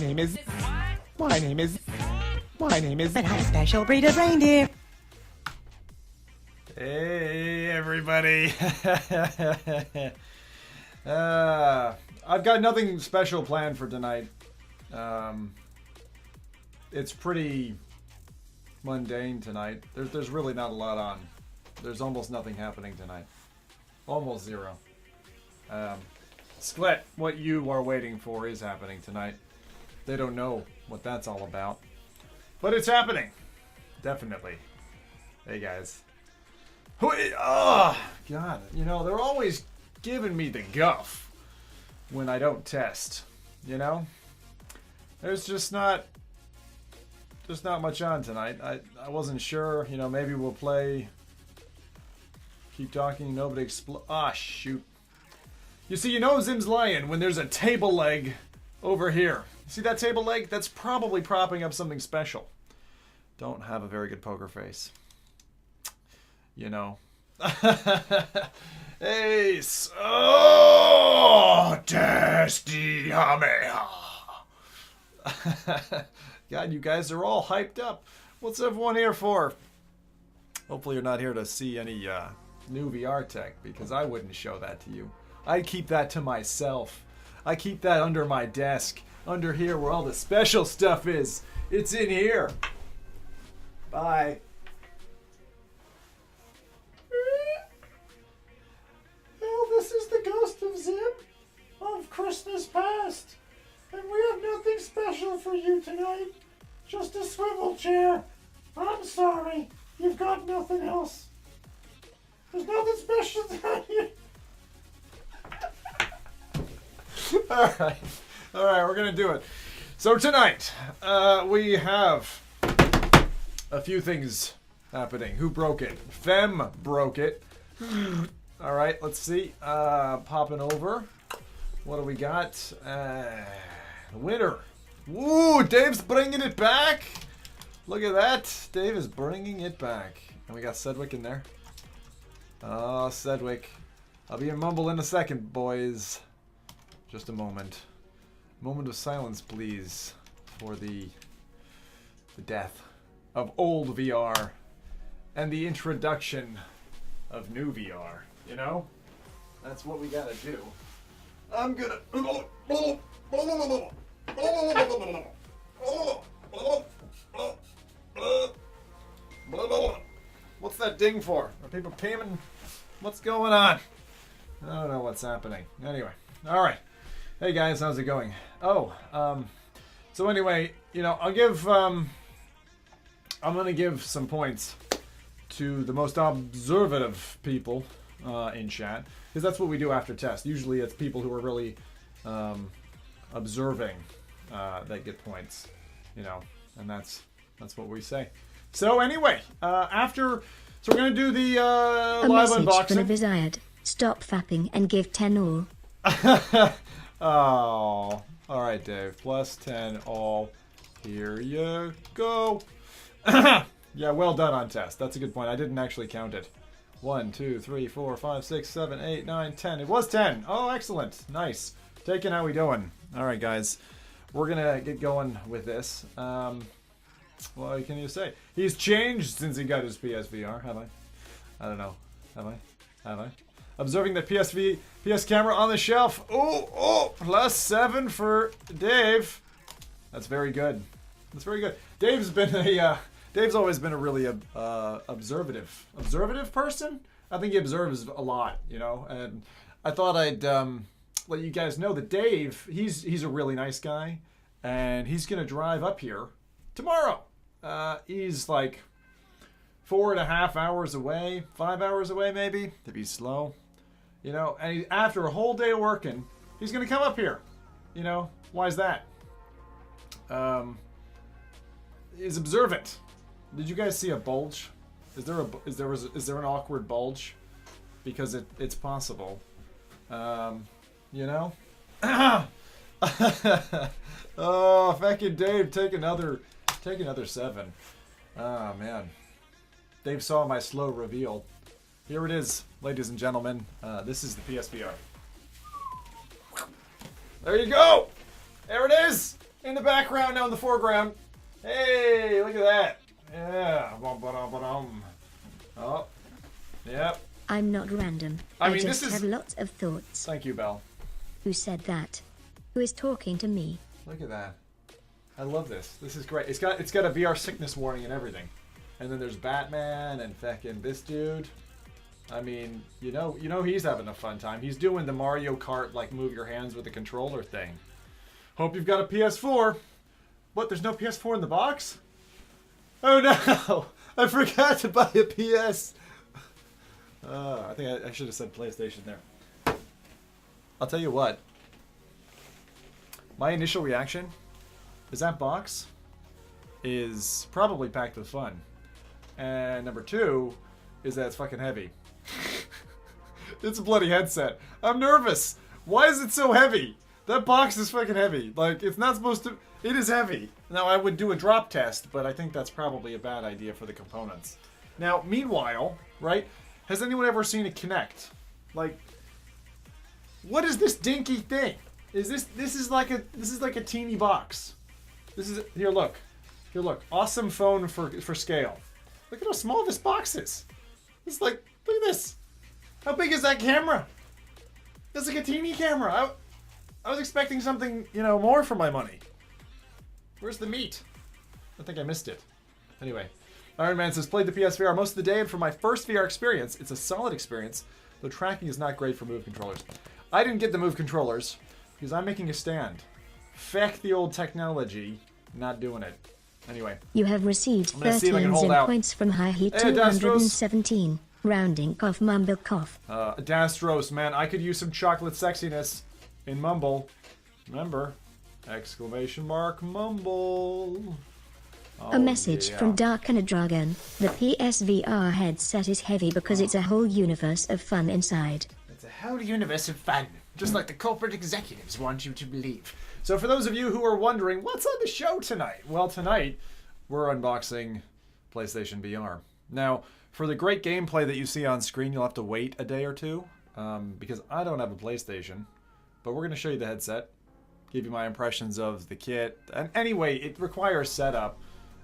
name is. My name is. My name is. But I'm a special breed of reindeer. Hey, everybody. I've got nothing special planned for tonight. It's pretty mundane tonight. There's really not a lot on. There's almost nothing happening tonight. Almost zero. Split, what you are waiting for is happening tonight. They don't know what that's all about. But it's happening. Definitely. Hey, guys. Oh, God. You know, they're always giving me the guff when I don't test. You know? There's just not much on tonight. I wasn't sure. You know, maybe we'll play... Keep talking, nobody explode. Ah, shoot. You see, you know Zim's lying when there's a table leg over here. See that table leg? That's probably propping up something special. Don't have a very good poker face. You know. Ace. Oh, testy hameha. God, you guys are all hyped up. What's everyone here for? Hopefully you're not here to see any new VR tech, because I wouldn't show that to you. I'd keep that to myself. I keep that under my desk. Under here where all the special stuff is. It's in here. Bye. Well, this is the ghost of Zim of Christmas past. And we have nothing special for you tonight. Just a swivel chair. I'm sorry. You've got nothing else. There's nothing special tonight. Alright, we're gonna do it. So tonight, we have a few things happening. Who broke it? Fem broke it. Alright, let's see. Popping over. What do we got? Winner. Woo, Dave's bringing it back. Look at that. Dave is bringing it back. And we got Sedgwick in there. Oh, Sedgwick. I'll be in mumble in a second, boys. Just a moment. Moment of silence, please, for the death of old VR and the introduction of new VR. You know? That's what we gotta do. I'm gonna... What's that ding for? Are people paying? What's going on? I don't know what's happening. Anyway. Alright. Hey guys, how's it going? Oh, so anyway, you know, I'm gonna give some points to the most observative people in chat, because that's what we do after test. Usually it's people who are really observing that get points, you know, and that's what we say. So anyway, so we're gonna do the live unboxing. A message from the desired. Stop fapping and give 10 all. Oh, all right, Dave. Plus 10 all. Here you go. Yeah, well done on test. That's a good point. I didn't actually count it. 1, 2, 3, 4, 5, 6, 7, 8, 9, 10. It was 10. Oh, excellent. Nice. Taken, how we doing? All right, guys. We're going to get going with this. What can you say? He's changed since he got his PSVR. Have I? I don't know. Have I? Observing the PS camera on the shelf. Oh, plus 7 for Dave. That's very good. That's very good. Dave's always been a really observative person. I think he observes a lot, you know. And I thought I'd let you guys know that Dave, he's a really nice guy, and he's gonna drive up here tomorrow. He's like 4.5 hours away, 5 hours away maybe, to be slow. You know, and after a whole day of working, he's going to come up here. You know, why is that? He's observant. Did you guys see a bulge? Is there an awkward bulge? Because it's possible. You know? Oh, fucking Dave, take another 7. Oh, man. Dave saw my slow reveal. Here it is, ladies and gentlemen. This is the PSVR. There you go! There it is! in the background, now in the foreground. Hey, look at that. Yeah. Oh, yep. I'm not random. I mean, just this is... have lots of thoughts. Thank you, Belle. Who said that? Who is talking to me? Look at that. I love this. This is great. It's got a VR sickness warning and everything. And then there's Batman and fucking this dude. I mean, you know he's having a fun time. He's doing the Mario Kart, like, move your hands with the controller thing. Hope you've got a PS4. What, there's no PS4 in the box? Oh no! I forgot to buy a PS. I think I should have said PlayStation there. I'll tell you what. My initial reaction is that box is probably packed with fun. And number two is that it's fucking heavy. It's a bloody headset. I'm nervous. Why is it so heavy? That box is fucking heavy. Like, it's not supposed to... It is heavy. Now, I would do a drop test, but I think that's probably a bad idea for the components. Now, meanwhile, right, has anyone ever seen a Kinect? Like, what is this dinky thing? This is like a teeny box. This is... Here, look. Here, look. Awesome phone for scale. Look at how small this box is. It's like... Look at this. How big is that camera? It's like a teeny camera. I was expecting something, you know, more for my money. Where's the meat? I think I missed it. Anyway, Iron Man says, played the PSVR most of the day, and for my first VR experience, it's a solid experience, though tracking is not great for Move controllers. I didn't get the Move controllers, because I'm making a stand. Feck the old technology, not doing it. Anyway. You have received 13 Zim points from High Heat 217. Rounding cough, mumble cough. Adastros, man, I could use some chocolate sexiness in Mumble. Remember? Exclamation mark Mumble. Oh, a message from Dark and a Dragon. The PSVR headset is heavy because it's a whole universe of fun inside. It's a whole universe of fun. Just like the corporate executives want you to believe. So for those of you who are wondering, what's on the show tonight? Well, tonight, we're unboxing PlayStation VR. Now, for the great gameplay that you see on screen, you'll have to wait a day or two, because I don't have a PlayStation. But we're going to show you the headset, give you my impressions of the kit. And anyway, it requires setup.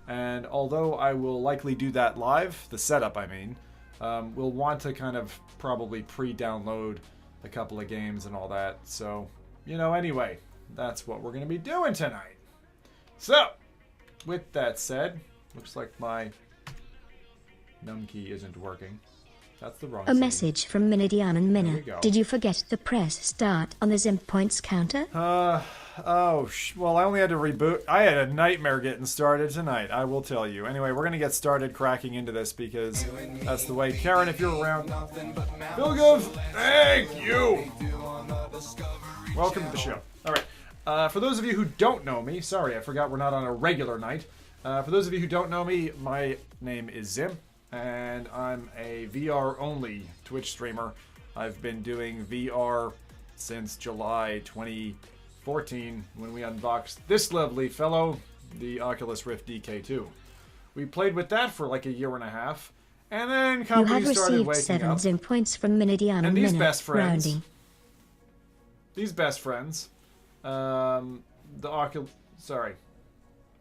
And although I will likely do that live, the setup I mean, we'll want to kind of probably pre-download a couple of games and all that. So, you know, anyway, that's what we're going to be doing tonight. So, with that said, looks like my num key isn't working. That's the wrong A message from Minidian and Minna. Did you forget to press start on the Zim points counter? Well, I only had to reboot. I had a nightmare getting started tonight, I will tell you. Anyway, we're going to get started cracking into this because that's the way. Karen, if you're around. Bill Gov, thank you. Welcome to the show. All right. For those of you who don't know me, sorry, I forgot we're not on a regular night. For those of you who don't know me, my name is Zim. And I'm a VR-only Twitch streamer. I've been doing VR since July 2014 when we unboxed this lovely fellow, the Oculus Rift DK2. We played with that for like a year and a half, and then companies started waking up. You have received 7 Zim points from Minidian and these Minna. best friends, rounding. These best friends, the Oculus, sorry,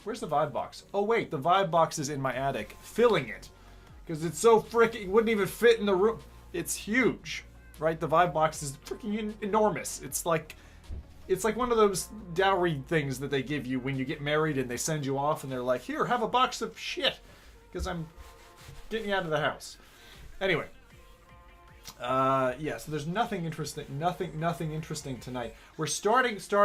where's the Vive box? Oh wait, the Vive box is in my attic, filling it. Because it's so freaking, it wouldn't even fit in the room. It's huge, right? The Vive box is freaking enormous. It's like one of those dowry things that they give you when you get married and they send you off and they're like, here, have a box of shit. Because I'm getting you out of the house. Anyway. Yeah, so there's nothing interesting, nothing interesting tonight. We're starting with the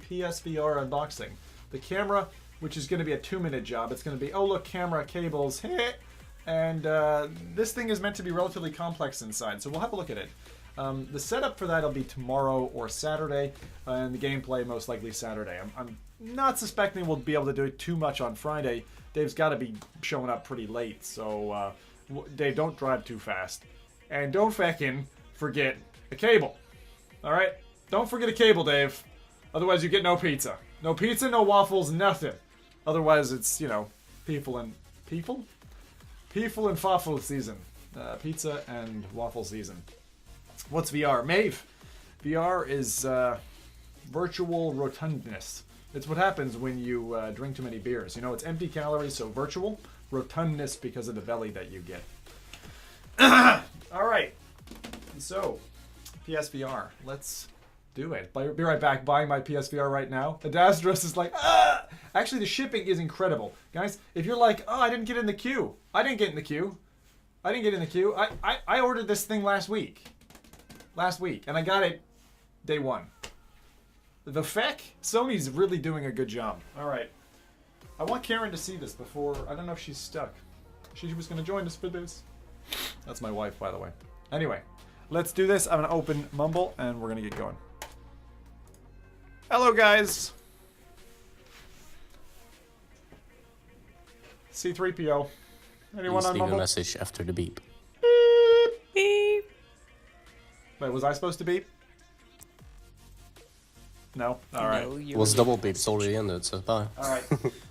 PSVR unboxing. The camera, which is going to be a 2-minute job. It's going to be, oh look, camera, cables, and this thing is meant to be relatively complex inside, so we'll have a look at it. The setup for that will be tomorrow or Saturday, and the gameplay most likely Saturday. I'm not suspecting we'll be able to do it too much on Friday. Dave's got to be showing up pretty late, so Dave, don't drive too fast. And don't feckin' forget a cable. Alright? Don't forget a cable, Dave. Otherwise you get no pizza. No pizza, no waffles, nothing. Otherwise, it's, you know, people and waffle season. Pizza and waffle season. What's VR? Maeve. VR is virtual rotundness. It's what happens when you drink too many beers. You know, it's empty calories, so virtual rotundness because of the belly that you get. All right. So, PSVR. Let's do it. Be right back. Buying my PSVR right now. Adastros is like, ah! Actually, the shipping is incredible. Guys, if you're like, oh, I didn't get in the queue. I didn't get in the queue. I ordered this thing last week. And I got it day one. The feck? Sony's really doing a good job. All right. I want Karen to see this before. I don't know if she's stuck. She was going to join us for this. That's my wife, by the way. Anyway, let's do this. I'm going to open Mumble, and we're going to get going. Hello, guys. C3PO. Anyone Please on leave Mumble? a message after the beep. Beep. Wait, was I supposed to beep? No? Alright. No, It was double beep. It's already ended, so bye. Alright.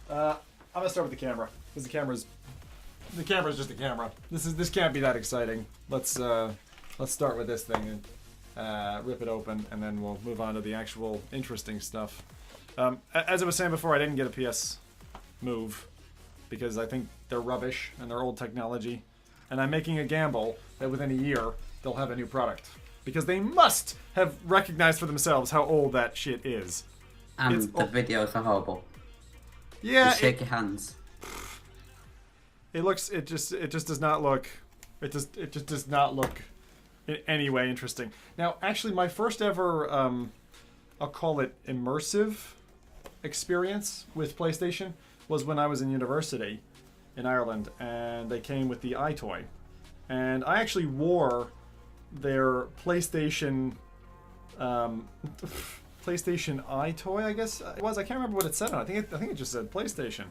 I'm gonna start with the camera. Because the camera's just a camera. This can't be that exciting. Let's start with this thing and rip it open, and then we'll move on to the actual interesting stuff. As I was saying before, I didn't get a PS Move because I think they're rubbish and they're old technology, and I'm making a gamble that within a year they'll have a new product because they must have recognized for themselves how old that shit is. And the videos are horrible. Yeah, You shake your hands. it just does not look. It just does not look in any way interesting. Now, actually, my first ever, I'll call it immersive experience with PlayStation was when I was in university in Ireland, and they came with the iToy, and I actually wore their PlayStation iToy, I guess it was. I can't remember what it said on it. I think it just said PlayStation.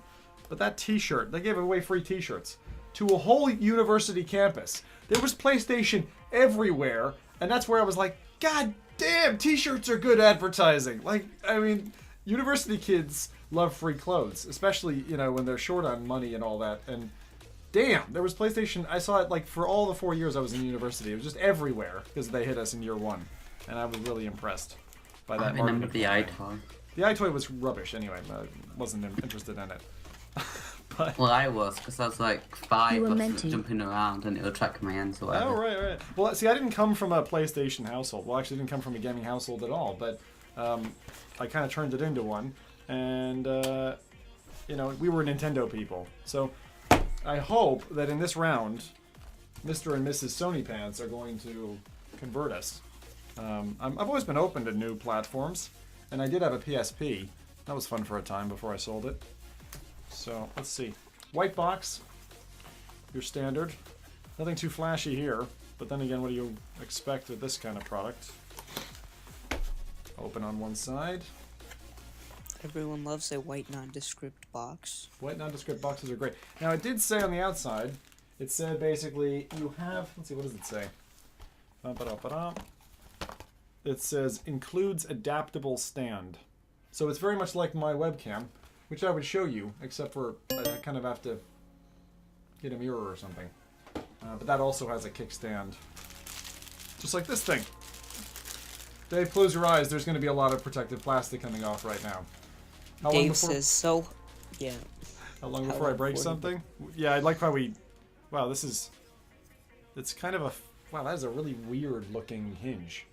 But that T-shirt, they gave away free T-shirts to a whole university campus. There was PlayStation everywhere, and that's where I was like, God damn, T-shirts are good advertising. Like, I mean, university kids love free clothes, especially, you know, when they're short on money and all that. And damn, there was PlayStation. I saw it like for all the 4 years I was in university. It was just everywhere because they hit us in year one, and I was really impressed by that. I remember marketing the campaign. iToy. The iToy was rubbish anyway. I wasn't interested in it. But, Well, I was, because I was like 5 You were or meant something, to. jumping around and it would track my hands or whatever. oh, right. Well, see, I didn't come from a PlayStation household. Well, actually, I didn't come from a gaming household at all. But I kind of turned it into one. And, you know, we were Nintendo people. So I hope that in this round, Mr. and Mrs. Sony Pants are going to convert us. I've always been open to new platforms. And I did have a PSP. That was fun for a time before I sold it. So, let's see. White box. Your standard. Nothing too flashy here. But then again, what do you expect with this kind of product? Open on one side. Everyone loves a white nondescript box. White nondescript boxes are great. Now, it did say on the outside, it said basically you have, let's see, what does it say? Ba-ba-da-ba-da. It says includes adaptable stand. So it's very much like my webcam, which I would show you, except for I kind of have to get a mirror or something. But that also has a kickstand. Just like this thing. Dave, close your eyes. There's going to be a lot of protective plastic coming off right now. How long Dave before, says so. Yeah. how long how before I long break before- something? Yeah, I like how we... Wow, this is... It's kind of a... Wow, that is a really weird looking hinge.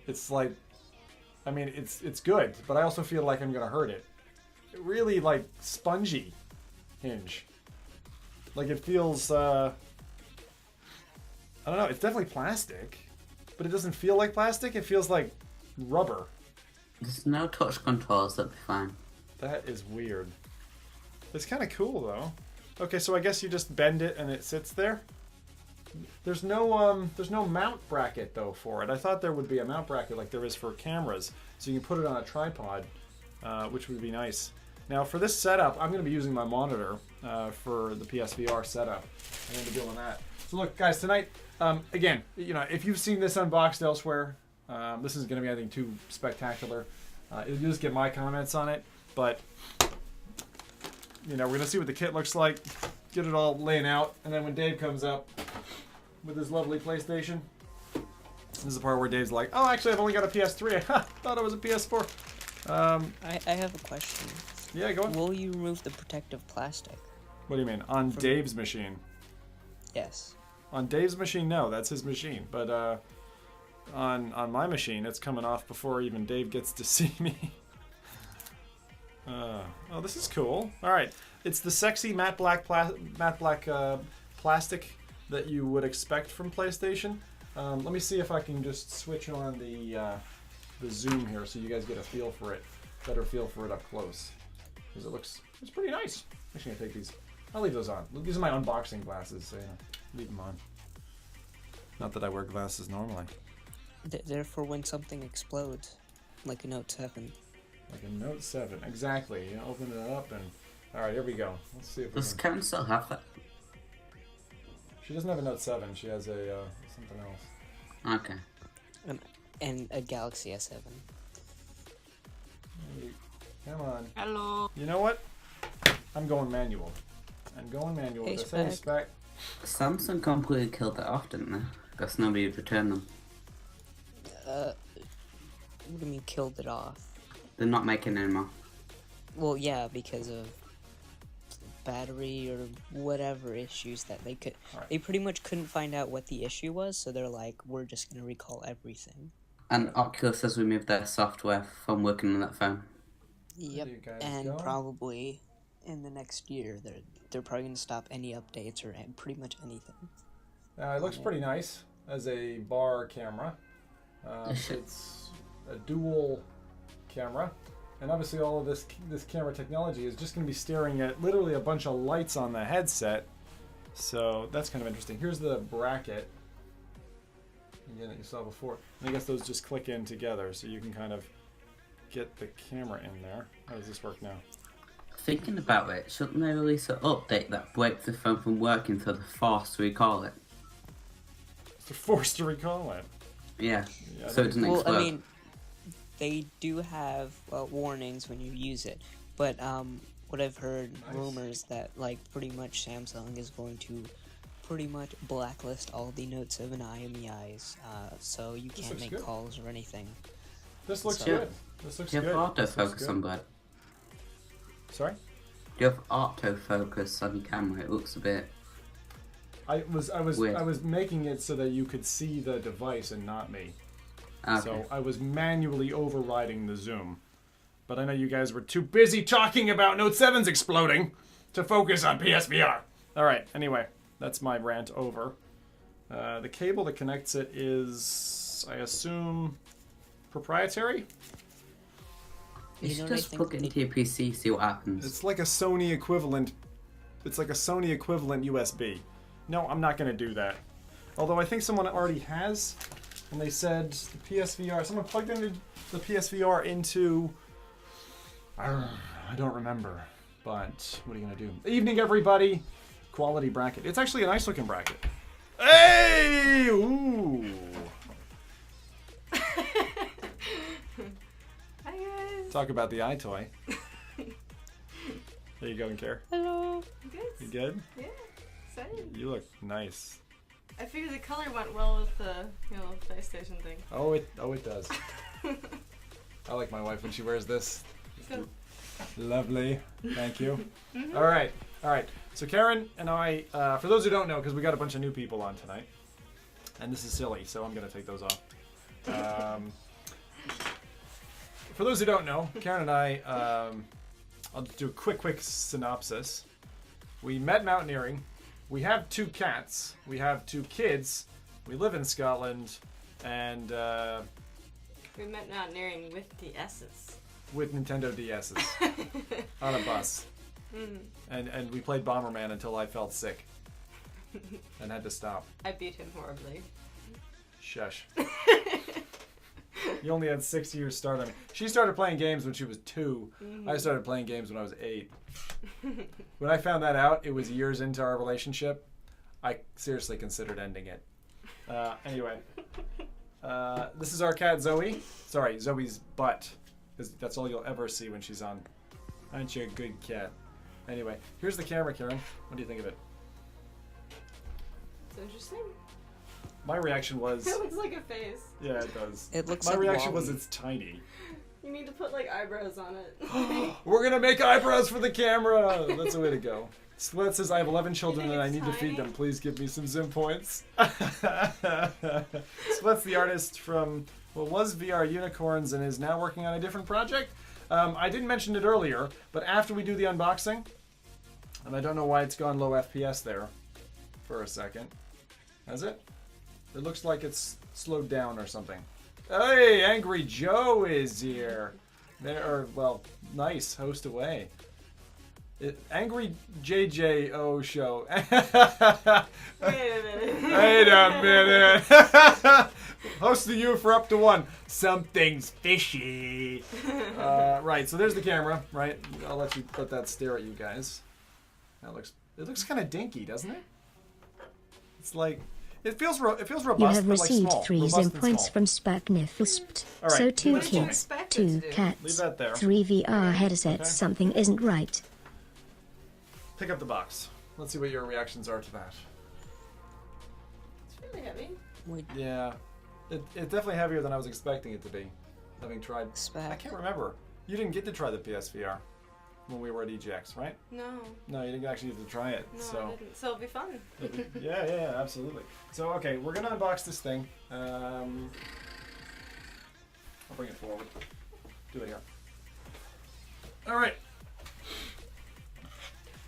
It's like... I mean, it's good, but I also feel like I'm going to hurt it. Really, like, spongy hinge. Like, it feels... I don't know, it's definitely plastic, but it doesn't feel like plastic. It feels like rubber. There's no touch controls, that'd be fine. That is weird. It's kind of cool, though. Okay, so I guess you just bend it and it sits there. There's no mount bracket though for it. I thought there would be a mount bracket like there is for cameras, so you can put it on a tripod, which would be nice. Now for this setup, I'm going to be using my monitor for the PSVR setup. I'm going to be doing that. So look, guys, tonight, again, you know, if you've seen this unboxed elsewhere, this isn't going to be anything too spectacular. You'll just get my comments on it, but you know, we're going to see what the kit looks like, get it all laying out, and then when Dave comes up with his lovely PlayStation, This is the part where Dave's like, oh, actually, I've only got a PS3. I thought it was a PS4. I have a question. Yeah, go on. Will you remove the protective plastic? What do you mean? On Dave's machine? Yes. On Dave's machine, no. That's his machine. But on my machine, it's coming off before even Dave gets to see me. Oh, this is cool. All right. It's the sexy matte black plastic that you would expect from PlayStation. Let me see if I can just switch on the zoom here so you guys get a feel for it, better feel for it up close. Because it's pretty nice. I'm actually gonna take these. I'll leave those on. These are my unboxing glasses, so leave them on. Not that I wear glasses normally. They're for when something explodes, like a Note 7. Like a Note 7, exactly. You open it up and all right, here we go. Let's see if we Does can. Karen still have that? She doesn't have a Note 7. She has a something else. Okay. And a Galaxy S7. Come on. Hello. You know what? I'm going manual. I'm going manual. Hey, The same Spec. spec. Samsung completely killed that off, didn't they? Because nobody would return them. What do you mean killed it off? They're not making anymore. Well, yeah, because of battery or whatever issues that they could. Alright. They pretty much couldn't find out what the issue was, so they're like, we're just gonna recall everything. And Oculus has removed their software from working on that phone. Yep, you guys and go. probably in the next year, they're probably gonna stop any updates or pretty much anything. It looks pretty nice as a bar camera. It's a dual camera, and obviously all of this camera technology is just going to be staring at literally a bunch of lights on the headset. So that's kind of interesting. Here's the bracket again that you saw before. And I guess those just click in together, so you can kind of get the camera in there. How does this work now? Thinking about it, shouldn't they release an update that breaks the phone from working so they're forced to recall it? They're forced to recall it. Yeah, Yeah, so it doesn't Well, explode. I mean, they do have warnings when you use it, but what I've heard rumors that like pretty much Samsung is going to pretty much blacklist all the Note 7 IMEIs, so you can't looks make good. calls or anything. This looks So- good. This looks Do you good. have This looks autofocus good. on that? Sorry? Do you have autofocus on your camera? It looks a bit... I was Weird. making it so that you could see the device and not me. Okay. So I was manually overriding the zoom. But I know you guys were too busy talking about Note 7's exploding to focus on PSVR. Alright, anyway, that's my rant over. The cable that connects it is, I assume, proprietary? You You should know, they just think plug it into your PC, see what happens. It's like a Sony equivalent. It's like a Sony equivalent USB. No, I'm not going to do that. Although I think someone already has, and they said the PSVR. Someone plugged into the PSVR into. I don't remember, but what are you going to do? Evening, everybody. Quality bracket. It's actually a nice looking bracket. Hey! Ooh. Hi guys. Talk about the iToy. There you go, and care. Hello. Good. You good? Yeah. Excited. You look nice. I figured the color went well with the PlayStation thing. Oh, it does. I like my wife when she wears this. Good. Lovely. Thank you. All right. So Karen and I, for those who don't know, because we got a bunch of new people on tonight, and this is silly, so I'm going to take those off. For those who don't know, Karen and I, I'll do a quick synopsis. We met mountaineering. We have 2 cats. We have 2 kids. We live in Scotland, and We met mountaineering with the S's. with Nintendo DS's on a bus. And we played Bomberman until I felt sick and had to stop. I beat him horribly. Shush. You only had 6 years start on me. She started playing games when she was 2. I started playing games when I was 8. When I found that out, it was years into our relationship. I seriously considered ending it. Anyway. This is our cat, Zoe. Sorry, Zoe's butt. 'Cause that's all you'll ever see when she's on. Aren't you a good cat? Anyway, here's the camera, Karen. What do you think of it? It's interesting. My reaction was... It looks like a face. Yeah, it does. It looks My like reaction Wall-E. was it's tiny. You need to put like eyebrows on it. We're gonna make eyebrows for the camera! That's the way to go. Sweat says, I have 11 children and I need to feed them. Please give me some Zim points. Sweat's the artist from what was VR Unicorns and is now working on a different project. I didn't mention it earlier, but after we do the unboxing, and I don't know why it's gone low FPS there for a second. Has it? It looks like it's slowed down or something. Hey, Angry Joe is here. Well, nice, host away. Angry JJO show. Wait a minute. Wait a minute. Host to you for up to 1. Something's fishy. Right, so there's the camera, right? I'll let that stare at you guys. It looks kind of dinky, doesn't it? It's like it feels robust. You have but like received small. 3 Robust Zim and points small. from Spagnificent. All right. So 2 What did you kids, expect it 2 to do? Leave cats, that there. 3 VR headsets. Okay. Something isn't right. Pick up the box. Let's see what your reactions are to that. It's really heavy. Yeah, it's definitely heavier than I was expecting it to be. Having tried, I can't remember. You didn't get to try the PSVR when we were at EGX, right? No. No, you didn't actually get to try it. No, so I didn't. So it'll be fun. yeah, absolutely. So okay, we're gonna unbox this thing. I'll bring it forward. Do it here. All right.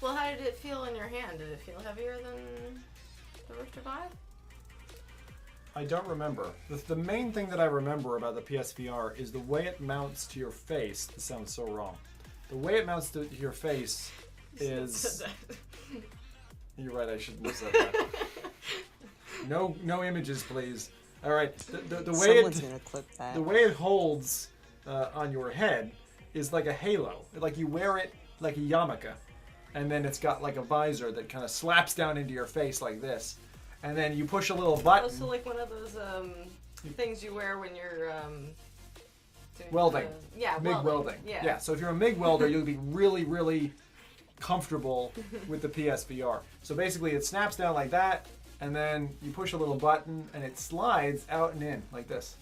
Well, how did it feel in your hand? Did it feel heavier than the Rooster Vive? I don't remember. The main thing that I remember about the PSVR is the way it mounts to your face. This sounds so wrong. The way it mounts to your face is... You're right, I shouldn't have said that. No images, please. All right. The way Someone's gonna clip that. The way it holds on your head is like a halo. Like you wear it like a yarmulke, and then it's got like a visor that kind of slaps down into your face like this, and then you push a little button. Also, like one of those things you wear when you're doing Welding. MIG welding. welding. Yeah. So if you're a MIG welder, you'll be really, really comfortable with the PSVR. So basically, it snaps down like that, and then you push a little button, and it slides out and in like this.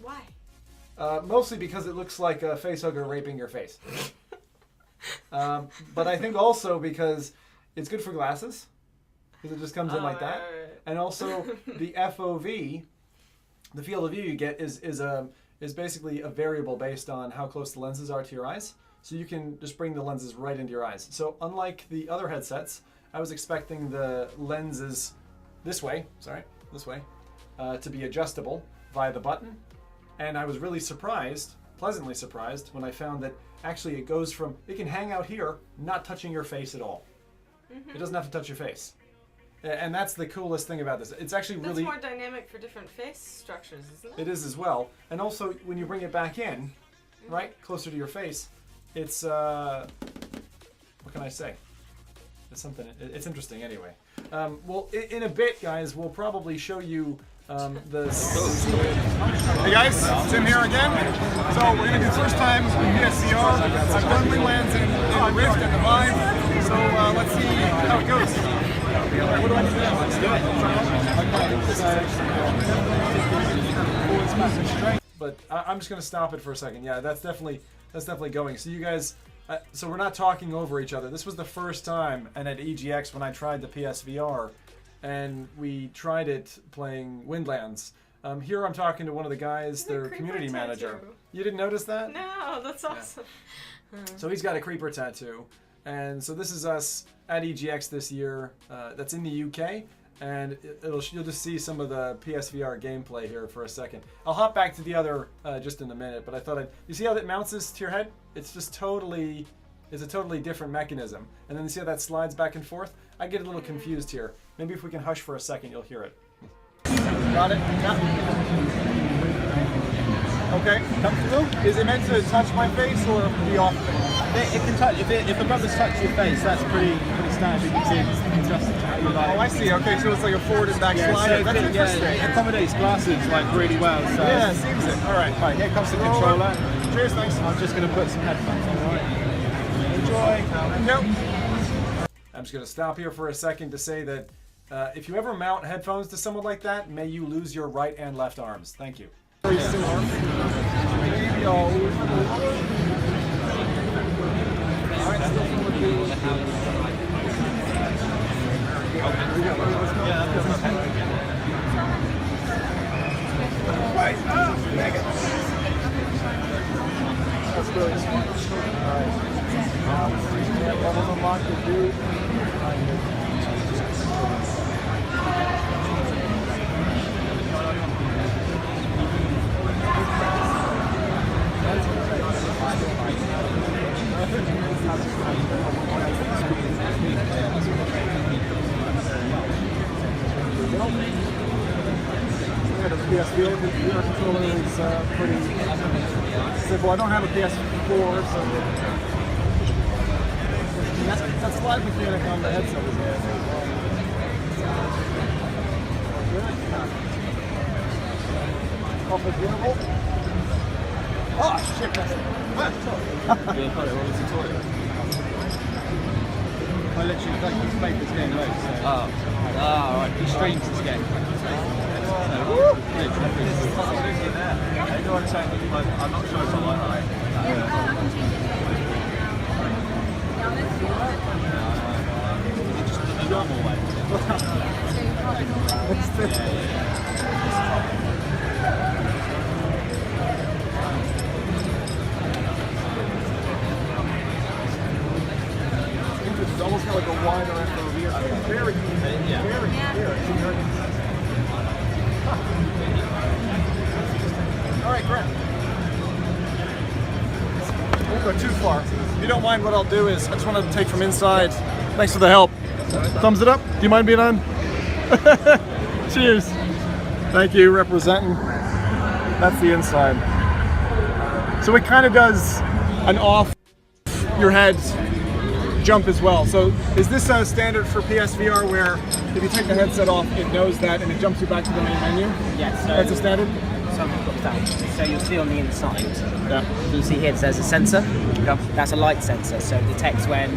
Why? Mostly because it looks like a facehugger raping your face. But I think also because it's good for glasses, because it just comes in like that. Right. And also the FOV, the field of view you get is basically a variable based on how close the lenses are to your eyes. So you can just bring the lenses right into your eyes. So unlike the other headsets, I was expecting the lenses this way, to be adjustable via the button. And I was really surprised, pleasantly surprised, when I found that actually it can hang out here, not touching your face at all. It doesn't have to touch your face. And that's the coolest thing about this. It's actually really... That's more dynamic for different face structures, isn't it? It is as well. And also, when you bring it back in, right, closer to your face, it's, what can I say? It's something, it's interesting anyway. Well, in a bit, guys, we'll probably show you the... Hey guys, Zim here again. So we're going to do the first time PSVR. I've done relands in the Rift and the Vive. So let's see how it goes. What do I need to do? Let's do it. But I'm just going to stop it for a second. Yeah, that's definitely going. So you guys, so we're not talking over each other. This was the first time, and at EGX when I tried the PSVR, and we tried it playing Windlands. Here I'm talking to one of the guys, their community manager. Tattoo. You didn't notice that? No, that's awesome. So he's got a creeper tattoo. And so this is us at EGX this year. That's in the UK. And you'll just see some of the PSVR gameplay here for a second. I'll hop back to the other just in a minute, but I thought you see how that mounts this to your head? It's just it's a totally different mechanism. And then you see how that slides back and forth? I get a little confused here. Maybe if we can hush for a second, you'll hear it. Got it? Yeah. Okay, comfortable? Is it meant to touch my face or be off? It can touch. If the rubbers touch your face, that's pretty standard. You can see it's adjusted to how you like. Oh, I see. Okay, so it's like a forward and back Yeah, slider. so That's interesting. it accommodates glasses like really well. So Yeah, seems it. All right. Right, here comes the controller. Cheers, thanks. I'm just going to put some headphones on. All right. Enjoy. Nope. I'm just going to stop here for a second to say that If you ever mount headphones to someone like that, may you lose your right and left arms. Thank you. That's really smart. Levels unlocked to do. Yeah, the PSVR controller is pretty simple. I don't have a PS4, so that slide mechanic on the headset is good. Off the vehicle. Oh shit! That's I literally like he's played this game loads. So. Right. He streams this game. I'm not sure if I like that. Just the normal way. It's almost got like a wider FOV. Very clear. All right, Grant. Won't go too far. If you don't mind, what I'll do is I just want to take from inside. Thanks for the help. Thumbs it up. Do you mind being on? Cheers. Thank you, representing. That's the inside. So it kind of does an off your head jump as well. So is this a standard for PSVR where if you take the headset off, it knows that and it jumps you back to the main menu? Yes. So that's a standard? So you'll see on the inside, you see here it says a sensor. That's a light sensor, so it detects when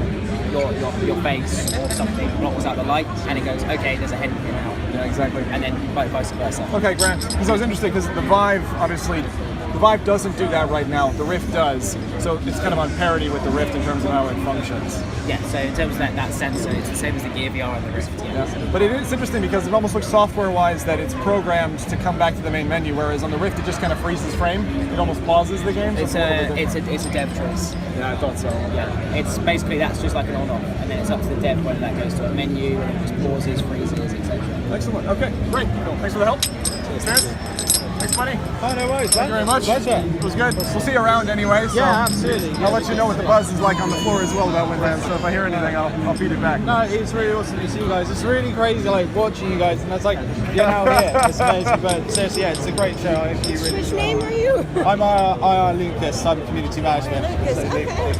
your face or something blocks out the light and it goes, okay, there's a head here now. Yeah, exactly. And then vice versa. Okay, Grant. Because I was interested because the Vive, obviously, the Vive doesn't do that right now. The Rift does. So it's kind of on parity with the Rift in terms of how it functions. Yeah, so in terms of that sensor, it's the same as the Gear VR and the Rift. Yeah. But it is interesting because it almost looks software-wise that it's programmed to come back to the main menu, whereas on the Rift it just kind of freezes frame. It almost pauses the game. So it's a dev choice. Yeah, I thought so. Yeah, it's basically that's just like an on-off, and then it's up to the dev whether that goes to a menu and it just pauses, freezes, etc. Excellent. Okay, great. Cool. Thanks for the help. Cheers. Thanks, buddy. Oh, no worries. Thank you very much. Pleasure. It was good. We'll see you around anyway. So yeah, absolutely. I'll let you know what the buzz is like on the floor as well about Windland. So if I hear anything, I'll feed it back. No, it's really awesome to see you guys. It's really crazy, like watching you guys, and that's like you're now here. It's amazing. But seriously, yeah, it's a great show. I hope you really. Which name are you? I'm IR Lucas. I'm community management.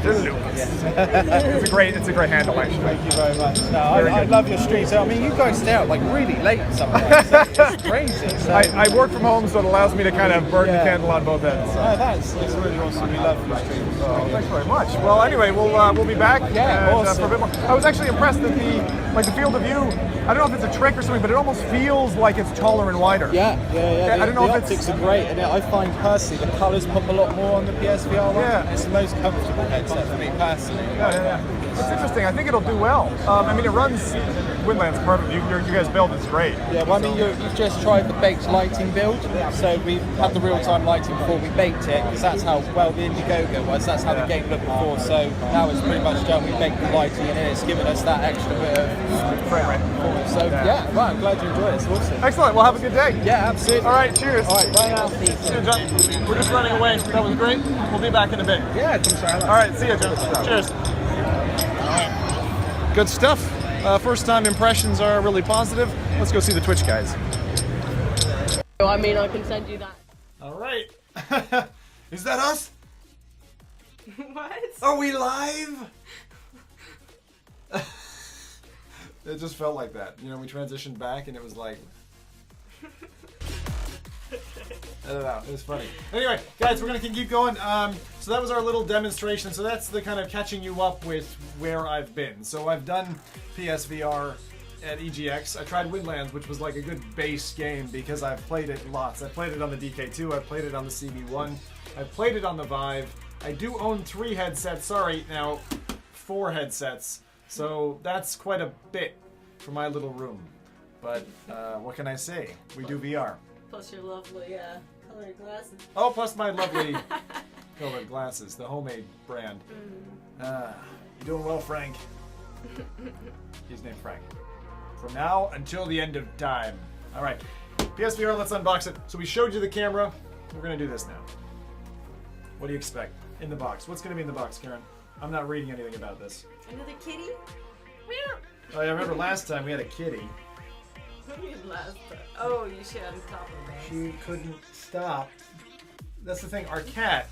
Lucas. Okay. It's a great handle, actually. Thank you very much. No, I love your stream. So I mean, you guys stay out like really late sometimes. It's crazy. So. I work from home, so it allows me to kind of burn the candle on both ends. So. No, that's really awesome. We love your stream. Oh, thanks very much. Well, anyway, we'll be back. Yeah, awesome. For a bit more. I was actually impressed that the field of view. I don't know if it's a trick or something, but it almost feels like it's taller and wider. Yeah. I don't know the if optics are great, and I find personally the colours pop a lot more on the PSVR one. Yeah. It's the most comfortable headset for me personally. Yeah. It's interesting. I think it'll do well. I mean, it runs. Windland's perfect. You guys' build is great. Yeah, well, I mean, you've just tried the baked lighting build. So we've had the real-time lighting before we baked it, because that's how well the Indiegogo was. That's how the game looked before. So now it's pretty much done. We baked the lighting in it. It's given us that extra bit of frame rate. So yeah, well, I'm glad you enjoyed it. It's awesome. Excellent. Well, have a good day. Yeah, absolutely. All right, cheers. All right, bye now. See you, John. We're just running away. That was great. We'll be back in a bit. Yeah, come say hello. All right, see you, John. Cheers. All right. Good stuff. First time impressions are really positive. Let's go see the Twitch guys. I mean, I can send you that. All right. Is that us? What? Are we live? It just felt like that. You know, we transitioned back and it was like... I don't know, it was funny. Anyway, guys, we're going to keep going. So that was our little demonstration. So that's the kind of catching you up with where I've been. So I've done PSVR at EGX. I tried Windlands, which was like a good base game because I've played it lots. I played it on the DK2, I've played it on the CB1, I've played it on the Vive. I do own 3 headsets, sorry, now 4 headsets. So that's quite a bit for my little room. But what can I say? We do VR. Plus your lovely colored glasses. Oh, plus my lovely colored glasses, the homemade brand. You doing well, Frank? He's named Frank. From now until the end of time. All right, PSVR, let's unbox it. So we showed you the camera. We're gonna do this now. What do you expect in the box? What's gonna be in the box, Karen? I'm not reading anything about this. Another kitty? Oh, yeah, I remember last time we had a kitty. What do you mean last time? Oh, you shit on top of me. She couldn't stop. That's the thing. Our cat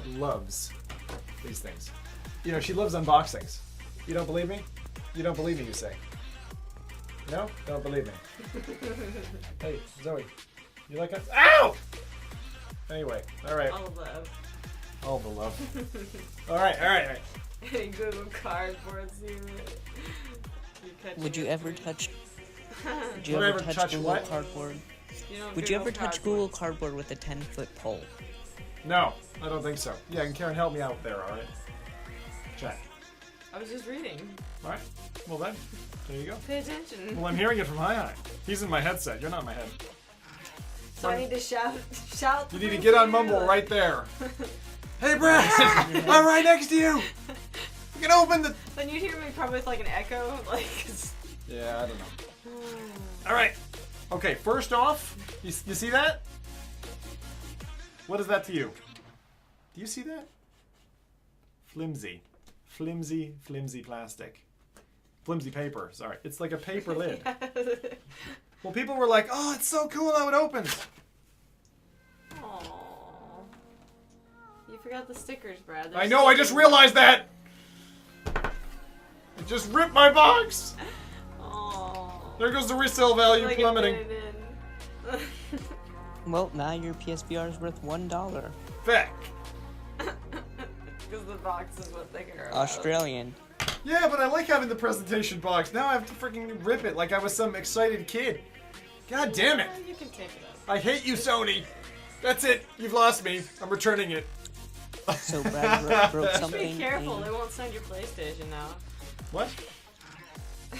loves these things. You know, she loves unboxings. You don't believe me? You don't believe me, you say? No? Don't believe me. Hey, Zoe. You like us? Ow! Anyway, alright. All of love. All the love. Alright. Any Google Cardboard Would you ever touch? Would you Would I ever ever touch touch Google what? Cardboard? You don't Would you Google ever touch Cardboard. Google Cardboard with a 10-foot pole? No, I don't think so. Yeah, and Karen, help me out there, alright? Check. I was just reading. Alright. Well then, there you go. Pay attention. Well, I'm hearing it from Hi. He's in my headset. You're not in my head. So I need to shout. You need to get on Mumble right there. Hey, Brad! I'm right next to you! You can open the... Then you'd hear me probably with like an echo. Like. Yeah, I don't know. Alright. Okay, first off, you see that? What is that to you? Do you see that? Flimsy. Flimsy plastic. Flimsy paper, sorry. It's like a paper lid. Well, people were like, oh, it's so cool how it opens. Aww. You forgot the stickers, Brad. I know, I just realized that! It just ripped my box! Aww. There goes the resale value Like plummeting. Well, now your PSVR is worth $1. Feck. Because the box is what they care about. Australian. Yeah, but I like having the presentation box. Now I have to freaking rip it like I was some excited kid. God damn it. You can take it up. I hate you, Sony. That's it. You've lost me. I'm returning it. So Brad broke Be something. careful, they won't send your PlayStation now. What?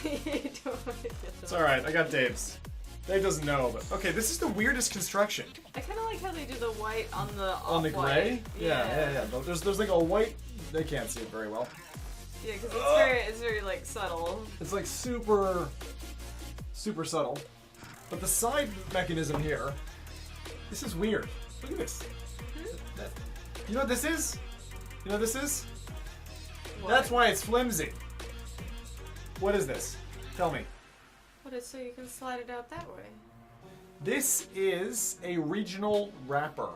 You don't want to get It's them. alright. I got Dave's. Dave doesn't know, but... Okay, this is the weirdest construction. I kind of like how they do the white on the On the gray? off-white. Yeah. There's like a white... They can't see it very well. Yeah, because it's very like subtle. It's like super subtle. But the side mechanism here, this is weird. Look at this. You know what this is? You know what this is? What? That's why it's flimsy. What is this? Tell me. What is so you can slide it out that way? This is a regional wrapper.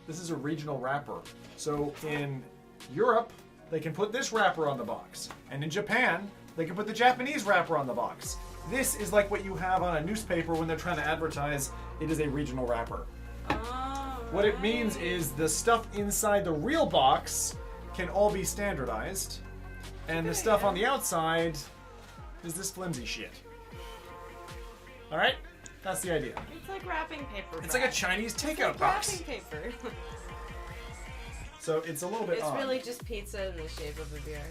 This is a regional wrapper. So in Europe, they can put this wrapper on the box. And in Japan, they can put the Japanese wrapper on the box. This is like what you have on a newspaper when they're trying to advertise it is a regional wrapper. Oh, What it means is the stuff inside the real box can all be standardized. And the stuff on the outside is this flimsy shit. Alright? That's the idea. It's like wrapping paper. It's like a Chinese takeout It's like box. wrapping paper. So it's a little bit It's odd. really just pizza in the shape of a beer.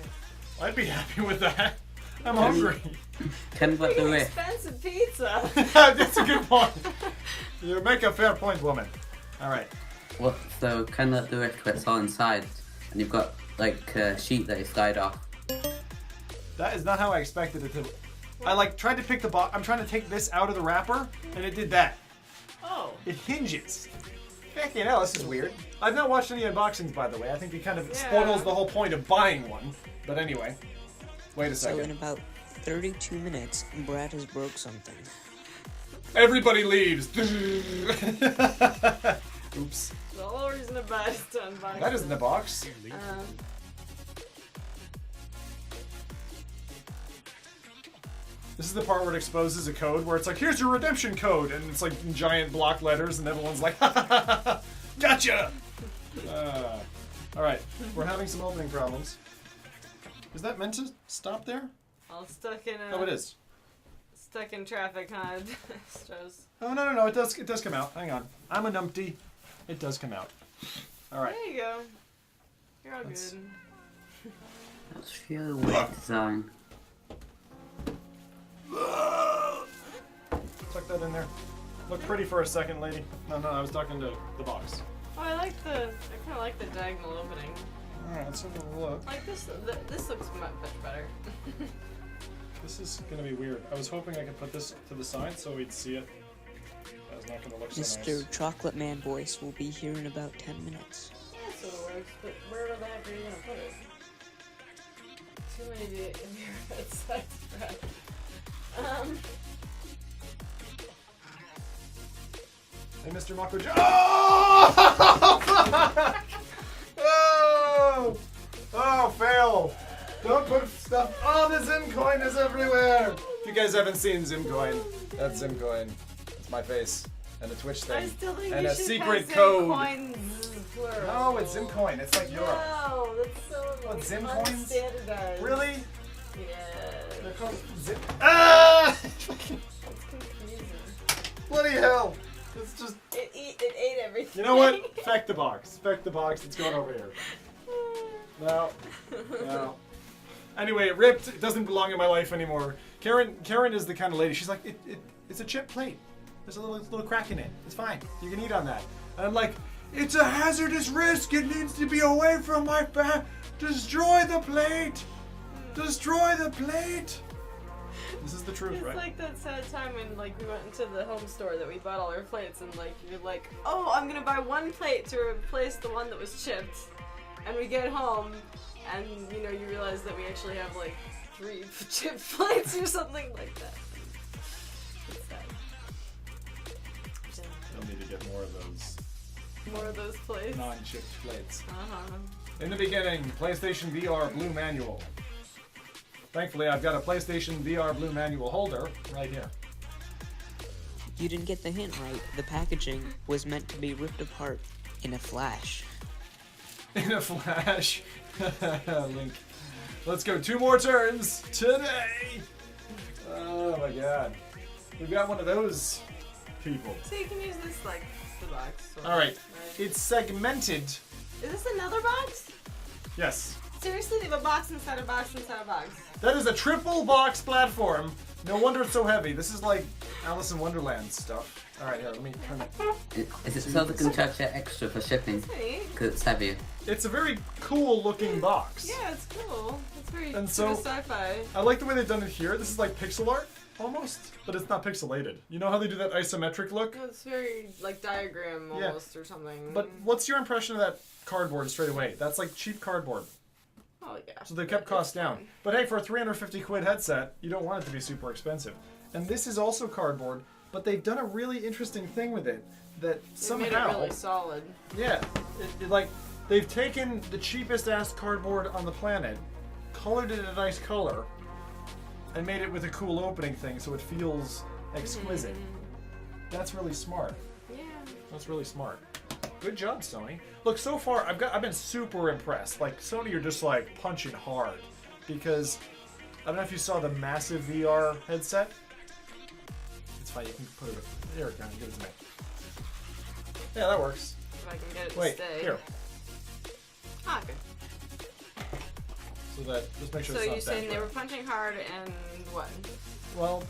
I'd be happy with that. I'm hungry. Can but the Freaking riff. expensive pizza. That's a good point. You make a fair point, woman. Alright. What? So can let the riff where it's all inside, and you've got like a sheet that you slide off. That is not how I expected it to. I like tried to pick the box. I'm trying to take this out of the wrapper, and it did that. Oh. It hinges. Heck, you know, this is weird. I've not watched any unboxings, by the way. I think it kind of spoils the whole point of buying one. But anyway, wait a So in second. about 32 minutes, Brad has broke something. Everybody leaves. Oops. The whole reason to buy is to unbox. That isn't a box. This is the part where it exposes a code where it's like, here's your redemption code, and it's like in giant block letters, and everyone's like, ha ha ha ha, gotcha! Alright, we're having some opening problems. Is that meant to stop there? All stuck in Oh, it is. Stuck in traffic, huh? Astros. Oh, no. It does come out. Hang on. I'm a numpty. It does come out. All right. There you go. You're all good. That's really weird design. Tuck that in there. Look pretty for a second, lady. No, I was talking to the box. Oh, I kind of like the diagonal opening. All right, let's have a look. Like this looks much better. This is gonna be weird. I was hoping I could put this to the side so we'd see it. That's not gonna look so nice. Mr. Chocolate Man Voice will be here in about 10 minutes. That's what it works, but where the heck are you gonna put it? Too many in your headset spread. Hey, Mr. Mako. Oh! Oh, fail. Don't put stuff. Oh, the Zim coin is everywhere. If you guys haven't seen Zim coin, that's Zim coin. It's my face and a Twitch thing. I still think and you a should secret have code. coins, plural. No, it's Zim coin. It's like Europe. No, that's so What, Zim coins? unstandardized. Really? Yeah. They're called Zim. Ah! It's confusing. Bloody hell. It's just. It ate everything. You know what? Feck the box. Feck the box. It's going over here. No. Anyway, it ripped. It doesn't belong in my life anymore. Karen is the kind of lady. She's like, it's a chip plate. There's a little crack in it. It's fine. You can eat on that. And I'm like, it's a hazardous risk. It needs to be away from my back. Destroy the plate. Destroy the plate. This is the truth, It's right? like that sad time when we went into the home store that we bought all our plates and you're like, oh, I'm gonna buy one plate to replace the one that was chipped. And we get home and you realize that we actually have 3 chipped plates or something like that. It's sad. You'll need to get more of those. More of those plates. Non-chipped plates. Uh-huh. In the beginning, PlayStation VR Blue Manual. Thankfully, I've got a PlayStation VR Blue Manual holder right here. You didn't get the hint right. The packaging was meant to be ripped apart in a flash. In a flash. Link. Let's go 2 more turns today. Oh my god. We've got one of those people. So you can use this the box. Alright. It's segmented. Is this another box? Yes. Seriously, they have a box inside a box inside a box. That is a triple box platform. No wonder it's so heavy. This is like Alice in Wonderland stuff. Alright, here, let me turn it. Is it so they can charge you extra for shipping? Because it's heavier. It's a very cool looking box. Yeah, it's cool. It's very And sort of so, sci-fi. I like the way they've done it here. This is like pixel art, almost, but it's not pixelated. You know how they do that isometric look? No, it's very diagram almost or something. But what's your impression of that cardboard straight away? That's like cheap cardboard. Oh yeah. So they kept costs down. But hey, for a 350 quid headset, you don't want it to be super expensive. And this is also cardboard, but they've done a really interesting thing with it that somehow made it really solid. Yeah, they've taken the cheapest ass cardboard on the planet, colored it a nice color, and made it with a cool opening thing so it feels exquisite. That's really smart. Yeah. That's really smart. Good job, Sony. Look, so far I've been super impressed. Sony are just punching hard because I don't know if you saw the massive VR headset. It's fine. You can put it. Here, go and give it to me. Yeah, that works. If I can get it to Wait, stay. here. Ah, good. So that just make sure So it's not you're saying bent, they right? were punching hard and what? Well,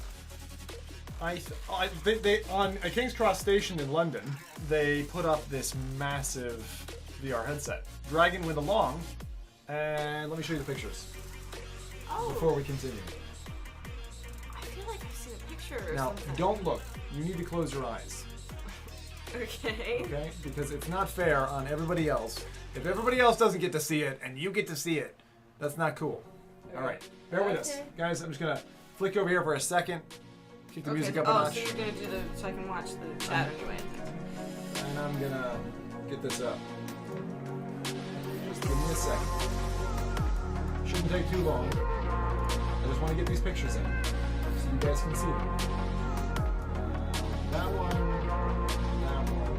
they on a King's Cross station in London, they put up this massive VR headset. Dragon went along, and let me show you the pictures before we continue. I feel like I've seen a picture or Now, something. don't look. You need to close your eyes. Okay. Okay? Because it's not fair on everybody else. If everybody else doesn't get to see it and you get to see it, that's not cool. All right. Bear with us. Guys, I'm just going to flick over here for a second. Keep the music up a notch. So you're going to do so I can watch the chat anyway. And I'm going to get this up. Just give me a second. Shouldn't take too long. I just want to get these pictures in so you guys can see them. That one. That one.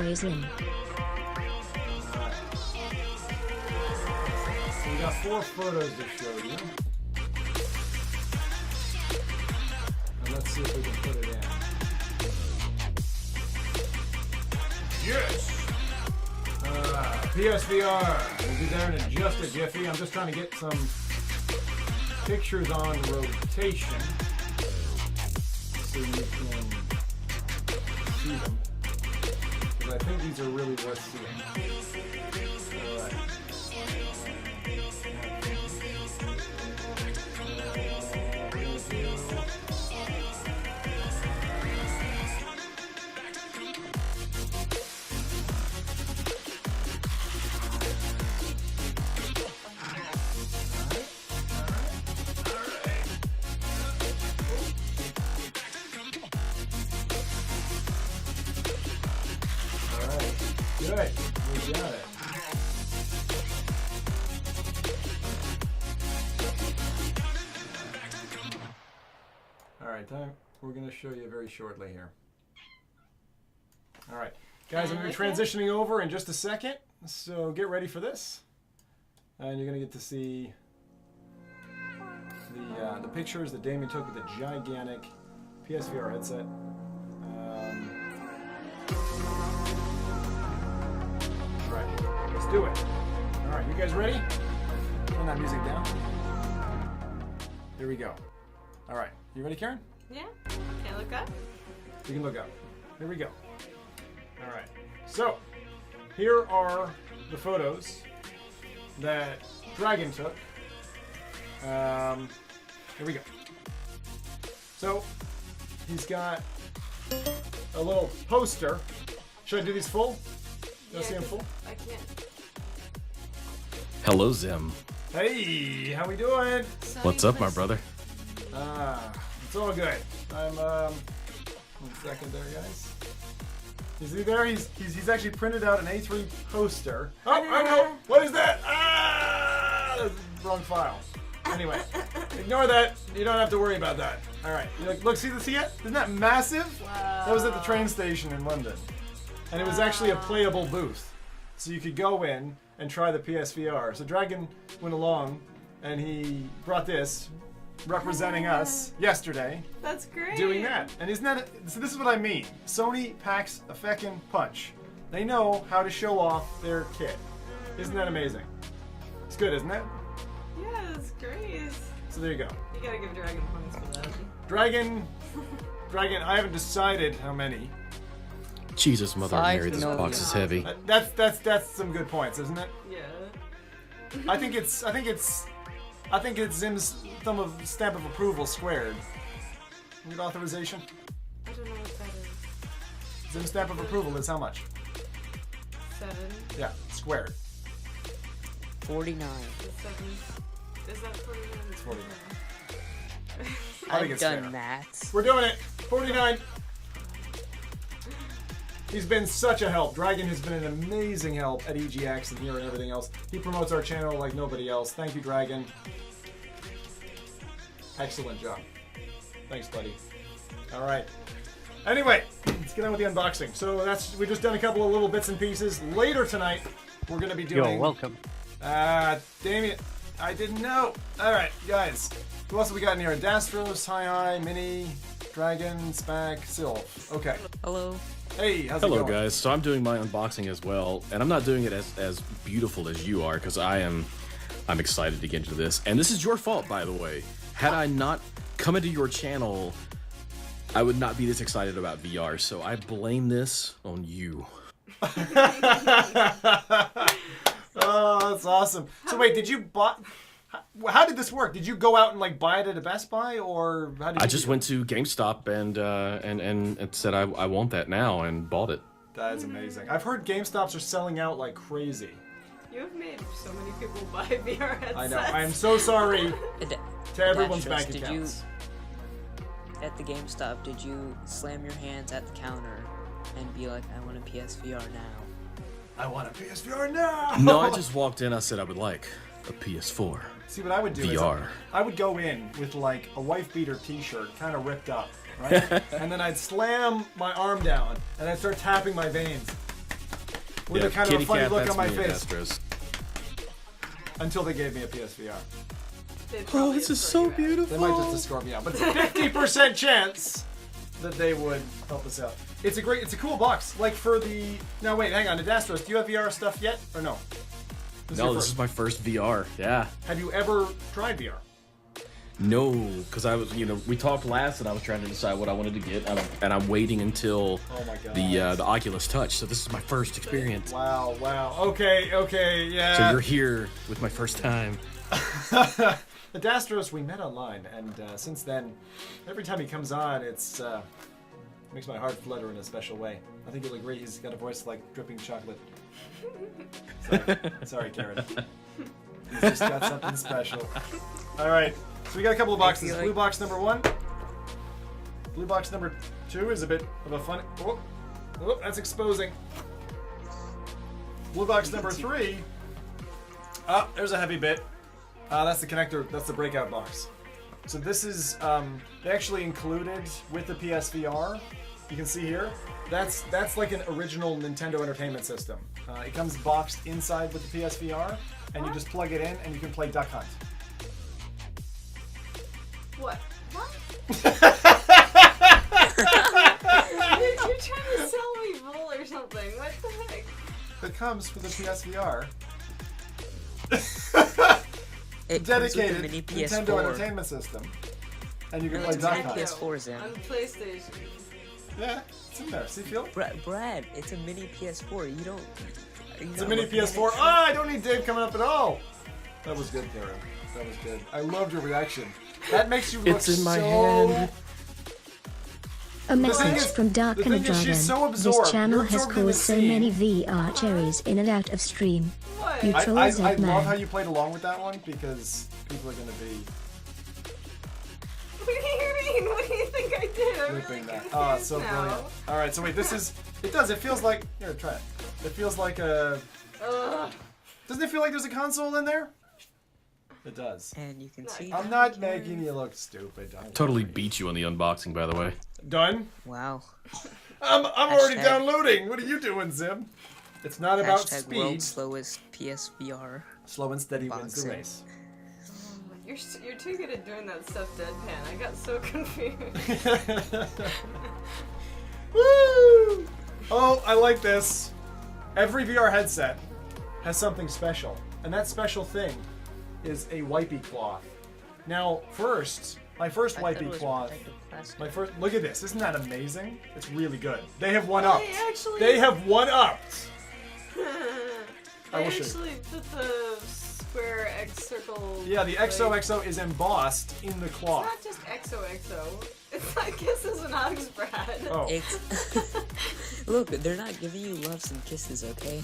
Poison. got 4 photos to show you. And let's see if we can put it in. Yes! PSVR. We'll be there in just a jiffy. I'm just trying to get some pictures on rotation so you can see them. Because I think these are really worth seeing. Alright. Good. We got it. Alright, time. We're going to show you very shortly here. Alright. Guys, I'm going to be transitioning over in just a second. So get ready for this. And you're going to get to see the pictures that Damien took with the gigantic PSVR headset. Alright, let's do it. Alright, you guys ready? Turn that music down. Here we go. Alright, you ready, Karen? Yeah. Can't look up? You can look up. Here we go. Alright, so here are the photos that Dragon took. Here we go. So, he's got a little poster. Should I do these full? Yeah, See them full? I can't. Hello, Zim. Hey, how we doing? What's up, my brother? It's all good. I'm 1 second there, guys. Is he there? He's actually printed out an A3 poster. Oh, I know. What is that? That's the wrong file. Anyway, ignore that. You don't have to worry about that. All right. Look, see this yet? Isn't that massive? Wow. That was at the train station in London. And it was actually a playable booth. So you could go in and try the PSVR. So Dragon went along and he brought this, representing us yesterday. That's great. Doing that. And isn't that, so this is what I mean. Sony packs a feckin' punch. They know how to show off their kit. Isn't that amazing? It's good, isn't it? Yeah, that's great. So there you go. You gotta give Dragon points for that. Dragon, I haven't decided how many. Jesus, Mother Mary, this box is heavy. That's some good points, isn't it? Yeah. I think it's Zim's stamp of approval squared. Need authorization? I don't know what that is. Zim's stamp of approval is how much? 7. Yeah, squared. 49. 7. Is that 49? It's 49. I've think it's done fair. maths. We're doing it. 49. He's been such a help. Dragon has been an amazing help at EGX and here and everything else. He promotes our channel like nobody else. Thank you, Dragon. Excellent job. Thanks, buddy. All right. Anyway, let's get on with the unboxing. So we've just done a couple of little bits and pieces. Later tonight, we're going to be doing... You're welcome. Damien, I didn't know. All right, guys. Who else have we got in here? Adastros, Hi, Mini, Dragon, Spac, Sylph. Okay. Hello. Hey, how's it Hello, going? guys. So I'm doing my unboxing as well, and I'm not doing it as beautiful as you are, because I'm excited to get into this. And this is your fault, by the way. Had I not come into your channel, I would not be this excited about VR. So I blame this on you. Oh, that's awesome. So wait, did you buy? How did this work? Did you go out and like buy it at a Best Buy, or how did you? I just went to GameStop and said I want that now and bought it. That is amazing. I've heard GameStops are selling out like crazy. You have made so many people buy VR headsets. I know. I am so sorry to everyone's bank Did accounts. At the GameStop, did you slam your hands at the counter and be like, I want a PSVR now? I want a PSVR now! No, I just walked in. I said I would like a PS4. See, what I would do VR. is I would go in with like a wife beater t-shirt, kind of ripped up, right? And then I'd slam my arm down and I'd start tapping my veins with a kind of a funny look on my face. Astros. until they gave me a PSVR. Oh, this is so beautiful. They might just escort me out, but it's a 50% chance that they would help us out. It's a cool box. Like for the... Now wait, hang on. Adastros, do you have VR stuff yet, or no? No, this is my first VR. Yeah. Have you ever tried VR? No, because I was, we talked last, and I was trying to decide what I wanted to get, and I'm waiting until the Oculus Touch. So this is my first experience. Wow. Okay, yeah. So you're here with my first time. Adastros, we met online, and since then, every time he comes on, it's makes my heart flutter in a special way. I think you'll agree he's got a voice like dripping chocolate. Sorry, Karen. He's just got something special. All right, so we got a couple of boxes. Blue box number 1. Blue box number 2 is a bit of a funny. Oh, that's exposing. Blue box number 3. There's a heavy bit. That's the connector. That's the breakout box. So this is they actually included with the PSVR. You can see here. That's like an original Nintendo Entertainment System. It comes boxed inside with the PSVR, and you just plug it in, and you can play Duck Hunt. What? You're trying to sell me bull or something. What the heck? It comes with the PSVR. It Dedicated comes with the mini Nintendo PS4. Entertainment System, and you can No, play it's Duck mini Hunt. PS4, Zim. On PlayStation. Yeah, it's in there. See, feel? Brad, it's a mini PS4. You don't. It's a mini PS4. I don't need Dave coming up at all. That was good, Karen. That was good. I loved your reaction. That makes you look It's in my so... hand. A message from Dark and a thing is, Dragon. she's so absorbed. This channel You're has absorbed in the caused so scene. many VR cherries in and out of stream. What? You troll I that love how man. you played along with that one because people are going to be What do you mean? What do you think I did? I'm ripping really that. Oh, it's so confused now. brilliant. All right, so wait, this is... It does. It feels like... Here, try it. It feels like a... Doesn't it feel like there's a console in there? It does. And you can see. I'm not making you look stupid. Totally beat you on the unboxing, by the way. Done? Wow. I'm already Hashtag- downloading. What are you doing, Zim? It's not about Hashtag speed. world's slowest PSVR. Slow and steady wins the Boxing. race. You're too good at doing that stuff deadpan. I got so confused. Woo! Oh, I like this. Every VR headset has something special, and that special thing is a wipey cloth. Now, my first wipey cloth. Look at this. Isn't that amazing? It's really good. They have one up. They have one up. I I will show you. actually put the square X circle. Yeah, the XOXO is embossed in the It's cloth. not just XOXO. It's like kisses and hugs, Brad. Oh. It's look, they're not giving you loves and kisses, okay?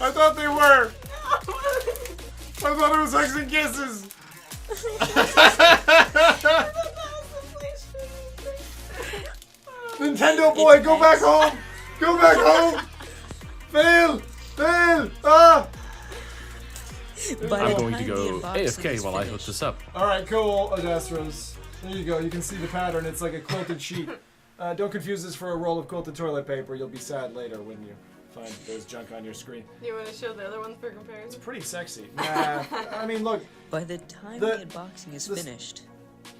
I thought they were. I thought it was hugs and kisses. Nintendo boy, go back home. Go back home. Fail. Ah. I'm going to go AFK while I hook this up. All right, cool, Adastros. There you go. You can see the pattern. It's like a quilted sheet. Don't confuse this for a roll of quilted toilet paper. You'll be sad later when you find there's junk on your screen. You want to show the other ones for comparison? It's pretty sexy. Nah, I mean, look. By the time the unboxing is finished,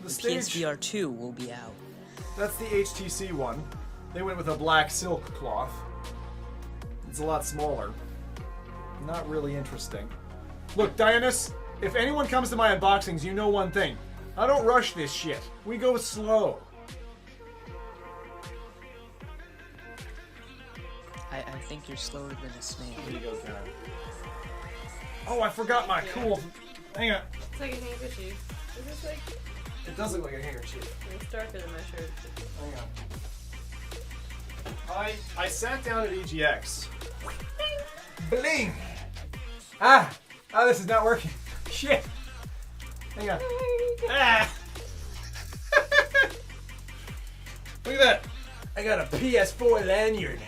the PSVR 2 will be out. That's the HTC one. They went with a black silk cloth. It's a lot smaller. Not really interesting. Look, Dianus, if anyone comes to my unboxings, you know one thing. I don't rush this shit. We go slow. I think you're slower than a snake. There you go, Karen. Oh, I forgot my cool... Hang on. It's like a handkerchief. Is this like... It does look like a handkerchief. It's darker than my shirt. Hang on. I sat down at EGX. Bling! Ah! Oh, this is not working. Shit! Hang on. Ah! Look at that! I got a PS4 lanyard.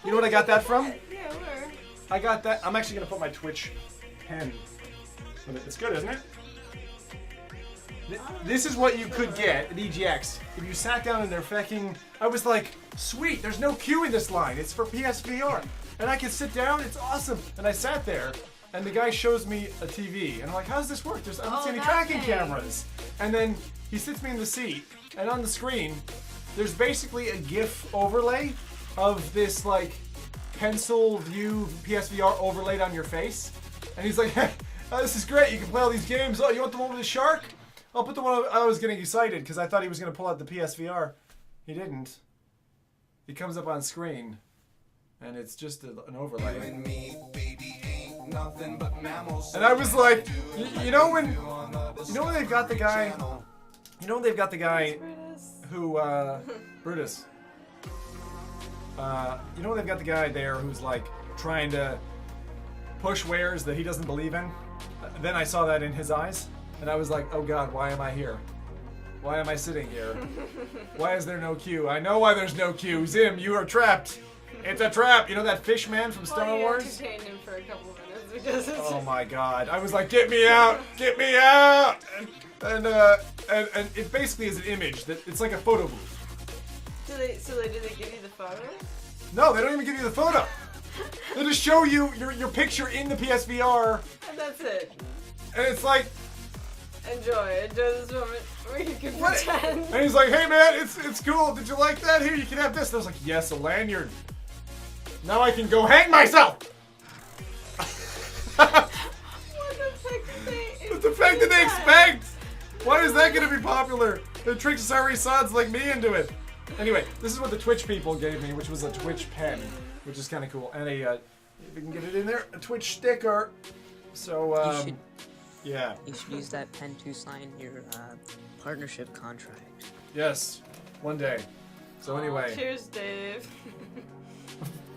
You know what I got that from? Yeah, where? I got that. I'm actually gonna put my Twitch pen with it. It's good, isn't it? This is what you could get at EGX if you sat down in their fucking. I was like, sweet. There's no queue in this line. It's for PSVR, and I can sit down. It's awesome. And I sat there, and the guy shows me a TV, and I'm like, how does this work? I don't see any that tracking thing. cameras. And then he sits me in the seat, and on the screen, there's basically a GIF overlay of this like pencil view PSVR overlaid on your face. And he's like, hey, this is great. You can play all these games. Oh, you want the one with the shark? I'll put the one. I was getting excited because I thought he was going to pull out the PSVR. He didn't. He comes up on screen, and it's just an overlay. And I was like, you know when they've got the guy, who Brutus. You know when they've got the guy there who's like trying to push wares that he doesn't believe in. Then I saw that in his eyes, and I was like, oh God, why am I here? Why am I sitting here? Why is there no queue? I know why there's no queue. Zim, you are trapped. It's a trap. You know that fish man from Star Wars? You entertained him for a couple of minutes because it's Oh my God! I was like, get me out! Get me out! And it basically is an image that it's like a photo booth. Do they give you the photo? No, they don't even give you the photo. They just show you your picture in the PSVR, And that's it. and it's like, Enjoy this moment where you can pretend. and he's like, hey man, it's cool. Did you like that? Here, you can have this. And I was like, yes, a lanyard. Now I can go hang myself. What the heck did they? What the fact did they expect? Why is that going to be popular? They tricked sorry sods like me into it. Anyway, this is what the Twitch people gave me, which was a Twitch pen, which is kind of cool, and if we can get it in there, a Twitch sticker. So, yeah. You should use that pen to sign your partnership contract. Yes, one day. So anyway. Cheers, Dave.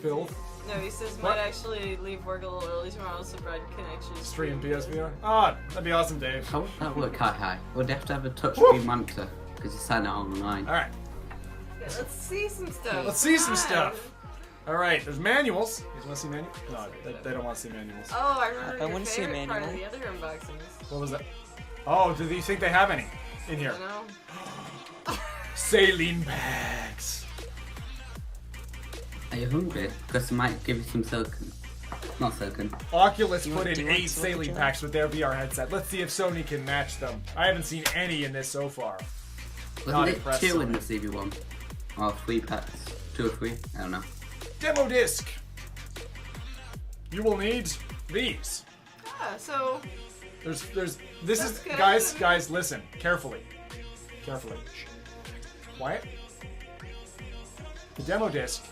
Phil? No, he says What? might actually leave work a little early tomorrow so Brad can actually Stream PSVR? Ah, that'd be awesome, Dave. How would that work, hi? We'd have to have a touchscreen monitor because you sign it online. Alright. Yeah, let's see some stuff. Let's see some Come on. stuff. Alright, there's manuals. You guys want to see manuals? No, they don't want to see manuals. Oh, I remember I your wanna see a favorite part of manual. the other unboxings. What was that? Oh, do you think they have any in here? I know. Saline bags. Are you hungry? Because I might give you some silicon. Not silicon. Oculus Do you put want- do in you want 8 some saline Joe? packs with their VR headset. Let's see if Sony can match them. I haven't seen any in this so far. Not Wasn't it impressed, 2 in Sony. the CV1? Or 3 packs? 2 or 3? I don't know. Demo disc. You will need these. So This That's is good. guys, listen carefully. Shh. Quiet. The demo disc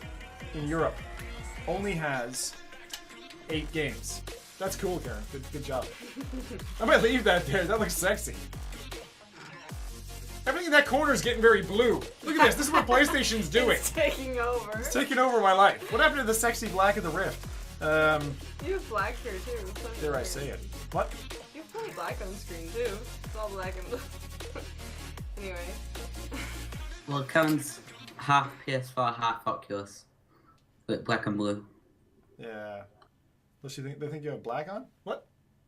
in Europe only has 8 games. That's cool, Karen. Good job. I might leave that there. That looks sexy. Everything in that corner is getting very blue. Look at this. This is what PlayStation's doing. it's taking over. It's taking over my life. What happened to the sexy black of the Rift? You have black here too. So Dare I say it? What? You have plenty black on screen too. It's all black and blue. Anyway. Well, Karen's half PS4, half Oculus. With black and blue. Yeah. Does she think they think you have black on? What?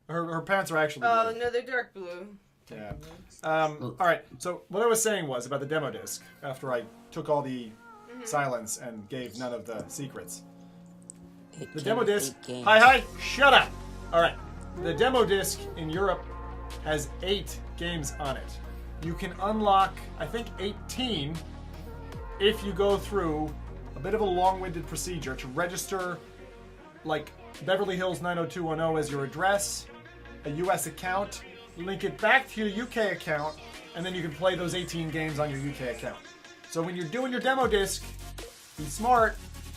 Her pants are actually Oh blue. no, they're dark blue. Yeah. All right. So what I was saying was about the demo disc. After I took all the silence and gave none of the secrets. It The came demo with disc. 8 games. Hi. Shut up. All right. The demo disc in Europe has 8 games on it. You can unlock, I think, 18 if you go through a bit of a long-winded procedure to register, like Beverly Hills 90210 as your address, a U.S. account, link it back to your UK account, and then you can play those 18 games on your UK account. So when you're doing your demo disc, be smart,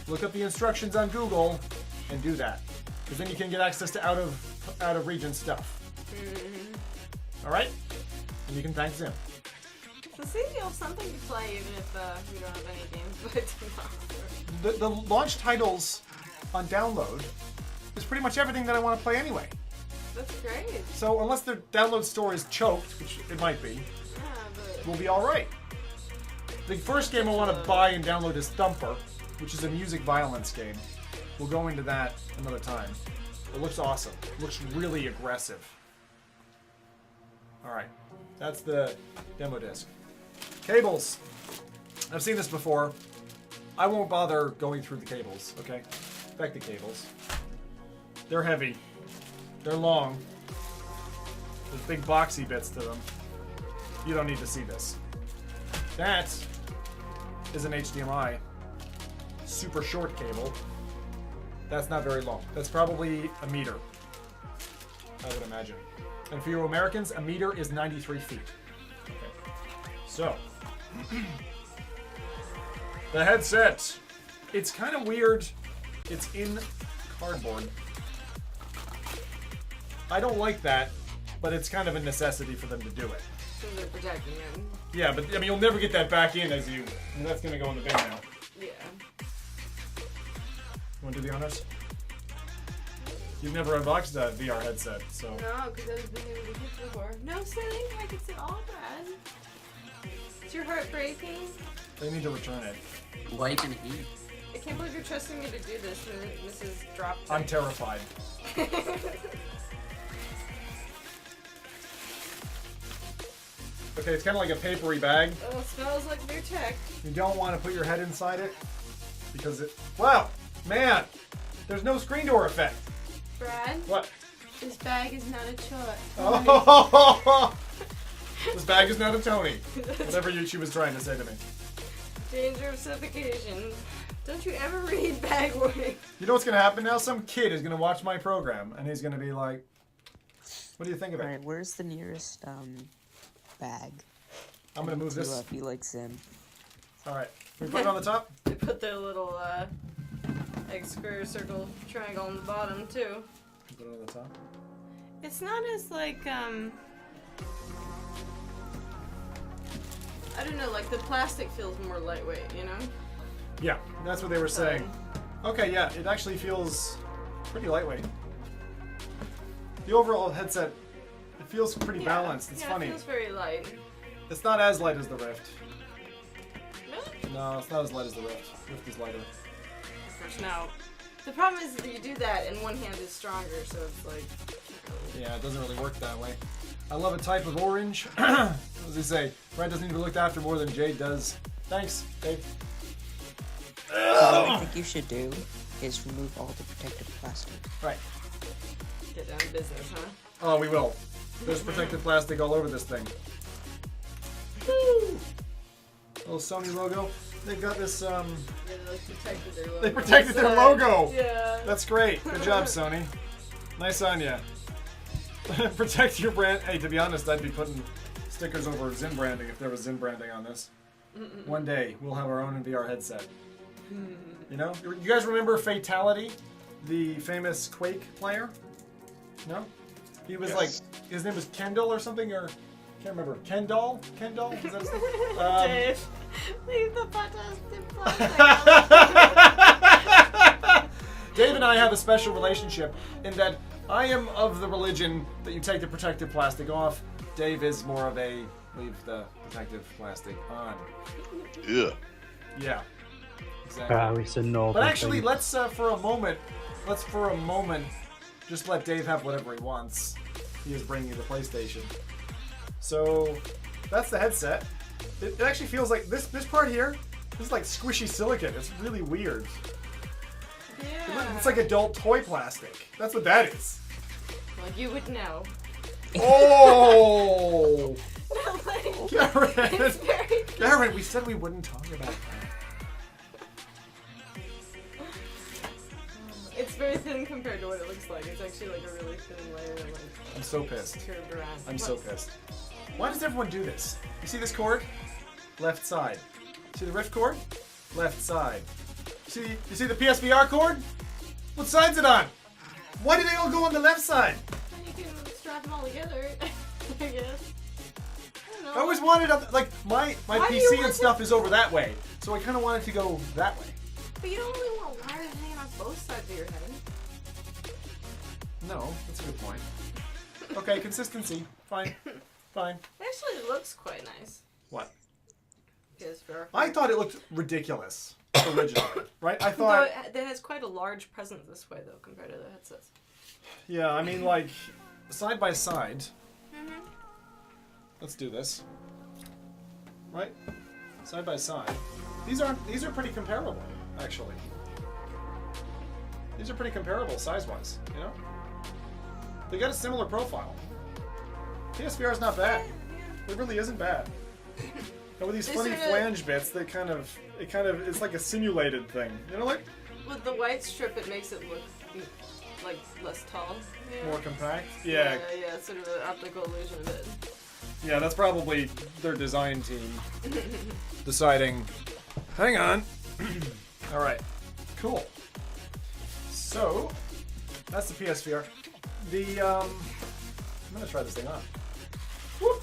look up the instructions on Google, and do that. Because then you can get access to out of region stuff. Alright? And you can thank Zim. So see, you'll have something to play even if we don't have any games but The launch titles on download is pretty much everything that I want to play anyway. That's great. So unless the download store is choked, which it might be, Yeah, but we'll be alright. The first game I want to buy and download is Thumper, which is a music violence game. We'll go into that another time. It looks awesome. It looks really aggressive. Alright, that's the demo disc. Cables. I've seen this before. I won't bother going through the cables, okay? Back to cables. They're heavy. They're long. There's big boxy bits to them. You don't need to see this. That is an HDMI super short cable. That's not very long. That's probably a meter, I would imagine. And for you Americans, a meter is 93 feet. Okay. So, the headset. It's kind of weird. It's in cardboard. I don't like that, but it's kind of a necessity for them to do it. So they're protecting him. Yeah, but I mean, you'll never get that back in as you. And that's gonna go in the bin now. Yeah. You want to do the honors? You've never unboxed a VR headset, so. No, because I've been able to get before. No, silly, I can sit all Brad. Is your heart breaking? They need to return it. What are you gonna eat? I can't believe you're trusting me to do this, Mrs. Drop. I'm terrified. Okay, it's kind of like a papery bag. Oh, it smells like new tech. You don't want to put your head inside it because it. Wow, man, there's no screen door effect. Brad? What? This bag is not a toy. Oh, this bag is not a Tony. Whatever she was trying to say to me. Danger of suffocation. Don't you ever read bag warning? You know what's gonna happen now? Some kid is gonna watch my program and he's gonna be like, "What do you think of it?" Alright, where's the nearest bag? I'm gonna move this. Be like Zim. All right, can we put it on the top? They put their little egg, square, circle, triangle on the bottom too. Put it on the top. It's not as like I don't know, like the plastic feels more lightweight, you know? Yeah, that's what they were saying. Okay, yeah, it actually feels pretty lightweight. The overall headset, it feels pretty balanced. It's funny. It feels very light. It's not as light as the Rift. Really? No, it's not as light as the Rift. Rift is lighter. Of course, now. The problem is that you do that and one hand is stronger, so it's like... Yeah, it doesn't really work that way. I love a type of orange. What does he say? Brad doesn't need to be looked after more than Jade does. Thanks, Dave. What I think you should do is remove all the protective plastic. Right. Get down to business, huh? Oh, we will. There's protective plastic all over this thing. Woo! Little Sony logo. They've got this, Yeah, they like protected their logo. They protected their logo! Yeah. That's great. Good job, Sony. Nice on ya. Protect your brand. Hey, to be honest, I'd be putting stickers over Zim branding if there was Zim branding on this. One day, we'll have our own VR headset. You know? You guys remember Fatality? The famous Quake player? No? He was like, his name was Kendall or something, or... Can't remember. Kendall? Kendall? Is that his name? Dave, leave the buttons in plastic. Dave and I have a special relationship in that I am of the religion that you take the protective plastic off. Dave is more of a leave the protective plastic on. Yeah. Yeah. Exactly. It's a normal But actually, thing. let's for a moment just let Dave have whatever he wants. He is bringing the PlayStation. So that's the headset. It actually feels like this part here. This is like squishy silicone. It's really weird. Yeah. It's like adult toy plastic. That's what that is. Well, you would know. Oh! Like, Garrett! it's very... Garrett, we said we wouldn't talk about that. It's very thin compared to what it looks like. It's actually like a really thin layer of like... I'm so pissed. curved around. I'm so pissed. Why does everyone do this? You see this cord? Left side. See the Rift cord? Left side. You see the PSVR cord? What side's it on? Why do they all go on the left side? And you can strap them all together, I guess. I don't know. I always wanted, like, my Why do you PC want and stuff is over that way. So I kind of wanted to go that way. But you don't really want wires hanging on both sides of your head. No, that's a good point. Okay, consistency. Fine. Fine. It actually looks quite nice. What? PSVR. I thought it looked ridiculous originally, right? I Though thought... it has quite a large presence this way, though, compared to the headsets. Yeah, I mean, like, side by side. Let's do this. Right? Side by side. These are pretty comparable, actually. These are pretty comparable size-wise, you know? They got a similar profile. PSVR is not bad. It really isn't bad. And with these funny flange bits, it kind of, it's like a simulated thing. You know, like with the white strip, it makes it look like less tall. Yeah. more compact. Yeah. Yeah, sort of an optical illusion of it. Yeah, that's probably their design team deciding. Hang on. All right. Cool. So that's the PSVR. I'm gonna try this thing on. Whoop.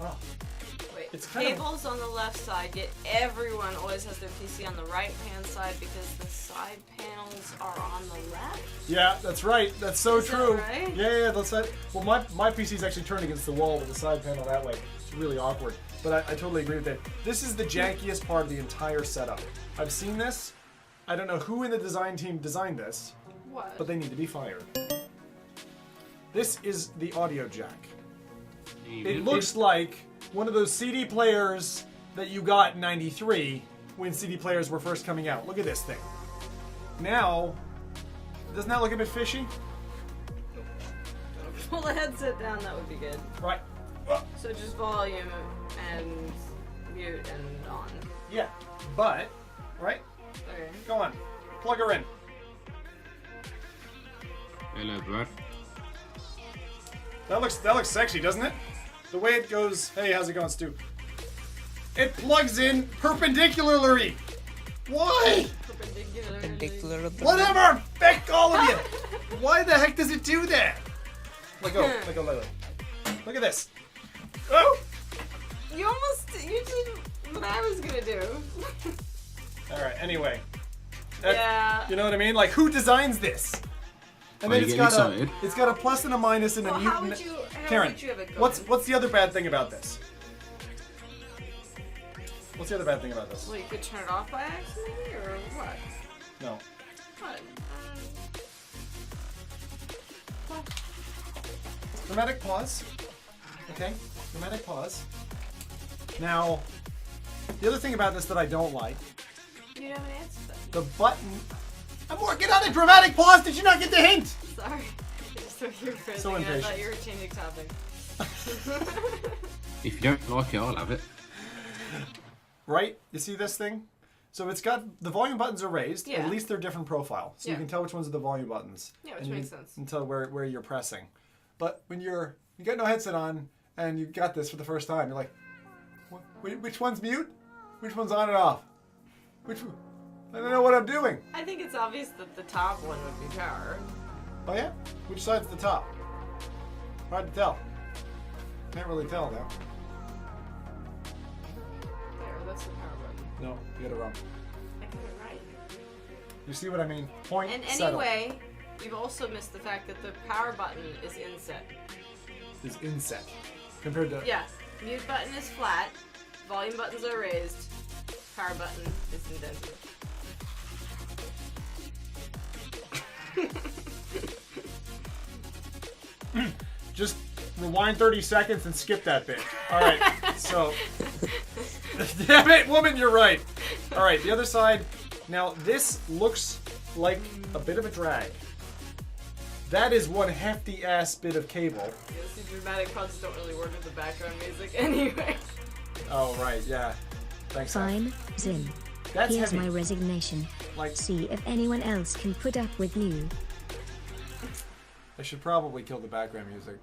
Oh. Wait, It's kind of- cables on the left side, yet everyone always has their PC on the right-hand side because the side panels are on the left? Yeah, that's right. That's so Is that true. right? Yeah, that's that. Well, my PC's actually turned against the wall with the side panel that way. It's really awkward. But I totally agree with that. This is the jankiest part of the entire setup. I've seen this. I don't know who in the design team designed this, What? but they need to be fired. This is the audio jack. It looks like one of those CD players that you got in '93 when CD players were first coming out. Look at this thing. Now, doesn't that look a bit fishy? Pull the headset down, that would be good. Right. So just volume and mute and on. Yeah, but, right? Okay. Go on. Plug her in. Hello, bro. That looks sexy, doesn't it? The way it goes, hey, how's it going, Stu? It plugs in perpendicularly. Why? Perpendicular. Whatever! Feck all of you! Why the heck does it do that? Let go, let go, let go. Look at this. Oh! You did what I was gonna do. Alright, anyway. Yeah. You know what I mean? Like, who designs this? And Are then you it's getting got a plus and a minus and a mute. How would you Karen, have it going? what's the other bad thing about this? What's the other bad thing about this? Well, you could turn it off by accident, or what? No. What? Dramatic pause. Okay, dramatic pause. Now, the other thing about this that I don't like, You don't have an answer then. the button. I'm working on a dramatic pause. Did you not get the hint? Sorry. I just thought you were phrasing So it. I impatient. thought you were changing topic. If you don't like it, I'll have it. Right? You see this thing? So it's got the volume buttons are raised. Yeah. At least they're different profile, so you Yeah. can tell which ones are the volume buttons. Yeah, which and you makes can sense. tell where you're pressing. But when you got no headset on and you got this for the first time, you're like, which one's mute? Which one's on and off? Which one? I don't know what I'm doing. I think it's obvious that the top one would be power. Oh yeah? Which side's the top? Hard to tell. Can't really tell now. There, that's the power button. No, you got it wrong. I got it right. You see what I mean? Point. And settle. anyway, you've also missed the fact that the power button is inset. Is inset compared to. Yeah, mute button is flat, volume buttons are raised, power button is indented. Just rewind 30 seconds and skip that bit. All right. So. Damn it, woman, you're right. All right, the other side. Now this looks like a bit of a drag. That is one hefty ass bit of cable. Yes, these dramatic pauses don't really work with the background music anyway. Oh right, yeah. Thanks. Fine, Zim. That's Here's heavy. my resignation. Like, See if anyone else can put up with you. I should probably kill the background music.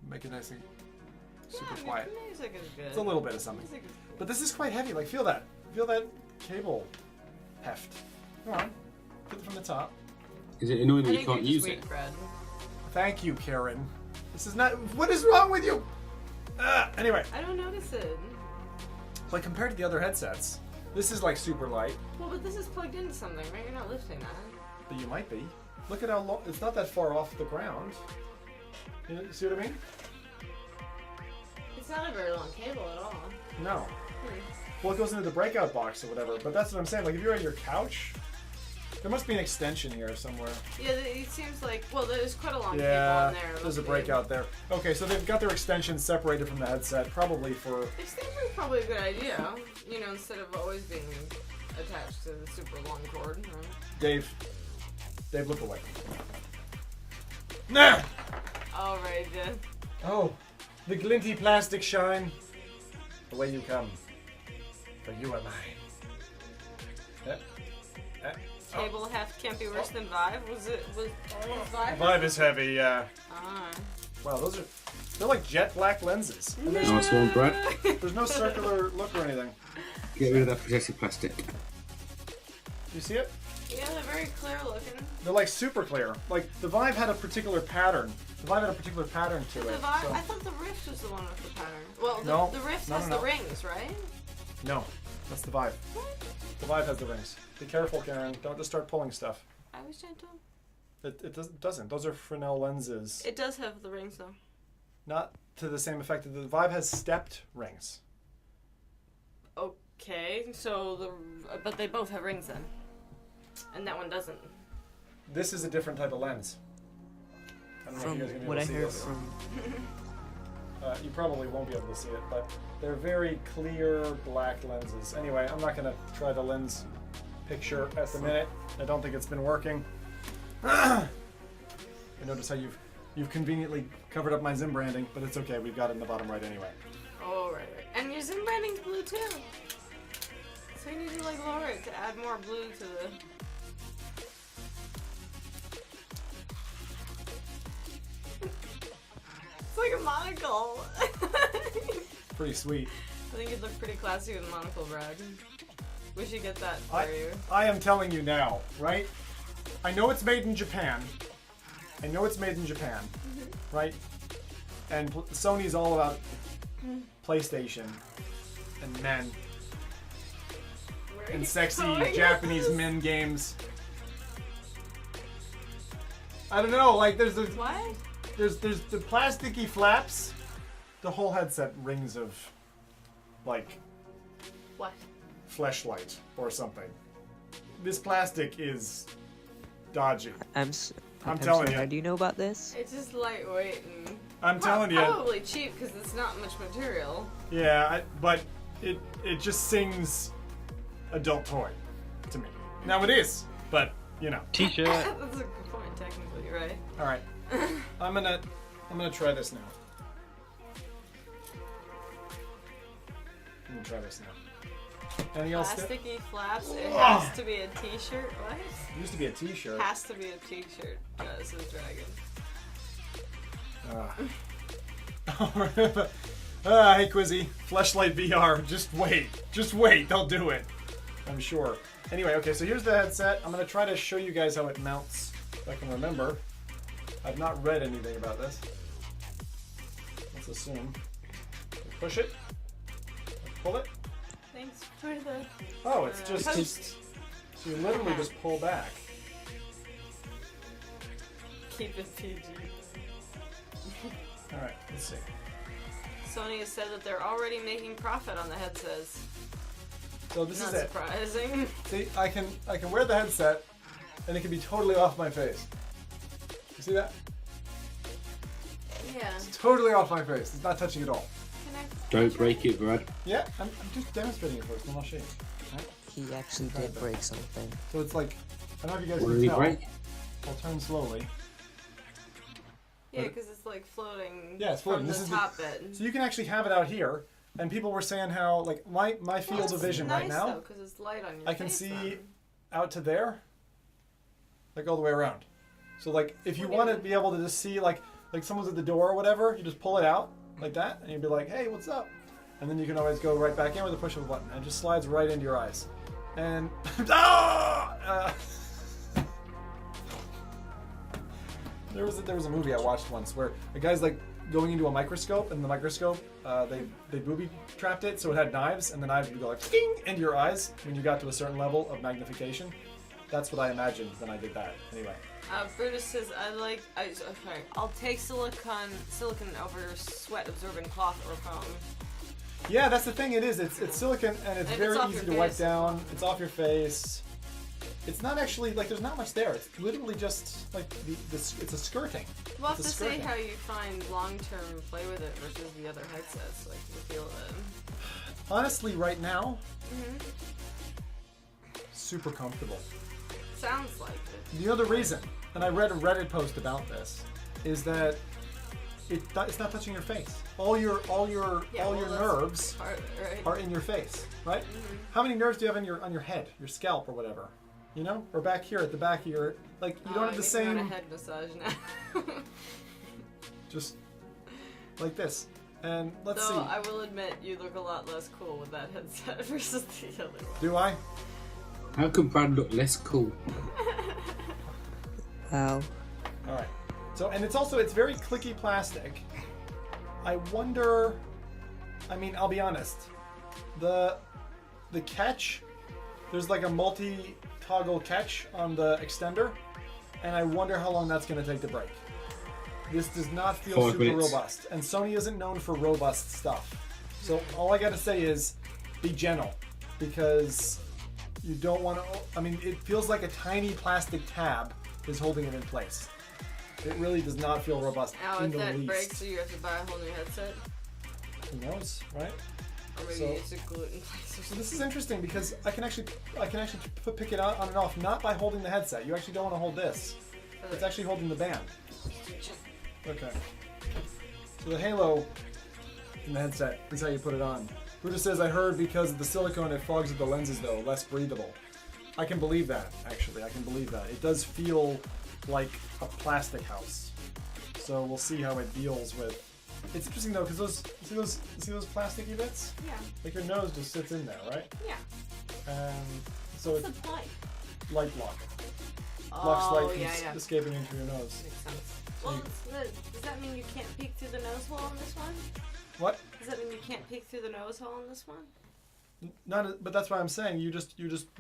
Make it nice and super quiet. Music is good. It's a little bit of something. Music is good. But this is quite heavy. Like, feel that. Feel that cable heft. Come on. Get it from the top. Is it annoying that I you think can't you're use just it? weak, Fred. Thank you, Karen. This is not. What is wrong with you? Anyway, I don't notice it. like compared to the other headsets, this is like super light. Well, but this is plugged into something, right? You're not lifting that. But you might be. Look at how long. It's not that far off the ground. You see what I mean? It's not a very long cable at all. No. Well, it goes into the breakout box or whatever. But that's what I'm saying. Like if you're on your couch, there must be an extension here somewhere. Yeah, it seems like, well, there's quite a long cable Yeah, in there. there's a breakout there. Okay, so they've got their extensions separated from the headset, probably for. Extension is probably a good idea, you know, instead of always being attached to the super long cord. Dave, look away. Nah! Alright then. Oh, the glinty plastic shine. Away you come. For you are mine. Cable heft can't be worse than Vive? Was Vive? Vive is heavy, yeah. Ah. Wow, they're like jet black lenses. And Nice one, Brad. there's no circular look or anything. Get rid of that protective plastic. You see it? Yeah, they're very clear looking. They're like super clear. Like the Vive had a particular pattern. The Vive had a particular pattern to The it. Vive? so- I thought the Rift was the one with the pattern. Well, No. the Rift No, has no, the no. rings, right? No, that's the Vive. The Vive has the rings. Be careful, Karen. Don't just start pulling stuff. I was gentle. It doesn't. Those are Fresnel lenses. It does have the rings though. Not to the same effect. The Vive has stepped rings. Okay, so but they both have rings then, and that one doesn't. This is a different type of lens. I don't know if From you guys are gonna be what able I to see heard this. from You probably won't be able to see it, but they're very clear black lenses. Anyway, I'm not going to try the lens picture at the minute. I don't think it's been working. I notice how you've conveniently covered up my Zim branding, but it's okay. We've got it in the bottom right anyway. Oh right. And your Zim branding's blue too. So you need to like lower it to add more blue to the. It's like a monocle. Pretty sweet. I think you'd look pretty classy with a monocle, Brad. We should get that for you. I am telling you now, right? I know it's made in Japan. I know it's made in Japan, right? And Sony's all about PlayStation and men and sexy Japanese men games. I don't know, like there's the What? there's the plasticky flaps. The whole headset rings of like What? fleshlight or something. This plastic is dodgy. I'm telling sorry, you. How do you know about this? It's just lightweight and. I'm telling you. Probably cheap because it's not much material. Yeah, but it just sings adult toy to me. Now it is, but you know. T-shirt. That's a good point, technically, right? All right, I'm gonna try this now. I'm gonna try this now. Anything else? Plasticky flaps. It has to be a T-shirt. What? It used to be a T-shirt. Has to be a T-shirt. This is dragon. Hey Quizzy, Fleshlight VR. Just wait. They'll do it. I'm sure. Anyway, okay. So here's the headset. I'm gonna try to show you guys how it mounts. If I can remember. I've not read anything about this. Let's assume. Push it. Pull it. Thanks for the. Oh, it's just. Post. So you literally just pull back. Keep it PG. All right. Let's see. Sony has said that they're already making profit on the headsets. So this Not is it. surprising. See, I can wear the headset, and it can be totally off my face. You see that? Yeah. It's totally off my face. It's not touching at all. Don't break it, Brad. Yeah, I'm just demonstrating it first, and I'll show you. Right? He actually did break something. So it's like, I don't know if you guys What can did he tell. break? I'll turn slowly. Yeah, because it's like floating. Yeah, it's floating. From This the is top bit. So you can actually have it out here, and people were saying how like my field of vision right now, because it's light on your I can face, see then. out to there, like all the way around. So like if you want to be able to just see like someone's at the door or whatever, you just pull it out like that, and you'd be like, hey, what's up? And then you can always go right back in with a push of a button, and it just slides right into your eyes. And there was a movie I watched once where a guy's like going into a microscope, and the microscope they booby trapped it so it had knives, and the knives would go like ding into your eyes when you got to a certain level of magnification. That's what I imagined when I did that. Anyway. Brutus says, I'll take silicon over sweat-absorbing cloth or foam. Yeah, that's the thing. It is. It's silicone, and it's very off easy your to wipe face. down. It's off your face. It's not actually like there's not much there. It's literally just like it's a skirting. We'll have It's to a see skirting. how you find long-term play with it versus the other headsets, like the feel of it. Honestly, right now, super comfortable. Sounds like it. You know the reason, and I read a Reddit post about this. is that it's not touching your face. All your nerves are in your face, right? How many nerves do you have on your head, your scalp, or whatever? You know, or back here at the back of your you don't have the same. I'm a head massage now. Just like this, and let's see. I will admit, you look a lot less cool with that headset versus the other one. Do I? How can Brad look less cool? Wow. All right. So, and it's very clicky plastic. I wonder. I mean, I'll be honest. The catch, there's like a multi-toggle catch on the extender, and I wonder how long that's going to take to break. This does not feel 5 super minutes. robust, and Sony isn't known for robust stuff. So all I got to say is, be gentle, because you don't want to. I mean, it feels like a tiny plastic tab is holding it in place. It really does not feel robust Now, in if the that least. breaks, so you have to buy a whole new headset, Who knows, right? or maybe So- it's a glue it in place or So something. this is interesting because I can actually pick it on and off, not by holding the headset. You actually don't want to hold this. It's actually holding the band. Okay. So the halo in the headset is how you put it on. Buddha says, I heard because of the silicone it fogs up the lenses though, less breathable. I can believe that, actually. I can believe that. It does feel like a plastic house. So we'll see how it deals with. It's interesting though, because see those plasticky bits? Yeah. Like your nose just sits in there, right? Yeah. So What's it's the point? light block. Oh, Blocks light from yeah. escaping into your nose. Makes sense. Well, does that mean you can't peek through the nose hole on this one? What? Does that mean you can't peek through the nose hole on this one? But that's why I'm saying you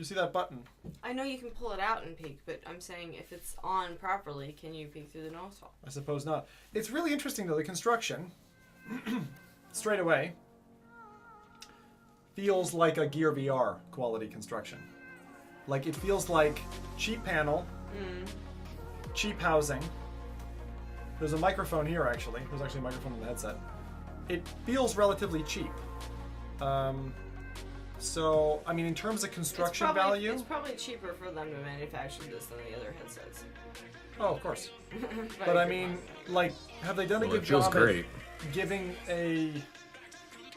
see that button. I know you can pull it out and peek, but I'm saying if it's on properly, can you peek through the nose hole? I suppose not. It's really interesting though. The construction, straight away, feels like a Gear VR quality construction. Like it feels like cheap panel, cheap housing. There's a microphone here actually. There's actually a microphone in the headset. It feels relatively cheap. So, I mean, in terms of construction value... It's probably cheaper for them to manufacture this than the other headsets. Oh, of course. But I mean, like, have they done a good feels job great. at giving a...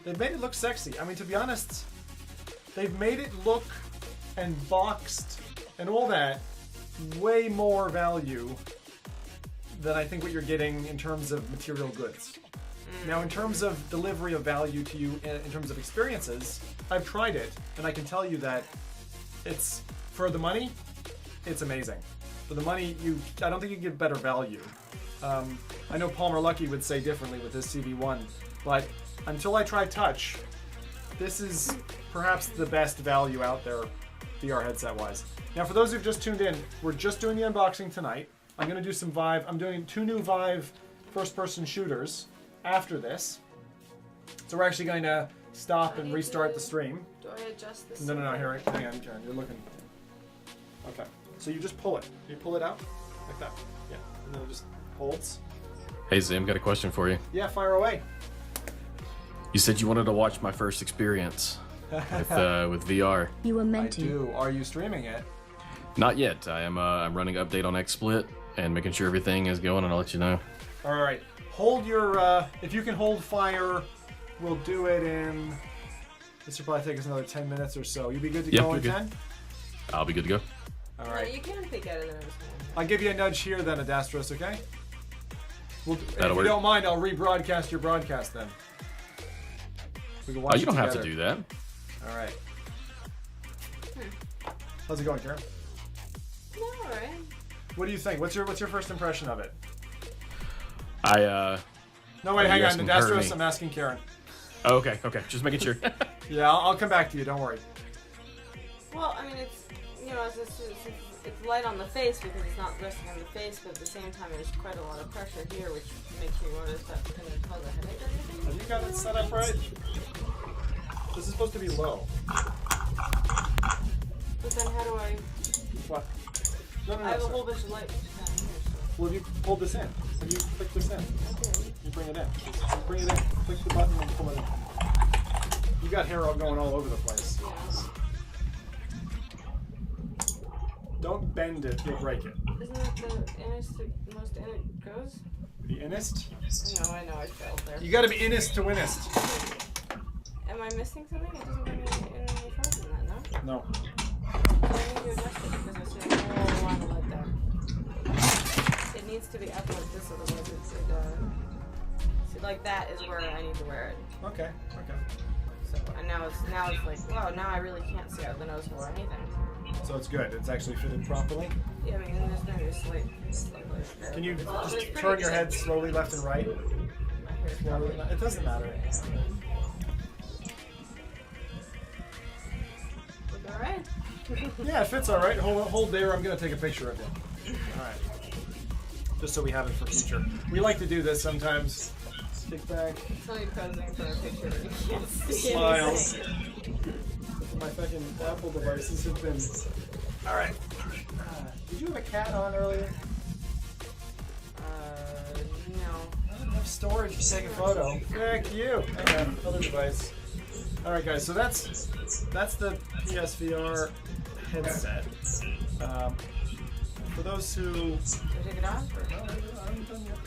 They've made it look sexy. I mean, to be honest, they've made it look and boxed and all that way more value than I think what you're getting in terms of material goods. Now, in terms of delivery of value to you, in terms of experiences, I've tried it, and I can tell you that it's, for the money, it's amazing. For the money, I don't think you get better value. I know Palmer Lucky would say differently with his CV1, but until I try touch, this is perhaps the best value out there, VR headset-wise. Now, for those who've just tuned in, we're just doing the unboxing tonight. I'm going to do some Vive. I'm doing 2 new Vive first-person shooters after this. So we're actually going to stop and restart the stream. Do I adjust this? No, here, hang on, Karen, you're looking. Okay, so you just pull it. You pull it out, like that. Yeah, and then it just holds. Hey Zim, got a question for you. Yeah, fire away. You said you wanted to watch my first experience with VR. You were meant to. I do. Are you streaming it? Not yet. I'm running an update on XSplit and making sure everything is going, and I'll let you know. All right. Hold your, if you can hold fire, we'll do it in, this will probably take us another 10 minutes or so. You be good to go in 10? I'll be good to go. All right. You can peek out of the nose hole. I'll give you a nudge here then, Adastros, okay? If That'll you work. don't mind, I'll rebroadcast your broadcast then. We can watch Oh, you it don't have to together. do that. All right. How's it going, Karen? No, alright. What do you think? What's your first impression of it? No, wait, Are hang you on. asking her or Adastros, me? I'm asking Karen. Oh, okay, just making sure. Yeah, I'll come back to you. Don't worry. Well, I mean, it's, you know, it's light on the face because it's not resting on the face, but at the same time, there's quite a lot of pressure here, which makes me wonder if that's going to cause a headache or anything. Have you got it set up right? This is supposed to be low. But then how do I... What? No, I have a sir. whole bunch of light down here, so... Well, if you hold this in, if you click this in, Okay. you bring it in. Just bring it in, click the button and pull it in. You got hair all going all over the place. Yes. Don't bend it, you'll break it. Isn't that the most in it goes? Be innest. I know, I failed there. You gotta be innest to winnest. Am I missing something? It doesn't give me any further than that, no? No. So I need to adjust it because I see a whole lot of light there. It needs to be up like this, otherwise see, like that is where I need to wear it. Okay. So, and now it's like, wow, now I really can't see out the nose hole or anything. So it's good. It's actually fitted properly. Yeah, I mean, there's maybe a slight there. Can you just It's turn pretty your head good. slowly left and right? My hair's Slowly. probably- It doesn't matter. Look alright? Yeah, it fits all right. Hold there. I'm gonna take a picture of it. All right. Just so we have it for future. We like to do this sometimes. Stick back. It's only posing for a picture and you can't see Smiles. anything. My fucking Apple devices have been. All right. Did you have a cat on earlier? No. Not enough storage to take a photo. Heck you. Hang on. Other device. All right, guys. So that's the PSVR headset. For those who. Did I take it off? I haven't done yet.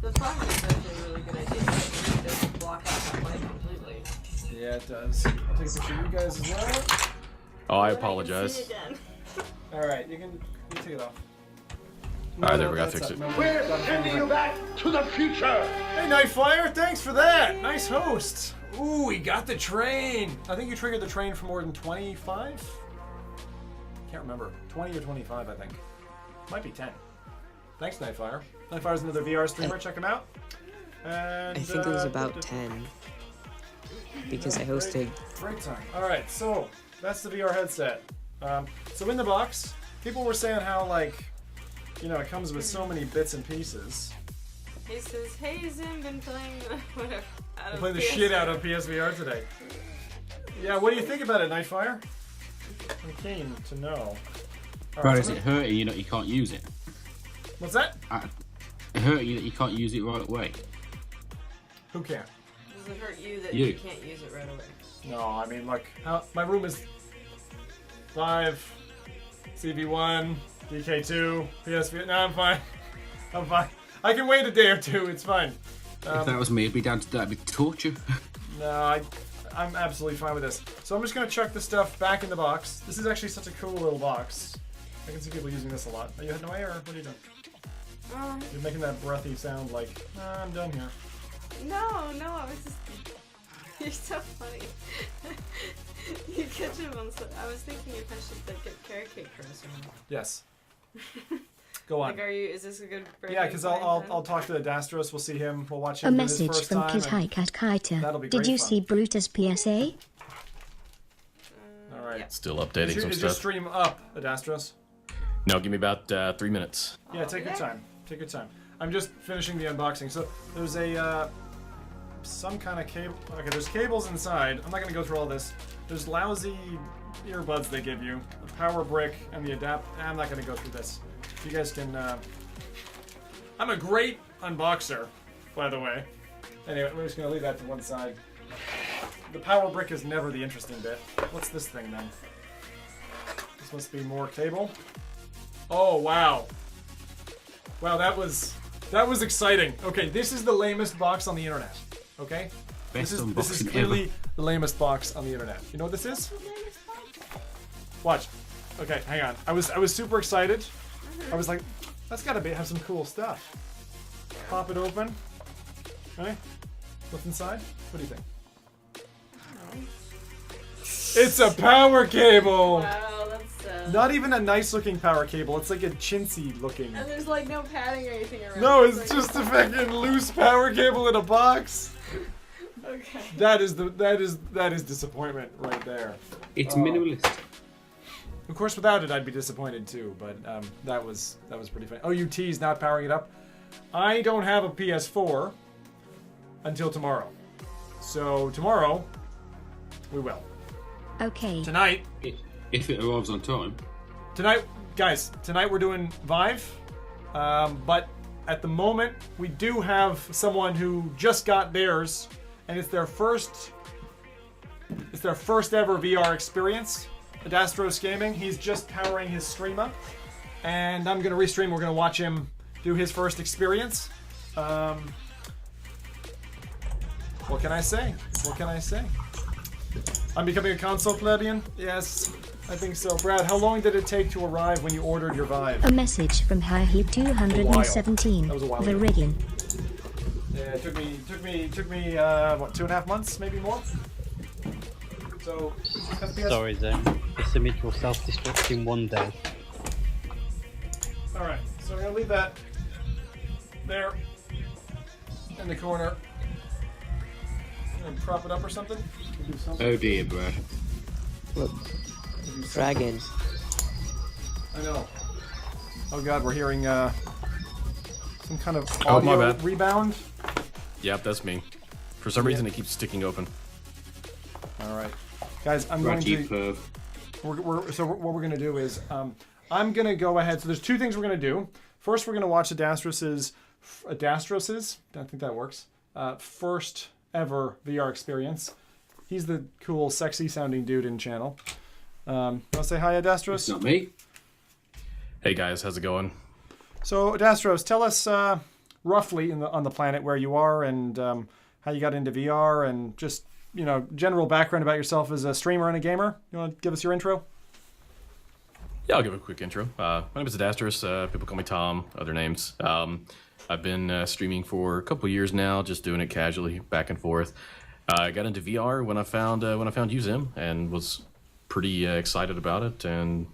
The phone is actually a really good idea. It doesn't block out that light completely. Yeah, it does. I'll take a picture of you guys as well. Oh, I See apologize. again. All right, you take it off. All right, there we go. I fixed it. We're sending you back to the future. Hey, Nightflyer, thanks for that. Nice host. Ooh, we got the train. I think you triggered the train for more than 25? Can't remember. 20 or 25, I think. Might be 10. Thanks, Nightfire. Nightfire's another VR streamer. Check him out. And, I think it was about 10. Because I hosted. Great time. Alright, so that's the VR headset. So in the box, people were saying how, like, you know, it comes with so many bits and pieces. He says, hey Zim, been playing whatever. I'm playing the shit out of PSVR today. Yeah, what do you think about it, Nightfire? I'm keen to know. But is it hurting you that you can't use it? What's that? It hurting you that you can't use it right away? Who can? Does it hurt you that You. you can't use it right away? No, I mean, look, my room is 5, CV1, DK2, PSV. No, I'm fine. I'm fine. I can wait a day or two. It's fine. If that was me, it'd be down to that'd be torture. No, I'm absolutely fine with this. So I'm just gonna chuck the stuff back in the box. This is actually such a cool little box. I can see people using this a lot. Are you heading away, or what are you doing? You're making that breathy sound like, I'm done here. No, I was just. You're so funny. You catch him on. I was thinking if I should like get carrot cake for us or not. Yes. Go on. Like, is this a good break? Yeah, because I'll talk to Adastros. We'll see him. We'll watch him. A do his message first from time, Kid and- Hike at Kiter. That'll be Did great you fun. see Brutus PSA? All right. Still updating some Is your stuff. stream up, Adastros? No, give me about 3 minutes. Yeah, take your time. Take your time. I'm just finishing the unboxing. So there's a some kind of cable. Okay, there's cables inside. I'm not gonna go through all this. There's lousy earbuds they give you, a power brick, and the I'm not gonna go through this. You guys can. I'm a great unboxer, by the way. Anyway, we're just gonna leave that to one side. The power brick is never the interesting bit. What's this thing then? This must be more cable. Oh wow! Wow, that was exciting. Okay, this is the lamest box on the internet. Okay, Best this is unboxing clearly ever. the lamest box on the internet. You know what this is? Watch. Okay, hang on. I was super excited. I was like, that's gotta have some cool stuff. Pop it open. Okay, what's inside? What do you think? It's a power cable. Wow, that's. Not even a nice looking power cable. It's like a chintzy looking. And there's like no padding or anything around. No, it. it's just a fucking loose power cable in a box. Okay. That is disappointment right there. It's minimalist. Of course, without it, I'd be disappointed too. But that was pretty funny. Oh, you teased not powering it up. I don't have a PS4 until tomorrow. So tomorrow we will. Okay. Tonight. If it arrives on time. Tonight, guys. Tonight we're doing Vive. But at the moment, we do have someone who just got theirs, and it's their first ever VR experience. AdastrosGaming. He's just powering his stream up, and I'm gonna restream. We're gonna watch him do his first experience. What can I say? What can I say? I'm becoming a console plebeian? Yes, I think so. Brad, how long did it take to arrive when you ordered your Vive? A message from Highheat217. That was a while The ago. rigging. Yeah, it took me what, 2.5 months, maybe more? So, FPS. Sorry, Zim. This image will self-destruct in 1 day. Alright, so I'm gonna leave that there in the corner. I'm gonna prop it up or something. Do something. Oh dear, Brad. Look, dragon. I know. Oh god, we're hearing some kind of Oh, my audio bad. rebound. Yep, that's me. For some reason, it keeps sticking open. Alright. Guys, I'm Brad, you going to... perv. So what we're going to do is, I'm going to go ahead. So there's two things we're going to do. First, we're going to watch Adastros's, I think that works, first ever VR experience. He's the cool, sexy sounding dude in channel. Want to say hi, Adastros? It's not me. Hey guys, how's it going? So Adastros, tell us roughly on the planet where you are and how you got into VR and just, you know, general background about yourself as a streamer and a gamer. You want to give us your intro? Yeah, I'll give a quick intro. My name is Adastros. People call me Tom, other names. I've been streaming for a couple years now, just doing it casually, back and forth. I got into VR when I found you, Zim, and was pretty excited about it, and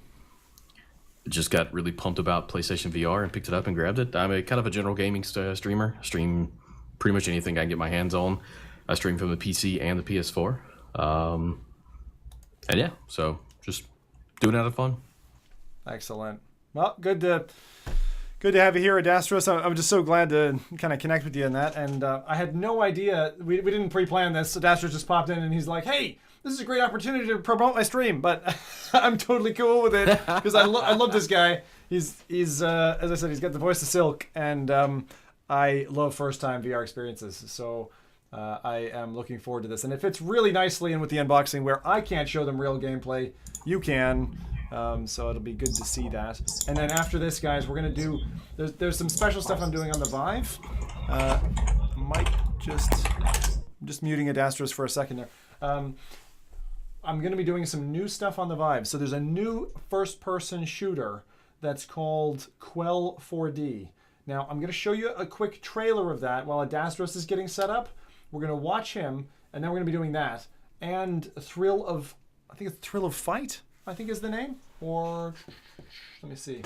just got really pumped about PlayStation VR and picked it up and grabbed it. I'm a kind of a general gaming streamer. I stream pretty much anything I can get my hands on. I stream from the PC and the PS4. And yeah, so just doing it out of fun. Excellent. Well, good to have you here, Adastros. I'm just so glad to kind of connect with you in that. And I had no idea. We didn't pre-plan this. Adastros just popped in and he's like, hey, this is a great opportunity to promote my stream. But I'm totally cool with it because I love this guy. He's as I said, he's got the voice of silk. And I love first-time VR experiences. So I am looking forward to this. And it fits really nicely in with the unboxing where I can't show them real gameplay. You can. So it'll be good to see that. And then after this, guys, we're going to do... There's some special stuff I'm doing on the Vive. Might just... I'm just muting Adastros for a second there. I'm going to be doing some new stuff on the Vive. So there's a new first-person shooter that's called Quell 4D. Now, I'm going to show you a quick trailer of that while Adastros is getting set up. We're going to watch him, and then we're going to be doing that. And Thrill of... I think it's Thrill of Fight, I think is the name. Or, let me see.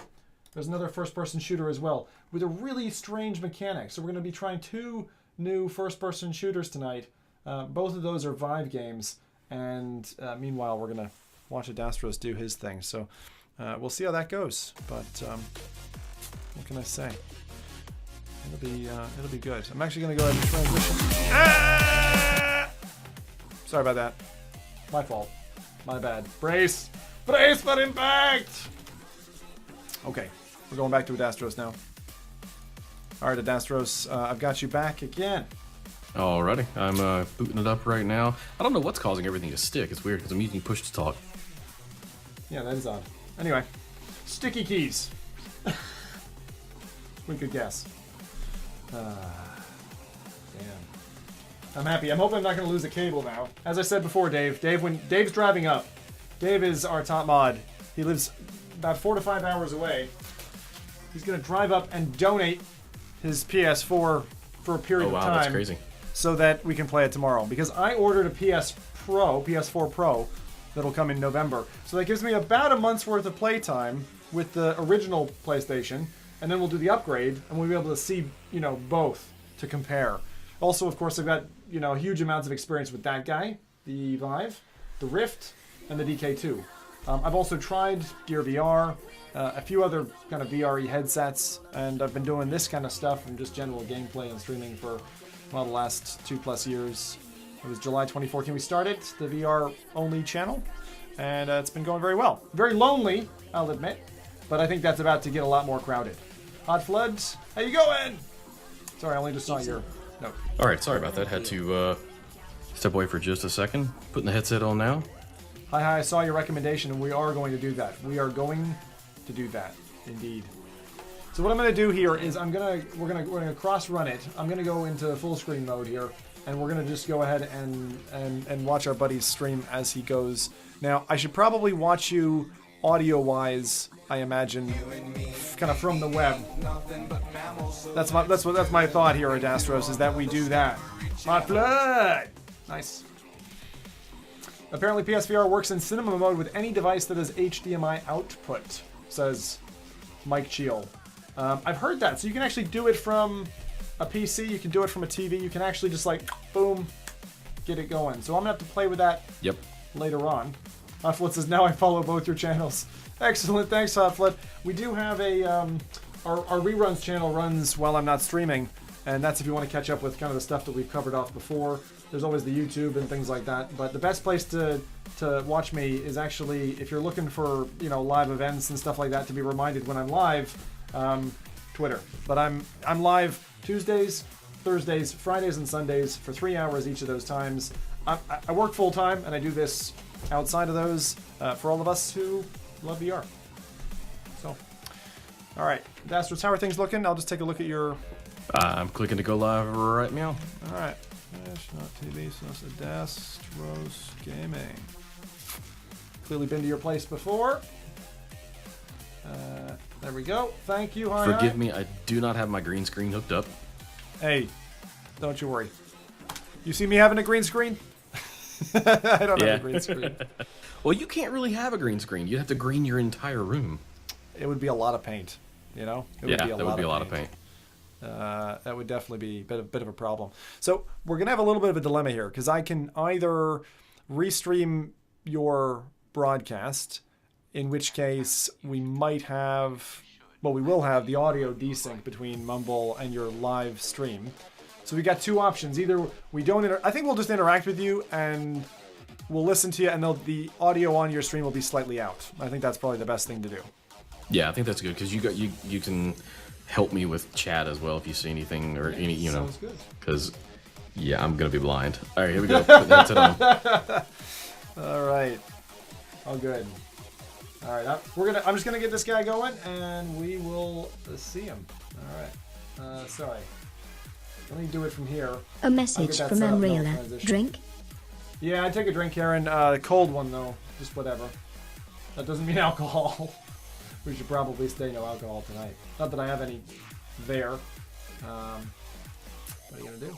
There's another first-person shooter as well with a really strange mechanic. So we're going to be trying two new first-person shooters tonight. Both of those are Vive games. And meanwhile, we're going to watch Adastros do his thing. So we'll see how that goes. But what can I say? It'll be good. I'm actually going to go ahead and transition. Ah! Sorry about that. My fault. My bad. Brace for impact! Okay, we're going back to Adastros now. Alright, Adastros, I've got you back again. Alrighty, I'm booting it up right now. I don't know what's causing everything to stick. It's weird because I'm using push to talk. Yeah, that is odd. Anyway, sticky keys. We could guess. Damn. I'm happy. I'm hoping I'm not going to lose a cable now. As I said before, when Dave's driving up, Dave is our top mod. He lives about 4 to 5 hours away. He's going to drive up and donate his PS4 for a period of time. That's crazy. So that we can play it tomorrow. Because I ordered a PS4 Pro, that'll come in November. So that gives me about a month's worth of playtime with the original PlayStation. And then we'll do the upgrade, and we'll be able to see, both to compare. Also, of course, I've got, huge amounts of experience with that guy, the Vive, the Rift, and the DK2. I've also tried Gear VR, a few other kind of VR headsets, and I've been doing this kind of stuff and just general gameplay and streaming for, the last 2+ years. It was July 2014 we started the VR-only channel, and it's been going very well. Very lonely, I'll admit, but I think that's about to get a lot more crowded. Hot Floods, how you going? Sorry, I only just saw your note. Alright, sorry about that. Had to step away for just a second. Putting the headset on now. Hi, I saw your recommendation, and we are going to do that. We are going to do that. Indeed. So what I'm going to do here is we're gonna cross run it. I'm going to go into full screen mode here, and we're going to just go ahead and watch our buddy's stream as he goes. Now, I should probably watch you audio-wise, I imagine, kind of from the web. That's my thought here, Adastros, is that we do that. Hot blood! Nice. Apparently PSVR works in cinema mode with any device that has HDMI output, says Mike Cheel. I've heard that. So you can actually do it from a PC, you can do it from a TV, you can actually just like, boom, get it going. So I'm going to have to play with that later on. Hotfoot says, now I follow both your channels. Excellent, thanks Hotfoot. We do have a, our reruns channel runs while I'm not streaming, and that's if you want to catch up with kind of the stuff that we've covered off before. There's always the YouTube and things like that, but the best place to watch me is actually, if you're looking for, you know, live events and stuff like that to be reminded when I'm live, Twitter. But I'm live Tuesdays, Thursdays, Fridays, and Sundays for 3 hours each of those times. I work full time, and I do this outside of those for all of us who love VR. So, all right, Adastros, how are things looking? I'll just take a look at your. I'm clicking to go live right now. All right. Not TV, so it's Adastros Gaming. Clearly been to your place before. There we go. Thank you, Hi. Forgive me, I do not have my green screen hooked up. Hey, don't you worry. You see me having a green screen? I don't have a green screen. Well, you can't really have a green screen. You'd have to green your entire room. It would be a lot of paint, you know? It would be a lot of paint. That would definitely be a bit of a problem. So we're going to have a little bit of a dilemma here, because I can either restream your broadcast, in which case we might have, well, we will have the audio desync between Mumble and your live stream. So we got two options. Either we don't, I think we'll just interact with you and we'll listen to you, and the audio on your stream will be slightly out. I think that's probably the best thing to do. Yeah, I think that's good, because you can help me with chat as well if you see anything or any, you know, because yeah, I'm gonna be blind. All right, here we go. Put the headset on. All right, all good. All right, I'm just gonna get this guy going, and we will see him. All right. Sorry. Let me do it from here. A message from Amrela. Drink? Yeah, I'd take a drink, Karen. Cold one though, just whatever. That doesn't mean alcohol. We should probably stay no alcohol tonight. Not that I have any there. What are you gonna do?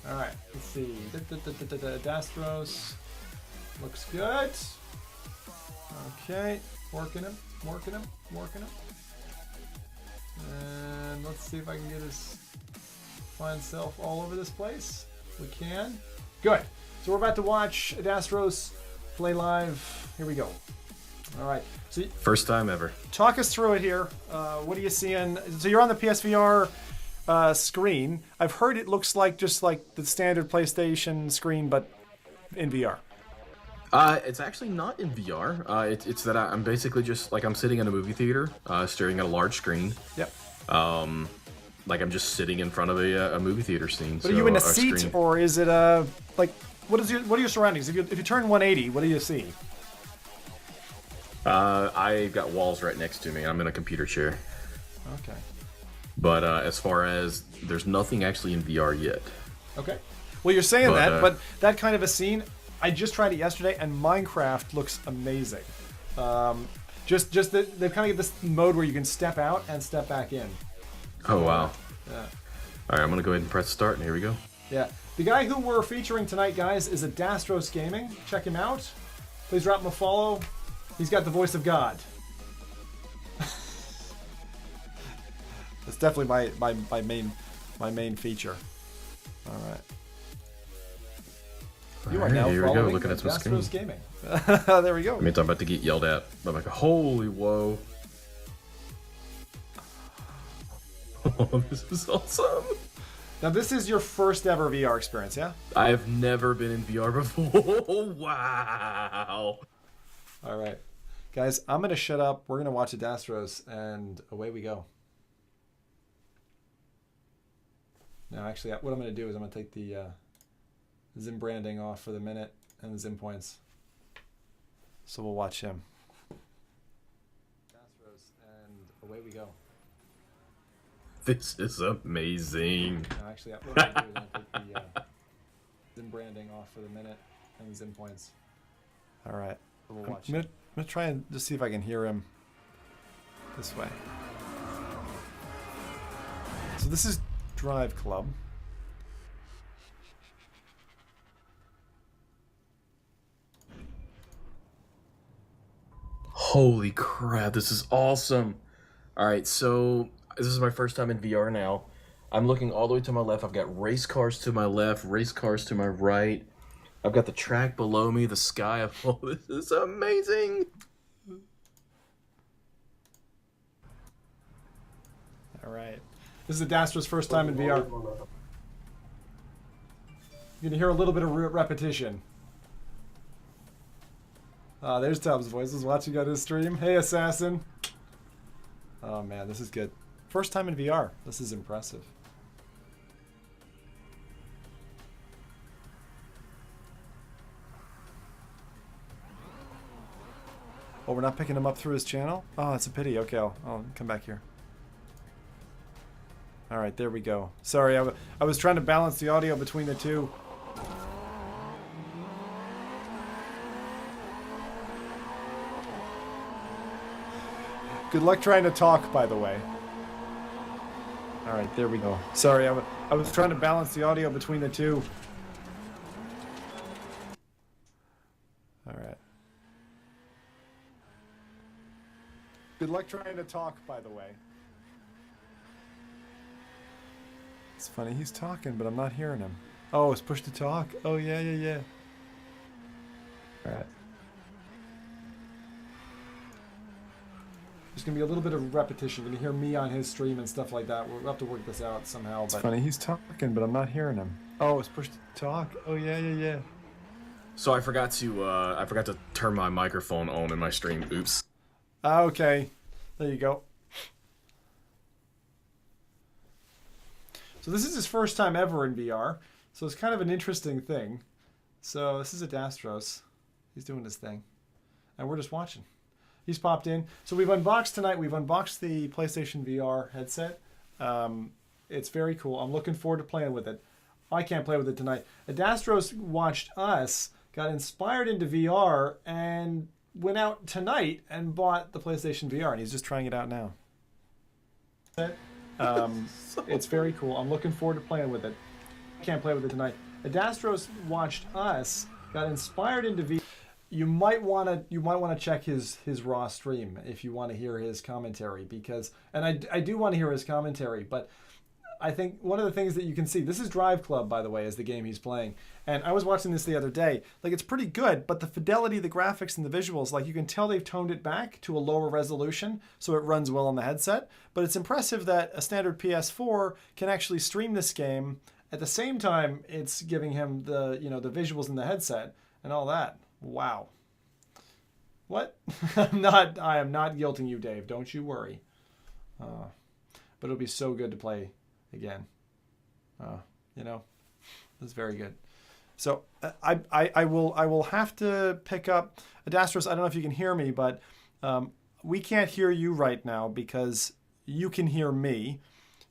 All right, let's see. Adastros looks good. Okay, working him. And let's see if I can get his fine self all over this place. We can. Good. So we're about to watch Adastros play live. Here we go. All right. So first time ever. Talk us through it here. What are you seeing? So you're on the PSVR screen. I've heard it looks like just like the standard PlayStation screen, but in VR. It's actually not in VR. It's that I'm basically just like I'm sitting in a movie theater, staring at a large screen. Yep. Like I'm just sitting in front of a movie theater scene. But are you in a seat, screen. Or is it like what are your surroundings? If you turn 180, what do you see? I got walls right next to me. I'm in a computer chair. Okay. But as far as there's nothing actually in VR yet. Okay. Well, you're saying but that kind of a scene, I just tried it yesterday, and Minecraft looks amazing. Just they kind of get this mode where you can step out and step back in. Oh wow. Yeah. All right, I'm gonna go ahead and press start, and here we go. Yeah. The guy who we're featuring tonight, guys, is AdastrosGaming. Check him out. Please drop him a follow. He's got the voice of God. That's definitely my main feature. All right. You are now here we go, following looking at some screen. AdastrosGaming. There we go. I mean, I'm about to get yelled at. I'm like, holy whoa. Oh, this is awesome. Now, this is your first ever VR experience, yeah? I've never been in VR before. Wow. All right. Guys, I'm going to shut up. We're going to watch Adastros, and away we go. Now, actually, what I'm going to do is I'm going to take the Zim branding off for the minute and the Zim points. So we'll watch him. Adastros, and away we go. This is amazing. Actually, what I'm going to do is I'm going to take the Zim branding off for the minute and the Zim points. All right. We'll watch. I'm gonna try and just see if I can hear him this way. So this is Drive Club. Holy crap, this is awesome. Alright, so this is my first time in VR now. I'm looking all the way to my left. I've got race cars to my left, race cars to my right. I've got the track below me, the sky. Oh, this is amazing. All right. This is Adastro's first time in VR. You're going to hear a little bit of repetition. There's Tubbs' voice. Is watching on his stream. Hey, Assassin. Oh, man, this is good. First time in VR. This is impressive. Oh, we're not picking him up through his channel? Oh, that's a pity. Okay, I'll come back here. All right, there we go. Sorry, I was trying to balance the audio between the two. Good luck trying to talk, by the way. All right, there we go. Sorry, I was trying to balance the audio between the two. All right. Good luck trying to talk, by the way. It's funny, he's talking, but I'm not hearing him. Oh, it's push to talk. Oh, yeah. All right. There's going to be a little bit of repetition. You're going to hear me on his stream and stuff like that. We'll have to work this out somehow. It's funny, he's talking, but I'm not hearing him. Oh, it's push to talk. Oh, yeah. So I forgot to turn my microphone on in my stream. Oops. Okay, there you go. So this is his first time ever in VR, so it's kind of an interesting thing. So this is Adastros. He's doing his thing, and we're just watching. He's popped in. So we've unboxed tonight. We've unboxed the PlayStation VR headset. It's very cool. I'm looking forward to playing with it. I can't play with it tonight. Adastros watched us, got inspired into VR, and went out tonight and bought the PlayStation VR, and he's just trying it out now. It's very cool. I'm looking forward to playing with it. Can't play with it tonight. Adastros watched us, got inspired into VR. You might want to check his raw stream if you want to hear his commentary, because, and I do want to hear his commentary, but I think one of the things that you can see, this is Drive Club, by the way, is the game he's playing. And I was watching this the other day. Like, it's pretty good, but the fidelity, the graphics, and the visuals, like, you can tell they've toned it back to a lower resolution, so it runs well on the headset. But it's impressive that a standard PS4 can actually stream this game. At the same time, it's giving him the, the visuals in the headset and all that. Wow. What? I am not guilting you, Dave. Don't you worry. But it'll be so good to play again. It's very good. So I will have to pick up Adastros. I don't know if you can hear me, but we can't hear you right now because you can hear me.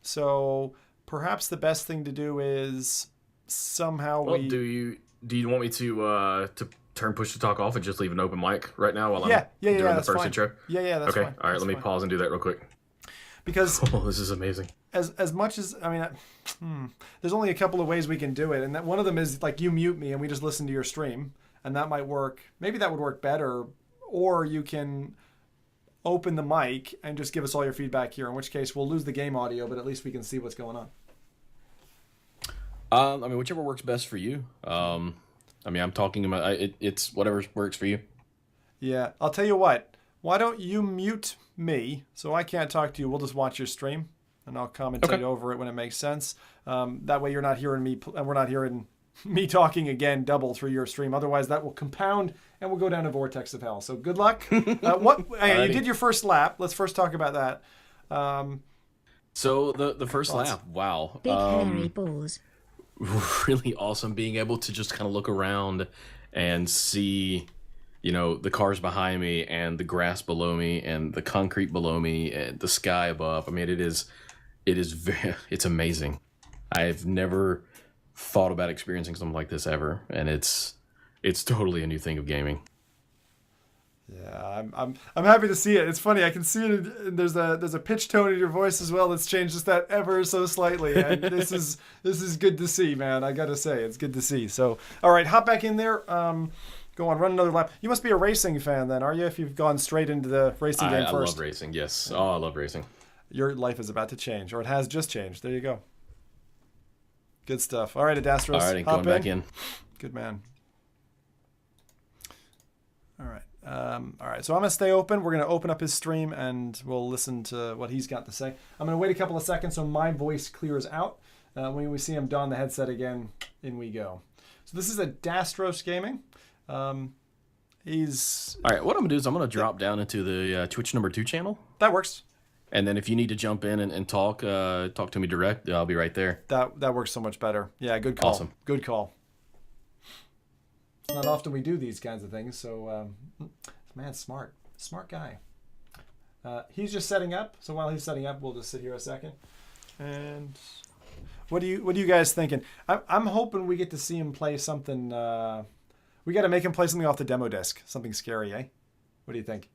So perhaps the best thing to do is somehow do you want me to turn push to talk off and just leave an open mic right now while I'm doing the first intro? Yeah, that's okay. fine. All right, let me pause and do that real quick. Because this is amazing. As much as there's only a couple of ways we can do it, and that one of them is like you mute me and we just listen to your stream, and that might work. Maybe that would work better, or you can open the mic and just give us all your feedback here. In which case, we'll lose the game audio, but at least we can see what's going on. Whichever works best for you. I'm talking about it's whatever works for you. Yeah, I'll tell you what. Why don't you mute me so I can't talk to you? We'll just watch your stream, and I'll commentate over it when it makes sense. That way you're not hearing me, and we're not hearing me talking again double through your stream. Otherwise, that will compound, and we'll go down a vortex of hell. So good luck. You did your first lap. Let's first talk about that. So the first lap, wow. Big hairy balls. Really awesome being able to just kind of look around and see you know, the cars behind me and the grass below me and the concrete below me and the sky above. I mean, it's amazing. I've never thought about experiencing something like this ever, and it's totally a new thing of gaming. Yeah, I'm happy to see it. It's funny, I can see it. There's a pitch tone in your voice as well that's changed just that ever so slightly. And this is good to see, man. I gotta say, it's good to see. So, all right, hop back in there. Go on, run another lap. You must be a racing fan then, are you? If you've gone straight into the racing game first. I love racing. Yes. Oh, I love racing. Your life is about to change, or it has just changed. There you go. Good stuff. All right, Adastros. All right, going back in. Good man. All right. All right, so I'm going to stay open. We're going to open up his stream, and we'll listen to what he's got to say. I'm going to wait a couple of seconds so my voice clears out. When we see him don the headset again, in we go. So this is AdastrosGaming. He's... All right, what I'm going to do is I'm going to drop down into the Twitch #2 channel. That works. And then if you need to jump in and talk to me direct, I'll be right there. That works so much better. Yeah, good call. Awesome. Good call. It's not often we do these kinds of things, so man, smart guy. He's just setting up, so while he's setting up, we'll just sit here a second. And what are you guys thinking? I'm hoping we get to see him play something. We got to make him play something off the demo disc, something scary, eh? What do you think?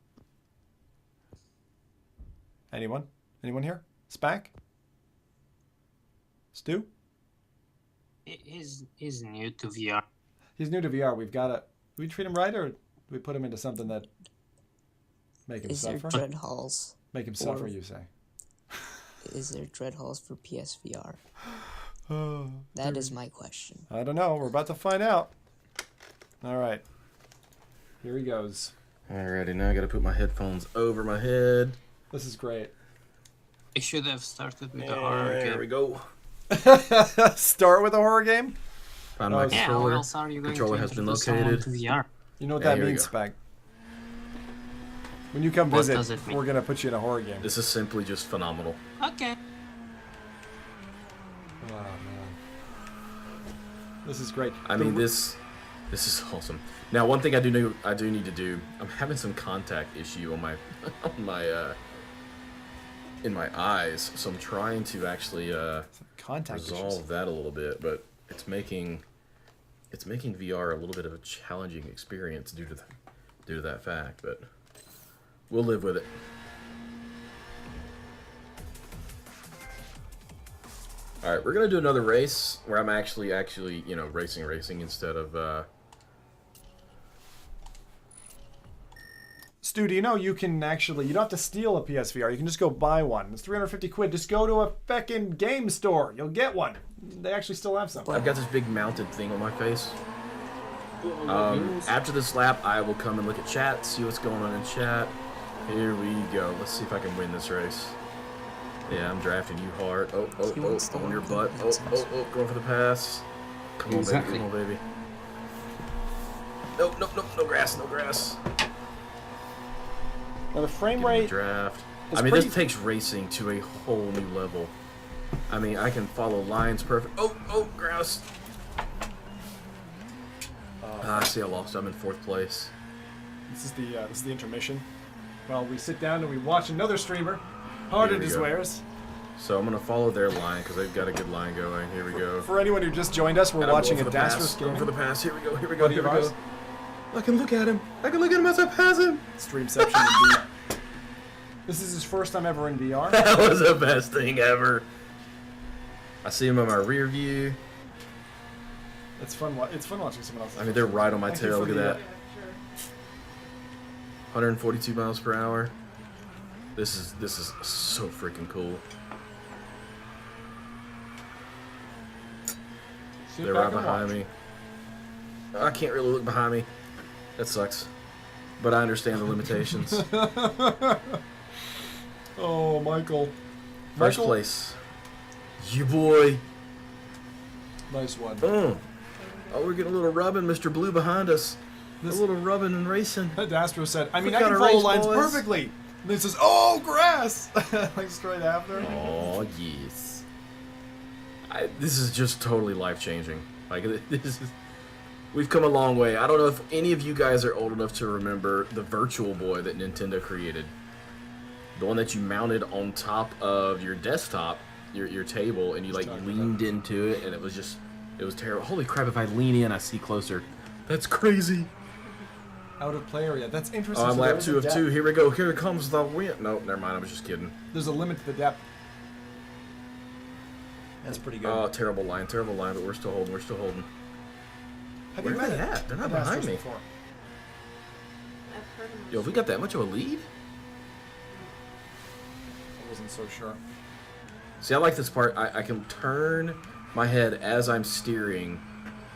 Anyone here? Spack? Stu? He's new to VR. He's new to VR. We've got to... Do we treat him right, or do we put him into something that make him suffer? Is there dread halls? Make him suffer, you say? Is there dread halls for PSVR? That is my question. I don't know. We're about to find out. All right. Here he goes. Alrighty, now I got to put my headphones over my head. This is great. I should have started with the horror game. There we go. Start with a horror game? Found my Yeah, controller. or else are you going Controller to has been introduce someone located. to VR? You know what Yeah, that here we means, go. Spag. When you come What visit, does it mean? we're going to put you in a horror game. This is simply just phenomenal. Okay. Oh, man. This is great. I mean, this is awesome. Now, one thing I do need to do. I'm having some contact issue on my in my eyes, so I'm trying to actually resolve that a little bit. But it's making VR a little bit of a challenging experience due to that fact. But we'll live with it. All right, we're gonna do another race where I'm actually racing instead of. Stu, do you know you can actually, you don't have to steal a PSVR, you can just go buy one. It's 350 quid. Just go to a feckin' game store. You'll get one. They actually still have some. I've got this big mounted thing on my face. After this lap, I will come and look at chat, see what's going on in chat. Here we go. Let's see if I can win this race. Yeah, I'm drafting you hard. Oh, on your butt. Oh, going for the pass. Come on, baby. Come on, baby. Nope, no grass, no grass. Now the frame rate draft. I mean, this takes racing to a whole new level. I mean, I can follow lines perfect. Oh, grouse. I see I lost. I'm in 4th place. This is the intermission. Well, we sit down and we watch another streamer hard at his wares. So I'm gonna follow their line because they've got a good line going. Here we go. For anyone who just joined us, we're watching AdastrosGaming. Going for the pass. Here we go. Here we go. I can look at him. I can look at him as I pass him. Streamception indeed. This is his first time ever in VR. That was the best thing ever. I see him in my rear view. It's fun. It's fun watching someone else. I mean, they're right on my tail. Look at that. 142 miles per hour. This is so freaking cool. They're right behind me. I can't really look behind me. That sucks. But I understand the limitations. Oh, Michael. First place. You boy. Nice one. Oh, we're getting a little rubbing, Mr. Blue behind us. A little rubbing and racing. Dastro said, I mean, I can follow lines perfectly. And then he says, oh, grass! Like straight after. Oh, yes. This is just totally life-changing. Like, this is... We've come a long way. I don't know if any of you guys are old enough to remember the Virtual Boy that Nintendo created. The one that you mounted on top of your desktop, your table, and you like leaned into it, and it was terrible. Holy crap, if I lean in, I see closer. That's crazy. Out of play area. That's interesting. Oh, I'm So lap there's 2 a of depth. 2. Here we go. Here comes the wind. No, never mind. I was just kidding. There's a limit to the depth. That's pretty good. Oh, terrible line, but we're still holding. Have Where you are met they at? They're not Adastros behind me. before? I've heard of Yo, if we got that much of a lead? I wasn't so sure. See, I like this part. I can turn my head as I'm steering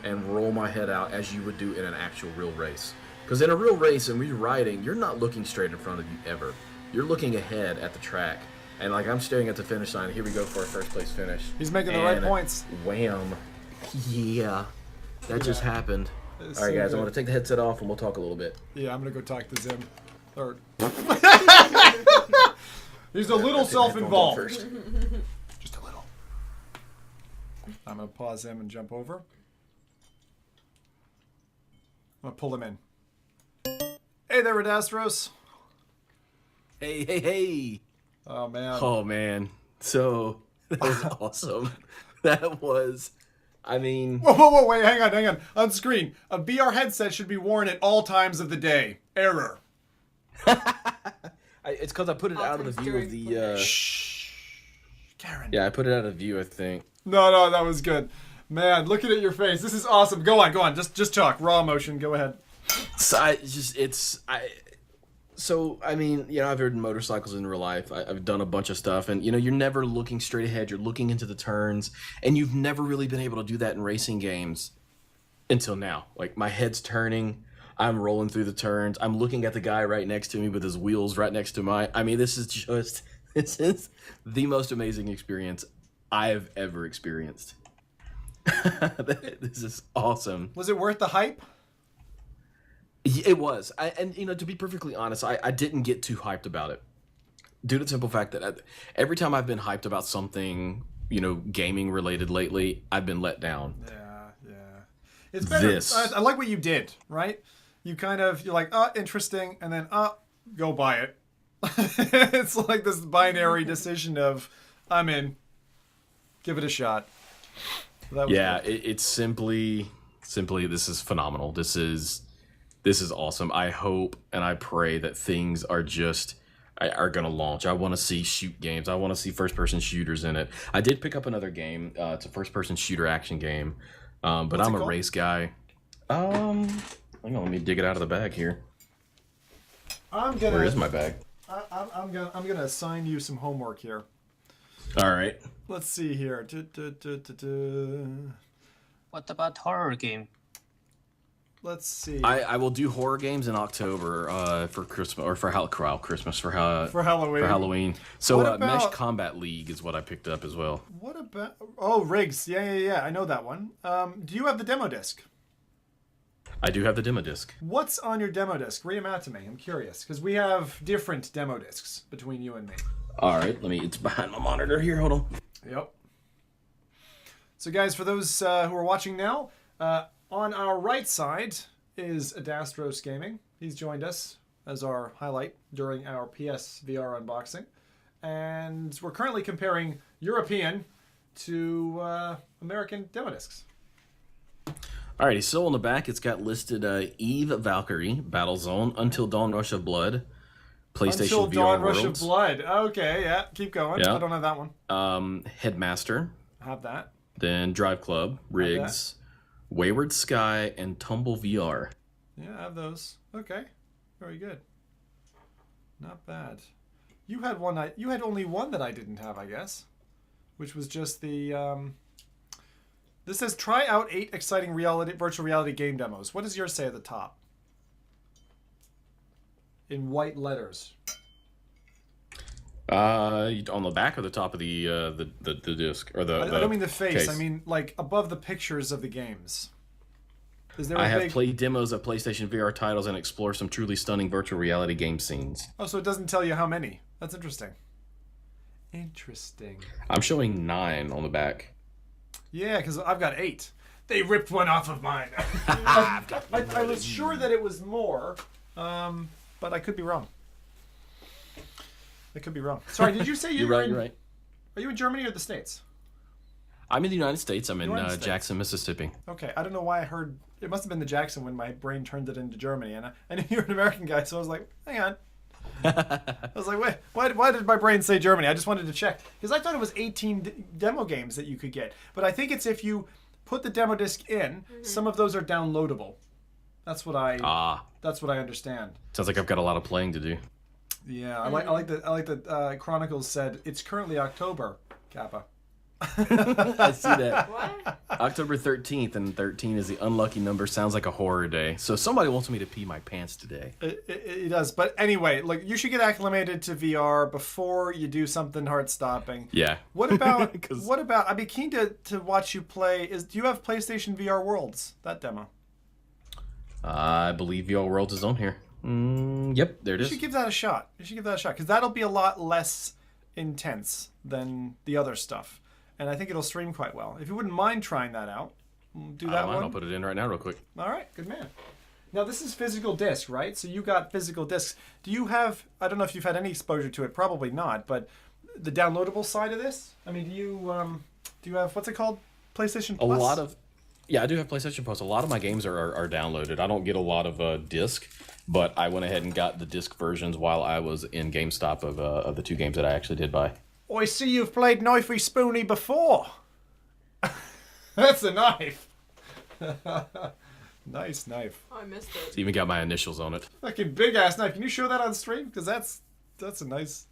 and roll my head out as you would do in an actual real race. Because in a real race, and when you're riding, you're not looking straight in front of you ever. You're looking ahead at the track. And like I'm staring at the finish line. Here we go for our first place finish. He's making the right points. Wham. Yeah. That just happened. It's All right, so guys, good. I'm going to take the headset off and we'll talk a little bit. Yeah, I'm gonna go talk to Zim. Or he's a little self-involved. First. Just a little. I'm gonna pause him and jump over. I'm gonna pull him in. Hey there, Adastros. Hey. Oh man. Oh man. So that was awesome. That was, I mean. Whoa, wait, hang on. On screen, a VR headset should be worn at all times of the day. Error. It's because I put it out of the view of the. Shh, Karen. Yeah, I put it out of view, I think. No, that was good. Man, looking at your face, this is awesome. Go on. Just talk. Raw emotion. Go ahead. So, I mean, you know, I've ridden motorcycles in real life. I've done a bunch of stuff, and, you know, you're never looking straight ahead. You're looking into the turns, and you've never really been able to do that in racing games until now. Like, my head's turning. I'm rolling through the turns. I'm looking at the guy right next to me with his wheels right next to mine. I mean, this is the most amazing experience I've ever experienced. This is awesome. Was it worth the hype? It was. And, you know, to be perfectly honest, I didn't get too hyped about it. Due to the simple fact that every time I've been hyped about something, you know, gaming related lately, I've been let down. Yeah. It's better. I like what you did, right? You're like, interesting, and then, go buy it. It's like this binary decision of, I'm in. Give it a shot. It's simply, this is phenomenal. This is awesome. I hope and I pray that things are going to launch. I want to see shoot games. I want to see first-person shooters in it. I did pick up another game. It's a first-person shooter action game, but I'm a race guy. Hang on, let me dig it out of the bag here. Where is my bag? I'm gonna assign you some homework here. All right. Let's see here. What about horror game? Let's see. I will do horror games in October for Christmas or for Halloween. For Halloween. So Mesh Combat League is what I picked up as well. What about Rigs? Yeah. I know that one. Do you have the demo disc? I do have the demo disc. What's on your demo disc? Read them out to me. I'm curious because we have different demo discs between you and me. All right, it's behind my monitor here. Hold on. Yep. So, guys, for those who are watching now, on our right side is AdastrosGaming. He's joined us as our highlight during our PSVR unboxing. And we're currently comparing European to American demo discs. Alrighty, so on the back it's got listed Eve Valkyrie, Battlezone, Until Dawn Rush of Blood, PlayStation Until VR Dawn Worlds. Rush of Blood. Okay, yeah, keep going. Yeah. I don't have that one. Headmaster. Have that. Then Drive Club, Rigs, Wayward Sky, and Tumble VR. Yeah, I have those. Okay, very good. Not bad. You had one. You had only one that I didn't have, I guess, which was just the. This says try out 8 exciting virtual reality game demos. What does yours say at the top? In white letters. On the back or the top of the disc or the. I don't mean the face. Case. I mean like above the pictures of the games. Is there I have played demos of PlayStation VR titles and explore some truly stunning virtual reality game scenes. Oh, so it doesn't tell you how many. That's interesting. Interesting. I'm showing 9 on the back. Yeah, because I've got 8. They ripped one off of mine. I was sure that it was more, but I could be wrong. I could be wrong. Sorry, did you say You're right. Are you in Germany or the States? I'm in the United States. I'm in United States. Jackson, Mississippi. Okay, I don't know why I heard... It must have been the Jackson when my brain turned it into Germany. And I knew you were an American guy, so I was like, hang on. I was like, wait, why did my brain say Germany? I just wanted to check. Because I thought it was 18 demo games that you could get. But I think it's if you put the demo disc in, some of those are downloadable. That's what I understand. Sounds like I've got a lot of playing to do. Yeah, I like that Chronicles said it's currently October, Kappa. I see that. What? October 13th, and 13 is the unlucky number. Sounds like a horror day. So somebody wants me to pee my pants today. It does. But anyway, like, you should get acclimated to VR before you do something heart-stopping. Yeah. What about, I'd be keen to watch you play, do you have PlayStation VR Worlds, that demo? I believe VR Worlds is on here. Yep, there it is. You should give that a shot. Because that'll be a lot less intense than the other stuff. And I think it'll stream quite well. If you wouldn't mind trying that out, do that one. I'll put it in right now real quick. All right, good man. Now, this is physical disc, right? So you got physical discs. Do you have, I don't know if you've had any exposure to it, probably not, but the downloadable side of this? I mean, do you have, what's it called? PlayStation Plus? Yeah, I do have PlayStation Plus. A lot of my games are downloaded. I don't get a lot of disc, but I went ahead and got the disc versions while I was in GameStop of the two games that I actually did buy. I see you've played Knifey Spoony before. That's a knife. Nice knife. Oh, I missed it. It's even got my initials on it. Fucking big ass knife. Can you show that on stream? Because that's a nice.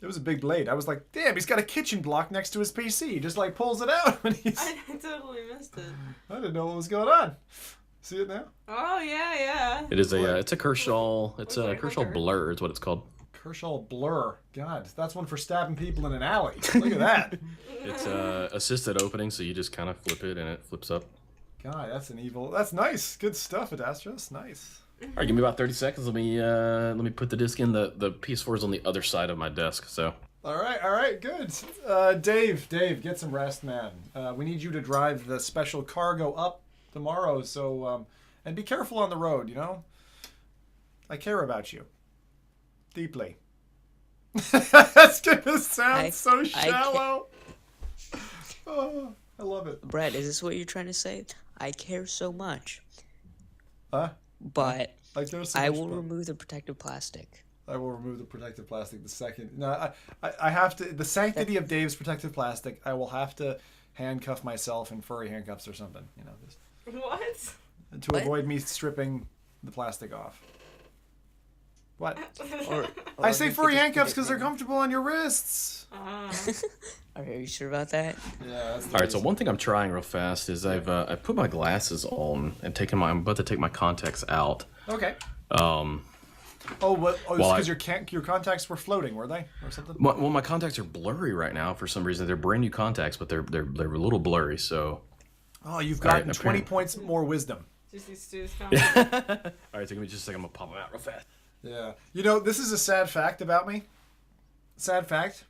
It was a big blade. I was like, damn, he's got a kitchen block next to his PC. He just like pulls it out when he's. I totally missed it. I didn't know what was going on. See it now? Oh yeah. It is it's a Kershaw. It's a Kershaw Blur. Is what it's called. Kershaw Blur. God, that's one for stabbing people in an alley. Look at that. It's assisted opening, so you just kind of flip it and it flips up. God, that's an evil. That's nice. Good stuff, Adastros. Nice. All right, give me about 30 seconds. Let me put the disc in. The PS4 is on the other side of my desk, so. All right, good. Dave, get some rest, man. We need you to drive the special cargo up tomorrow, so and be careful on the road. You know, I care about you deeply. That's gonna sound so shallow. Oh, I love it. Brad, is this what you're trying to say? I care so much. Huh? But I will remove the protective plastic. I will remove the protective plastic the second. No, I have to. The sanctity of Dave's protective plastic. I will have to handcuff myself in furry handcuffs or something. You know, just what? To avoid me stripping the plastic off. What? Or I say furry handcuffs because they're comfortable on your wrists. Are you sure about that? Yeah. All right. So one thing I'm trying real fast is I put my glasses on and I'm about to take my contacts out. Okay. Oh, because your contacts were floating, were they, or something? Well, my contacts are blurry right now for some reason. They're brand new contacts, but they're a little blurry. So. Oh, you've gotten 20 points more wisdom. Just these Stu's All right, so give me just a second. I'm gonna pop them out real fast. Yeah. You know, this is a sad fact about me. Sad fact.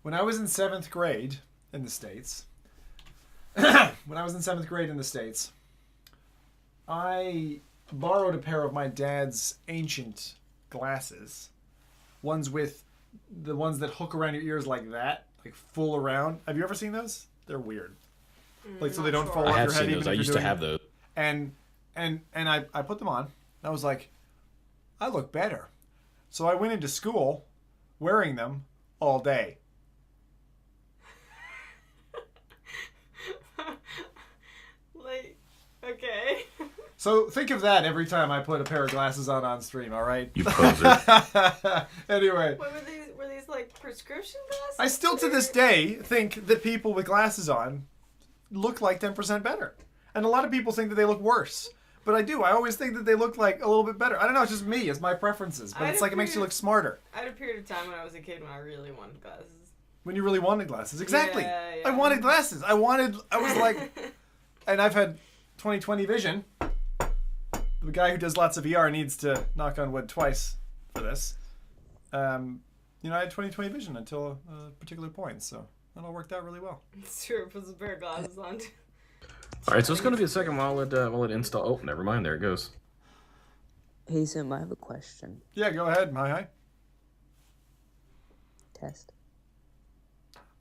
When I was in 7th grade in the States, I borrowed a pair of my dad's ancient glasses. Ones with the ones that hook around your ears like that, like full around. Have you ever seen those? They're weird. Like, so they don't fall off your head. I have seen those. I used to have those. And I put them on. I was like, I look better. So I went into school wearing them all day. Like, okay. So think of that every time I put a pair of glasses on stream, all right? You poser. Anyway. What were these like prescription glasses? I still to this day think that people with glasses on look like 10% better. And a lot of people think that they look worse. But I do. I always think that they look like a little bit better. I don't know. It's just me. It's my preferences. But it's like it makes you look smarter. I had a period of time when I was a kid when I really wanted glasses. When you really wanted glasses. Exactly. Yeah. I wanted glasses. I was like... And I've had 20/20 vision. The guy who does lots of VR needs to knock on wood twice for this. You know, I had 20/20 vision until a particular point. So that all worked out really well. It's true. Put some pair of glasses on. All right, so it's going to be a second while it install. Oh, never mind. There it goes. Hey Zim, I have a question. Yeah, go ahead. Hi. Test.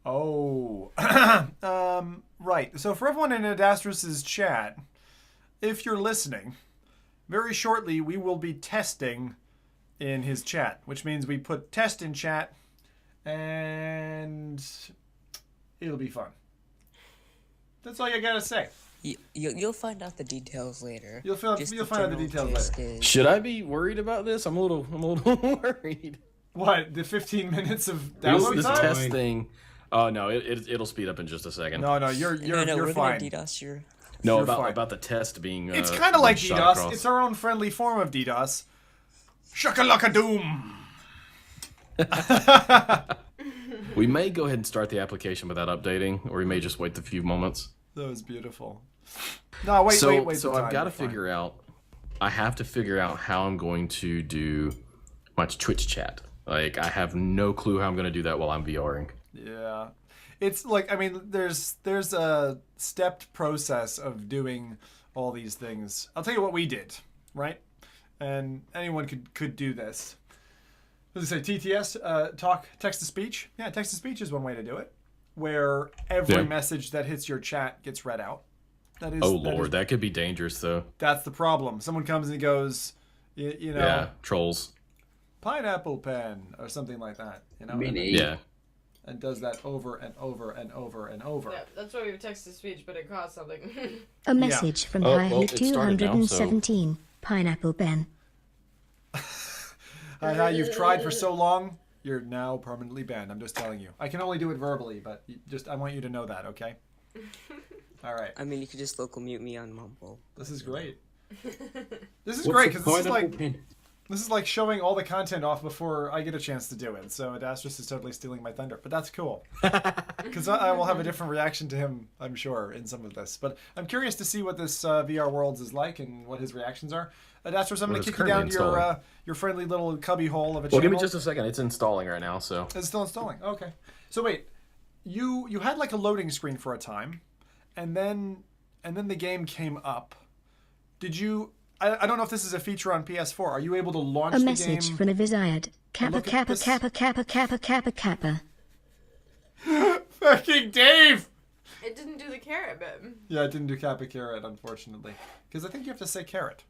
Oh. Right. So for everyone in Adastros's chat, if you're listening, very shortly we will be testing in his chat, which means we put test in chat, and it'll be fun. That's all you gotta say. You'll find out the details later. You'll find out the details later. Should I be worried about this? I'm a little worried. What? The 15 minutes of download This time? test thing. Oh no, it'll speed up in just a second. No, you're we're fine. gonna DDoS your... No, You're about fine. about the test being. It's kind of like shot DDoS. across. It's our own friendly form of DDoS. Shakalaka doom. We may go ahead and start the application without updating, or we may just wait a few moments. That was beautiful. No, wait. So I've got to figure out. I have to figure out how I'm going to do my Twitch chat. Like, I have no clue how I'm going to do that while I'm VRing. Yeah, it's like, I mean, there's a stepped process of doing all these things. I'll tell you what we did, right? And anyone could do this. Does it say TTS? Talk text to speech? Yeah, text to speech is one way to do it, where every message that hits your chat gets read out. That is. Oh Lord, that could be dangerous though. That's the problem. Someone comes and goes, you know. Yeah, trolls. Pineapple pen or something like that. You know. Yeah. And does that over and over and over and over. Yeah, that's why we have text to speech, but it costs something. A message from Highly 217. Pineapple Ben. Hi, you've tried for so long. You're now permanently banned. I'm just telling you. I can only do it verbally, but I want you to know that, okay? All right. I mean, you could just local mute me on Mumble. This is great. This is great because this is like showing all the content off before I get a chance to do it. So Adastros is totally stealing my thunder, but that's cool because I will have a different reaction to him, I'm sure, in some of this. But I'm curious to see what this VR Worlds is like and what his reactions are. Adastros, I'm going to kick you down to your friendly little cubby hole of a channel. Well, give me just a second. It's installing right now, so. It's still installing. Okay. So wait, you had like a loading screen for a time, and then the game came up. Did you? I don't know if this is a feature on PS4. Are you able to launch the game? A message from a Visiad. Kappa kappa kappa kappa kappa kappa kappa. Fucking Dave! It didn't do the carrot bit. Yeah, it didn't do kappa carrot, unfortunately. Because I think you have to say carrot.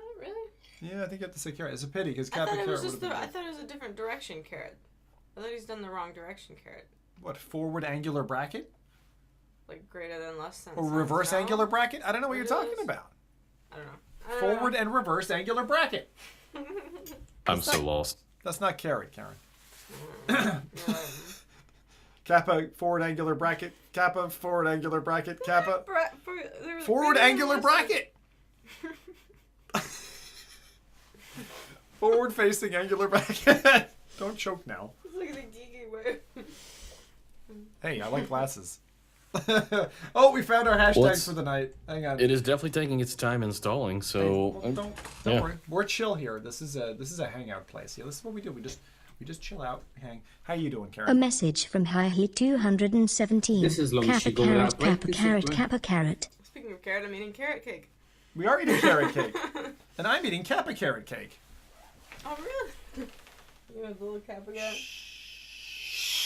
Oh, really? Yeah, I think you have to say carrot. It's a pity because kappa I carrot thought would have been. I thought it was a different direction carrot. I thought he's done the wrong direction carrot. What, forward angular bracket? Like greater than, less than. Or reverse angular bracket? I don't know what you're talking about. I don't know. Forward and reverse angular bracket. I'm so lost. That's not carrot, Karen. Kappa forward angular bracket. Kappa forward angular bracket. Kappa forward angular bracket. Forward facing angular bracket. Don't choke now. Look at the geeky way. Hey, I like glasses. Oh, we found our hashtag for the night. Hang on. It is definitely taking its time installing, so. Hey, don't worry. We're chill here. This is a hangout place. Yeah, this is what we do. We just chill out, hang. How you doing, Karen? A message from Highly 217. This is long as Kappa she got carrot that break, kappa this is carrot fine. kappa carrot. Speaking of carrot, I'm eating carrot cake. We are eating carrot cake, and I'm eating kappa carrot cake. Oh really? You have a little kappa guy.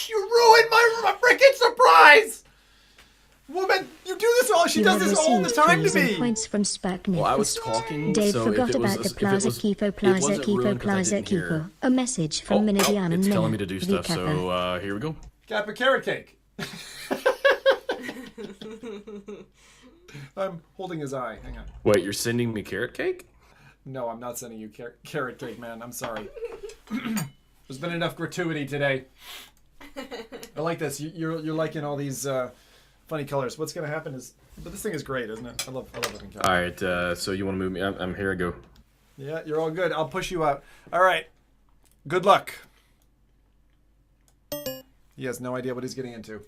You ruined my freaking surprise! Woman, you do this all. She does this all the time to me. Points from Spagnick. Well, I was talking. Dave so forgot if it was, about the if it Plaza was, Keepo it Plaza wasn't Keepo ruined 'cause I Plaza didn't hear. Keepo. A message from Meridian It's and telling me to do stuff, so here we go. Kappa carrot cake. I'm holding his eye. Hang on. Wait, you're sending me carrot cake? No, I'm not sending you carrot cake, man. I'm sorry. There's been enough gratuity today. I like this. You're liking all these funny colors. What's gonna happen is, but this thing is great, isn't it? I love looking colors. All right, so you want to move me? I'm here. I go. Yeah, you're all good. I'll push you out. All right. Good luck. He has no idea what he's getting into.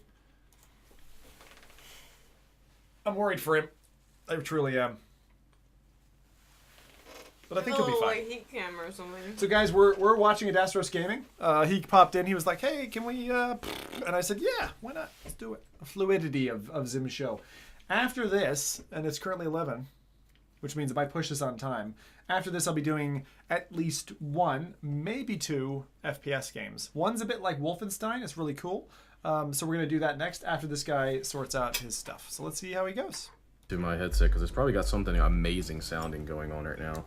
I'm worried for him. I truly am. But I think he'll be fine. Like heat camera or something. So guys, we're watching AdastrosGaming. He popped in. He was like, "Hey, can we?" And I said, "Yeah, why not? Let's do it." A fluidity of Zim show, After this, and it's currently 11, which means if I push this on time, after this I'll be doing at least 1, maybe 2 FPS games. One's a bit like Wolfenstein. It's really cool. So we're going to do that next after this guy sorts out his stuff. So let's see how he goes. To my headset, because it's probably got something amazing sounding going on right now.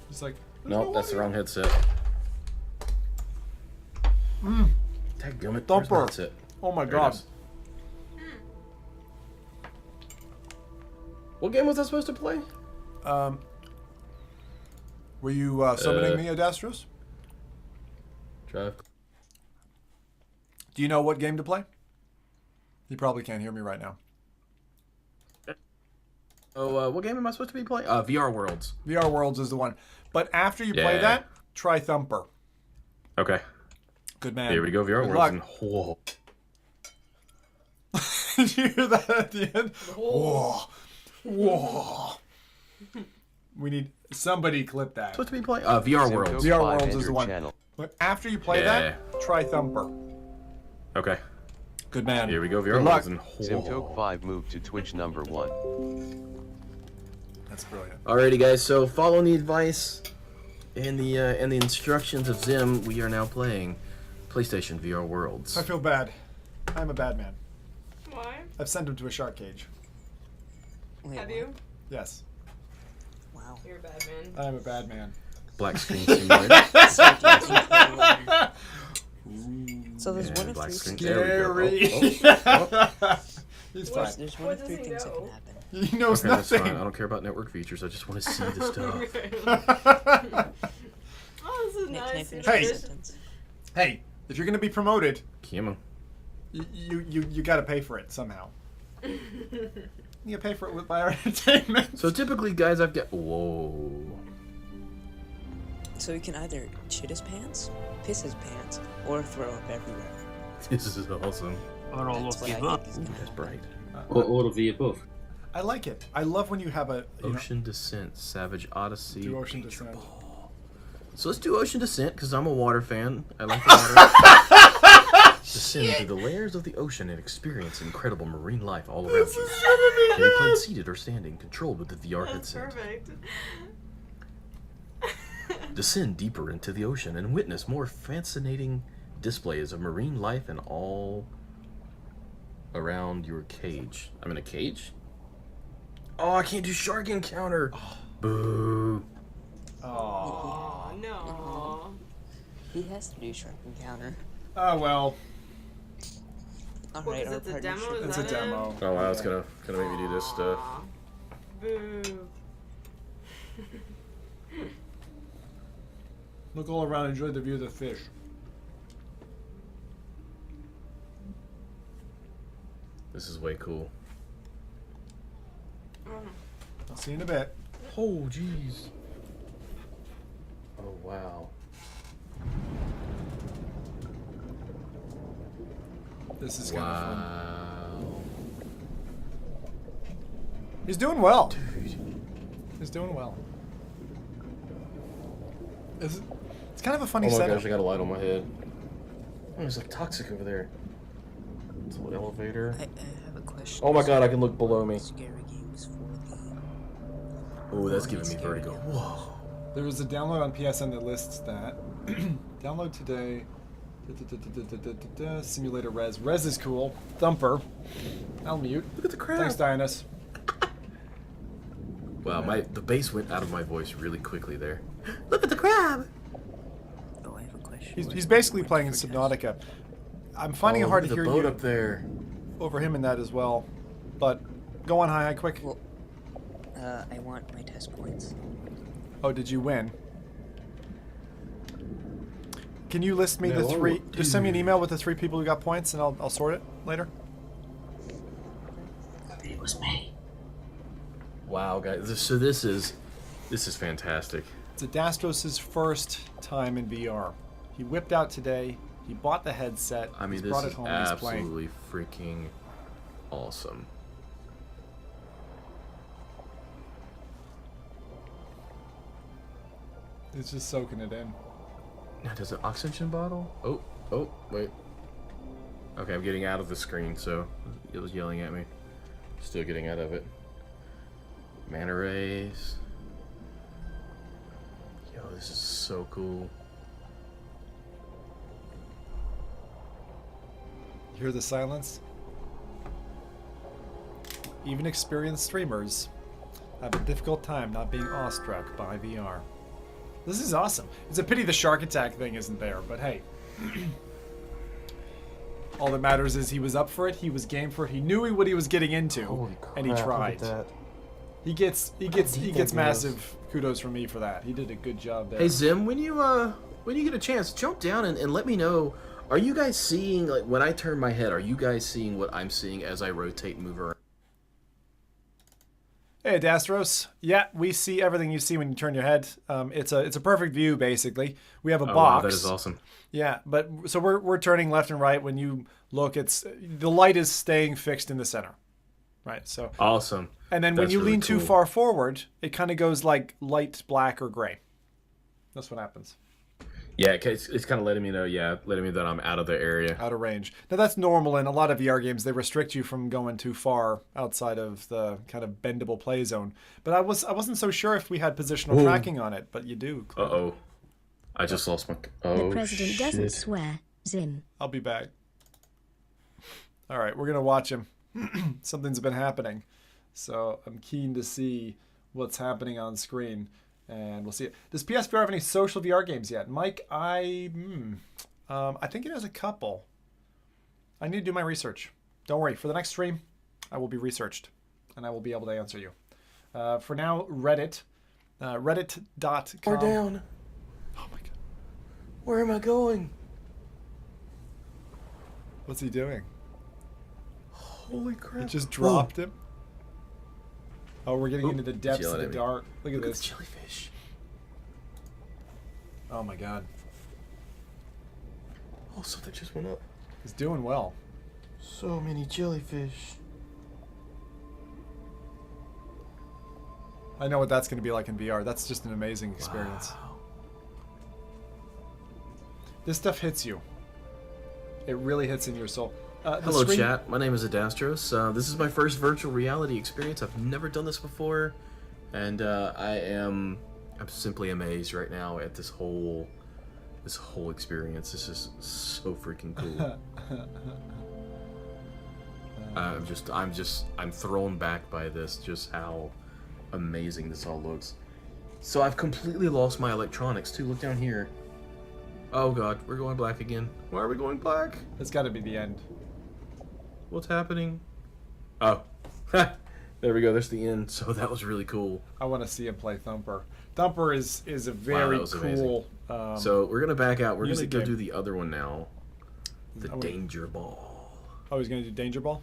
It's like, nope, that's the wrong headset. Dadgummit, Thumper. where's my headset? Oh my There it god. is. What game was I supposed to play? Were you summoning me, Adastros? Drive. Do you know what game to play? You probably can't hear me right now. Oh, what game am I supposed to be playing? VR Worlds. VR Worlds is the one. But after you play that, try Thumper. Okay. Good man. Here we go, VR Good Worlds. luck. And, whoa. Did you hear that at the end? Whoa. Whoa. We need somebody clip that. Supposed to be playing VR Worlds. VR Worlds is the one. But after you play that, try Thumper. Okay. Good man. Here we go, VR Good luck. Worlds. And, ZimToke5 moved to Twitch number 1. That's brilliant. Alrighty, guys. So following the advice and the instructions of Zim, we are now playing PlayStation VR Worlds. I feel bad. I'm a bad man. Why? I've sent him to a shark cage. Wait, Have what? you? Yes. Wow. You're a bad man. I'm a bad man. Black screen simulator. So there's one of black three screen. things. There we go. He's What? fine. There's one What of three does he things that know? can happen. He knows Okay, that's nothing. fine. I don't care about network features. I just want to see the stuff. Oh, this is Nick, can I nice. finish Hey. my sentence? Hey, if you're gonna be promoted, Come on. you gotta pay for it somehow. You pay for it with our entertainment. So typically, guys, I've got. Whoa. So he can either shit his pants, piss his pants, or throw up everywhere. This is awesome. Or all That's of what the I above. think is gonna That's happen. bright. Or all of the above. I like it. I love when you have a Ocean Descent, Savage Odyssey. do Ocean Descent. So let's do Ocean Descent because I'm a water fan. I like the water. Descend through the layers of the ocean and experience incredible marine life all around you. Can be played seated or standing, controlled with the VR That's headset. perfect. Descend deeper into the ocean and witness more fascinating displays of marine life and all around your cage. I'm in a cage? Oh, I can't do shark encounter. Boo. Oh no. He has to do shark encounter. Oh well. Alright, Because our it's a demo, partnership is It's a that demo. Oh wow, it's gonna make me do this stuff. Aw. Boo. Look all around, enjoy the view of the fish. This is way cool. I'll see you in a bit. Oh jeez. Oh wow. This is kind of fun. Wow. He's doing well. He's doing well. It's kind of a funny Oh my setup. gosh, I got a light on my head. Oh, there's like toxic over there. It's a little elevator. I have a question. Oh my god, I can look below me. Scary games for the... Oh, that's giving me vertigo. Whoa. There is a download on PSN that lists that. Download today. Simulator Res. Res is cool. Thumper. I'll mute. Look at the crowd. Thanks, Dianus. Wow, the bass went out of my voice really quickly there. Look at the crab. Oh, I have a question. He's basically playing in Subnautica. I'm finding it hard to look hear at the boat you up there. over him in that as well. But go on high quick. Well, I want my test points. Oh, did you win? Can you list me the No, three? dude. Just send me an email with the 3 people who got points, and I'll sort it later. It was me. Wow, guys. So this is fantastic. It's Adastros' first time in VR. He whipped out today. He bought the headset. I mean, he's this brought is it home. And he's playing. absolutely freaking awesome. It's just soaking it in. Now, does an oxygen bottle? Oh, wait. Okay, I'm getting out of the screen, so it was yelling at me. Still getting out of it. Manta rays. Yo, this is so cool. You hear the silence? Even experienced streamers have a difficult time not being awestruck by VR. This is awesome. It's a pity the shark attack thing isn't there, but hey. All that matters is he was up for it, he was game for it, he knew what he was getting into, and he tried. He gets massive kudos from me for that. He did a good job there. Hey Zim, when you get a chance, jump down and let me know. Are you guys seeing, like, when I turn my head, are you guys seeing what I'm seeing as I rotate and move around? Hey, Adastros. Yeah, we see everything you see when you turn your head. It's a perfect view, basically. We have a box. Wow, that is awesome. Yeah, but so we're turning left and right. When you look, the light is staying fixed in the center, right? So awesome. And then when you lean too far forward, it kind of goes like light black or gray. That's what happens. Yeah, it's kind of letting me know. Yeah, letting me that I'm out of the area, out of range. Now that's normal in a lot of VR games. They restrict you from going too far outside of the kind of bendable play zone. But I wasn't so sure if we had positional tracking on it, but you do. Uh-oh. I just lost my... Oh, the president doesn't swear. Zim. I'll be back. All right, we're going to watch him. Something's been happening. So I'm keen to see what's happening on screen. And we'll see it. Does PSVR have any social VR games yet? Mike, I think it has a couple. I need to do my research. Don't worry. For the next stream, I will be researched. And I will be able to answer you. For now, Reddit. Reddit.com. We're down. Oh my god. Where am I going? What's he doing? Holy crap. It just dropped him. Oh, we're getting into the depths of the dark. Look at this. Jellyfish. Oh my god. Oh, something just went up. He's doing well. So many jellyfish. I know what that's going to be like in VR. That's just an amazing experience. Wow. This stuff hits you. It really hits in your soul. Hello, chat. My name is Adastros. This is my first virtual reality experience. I've never done this before, and I'm simply amazed right now at this whole experience. This is so freaking cool. I'm thrown back by this. Just how amazing this all looks. So I've completely lost my electronics too. Look down here. Oh god, we're going black again. Why are we going black? It's got to be the end. What's happening? Oh. There we go. There's the end. So that was really cool. I want to see him play Thumper. Thumper is a very cool... so we're going to back out. We're going to go do the other one now. The Danger Ball. Oh, he's going to do Danger Ball?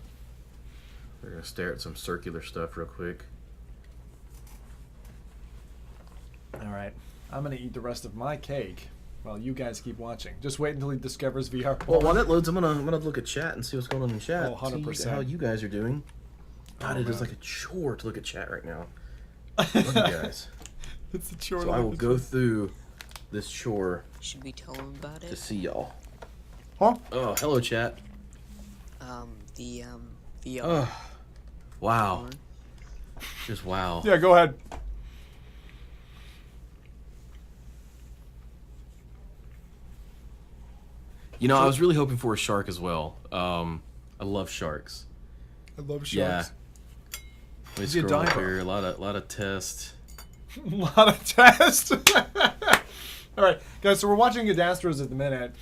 We're going to stare at some circular stuff real quick. Alright. I'm going to eat the rest of my cake. Well, you guys keep watching. Just wait until he discovers VR. Well, while that loads, I'm gonna look at chat and see what's going on in chat. Oh, 100%. See how you guys are doing. God, it is like a chore to look at chat right now. Love you guys. It's a chore. So I will go through this chore. Should we tell him about it? To see y'all. Huh? Oh, hello, chat. The VR. Oh, wow. Just wow. Yeah, go ahead. You know, I was really hoping for a shark as well. I love sharks. I love sharks. Yeah. Let me scroll up here. A lot of tests. A lot of tests. All right, guys. So we're watching Adastros at the minute.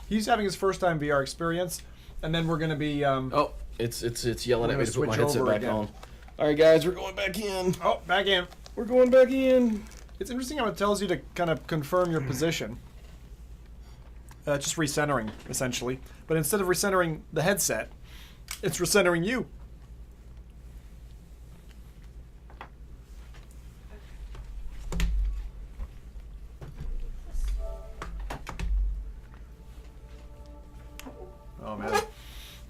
He's having his first time VR experience, and then we're gonna be. Oh, it's yelling at me to put my headset back on. All right, guys, we're going back in. Oh, back in. We're going back in. It's interesting how it tells you to kind of confirm your position. Just recentering, essentially. But instead of recentering the headset, it's recentering you. Oh, man.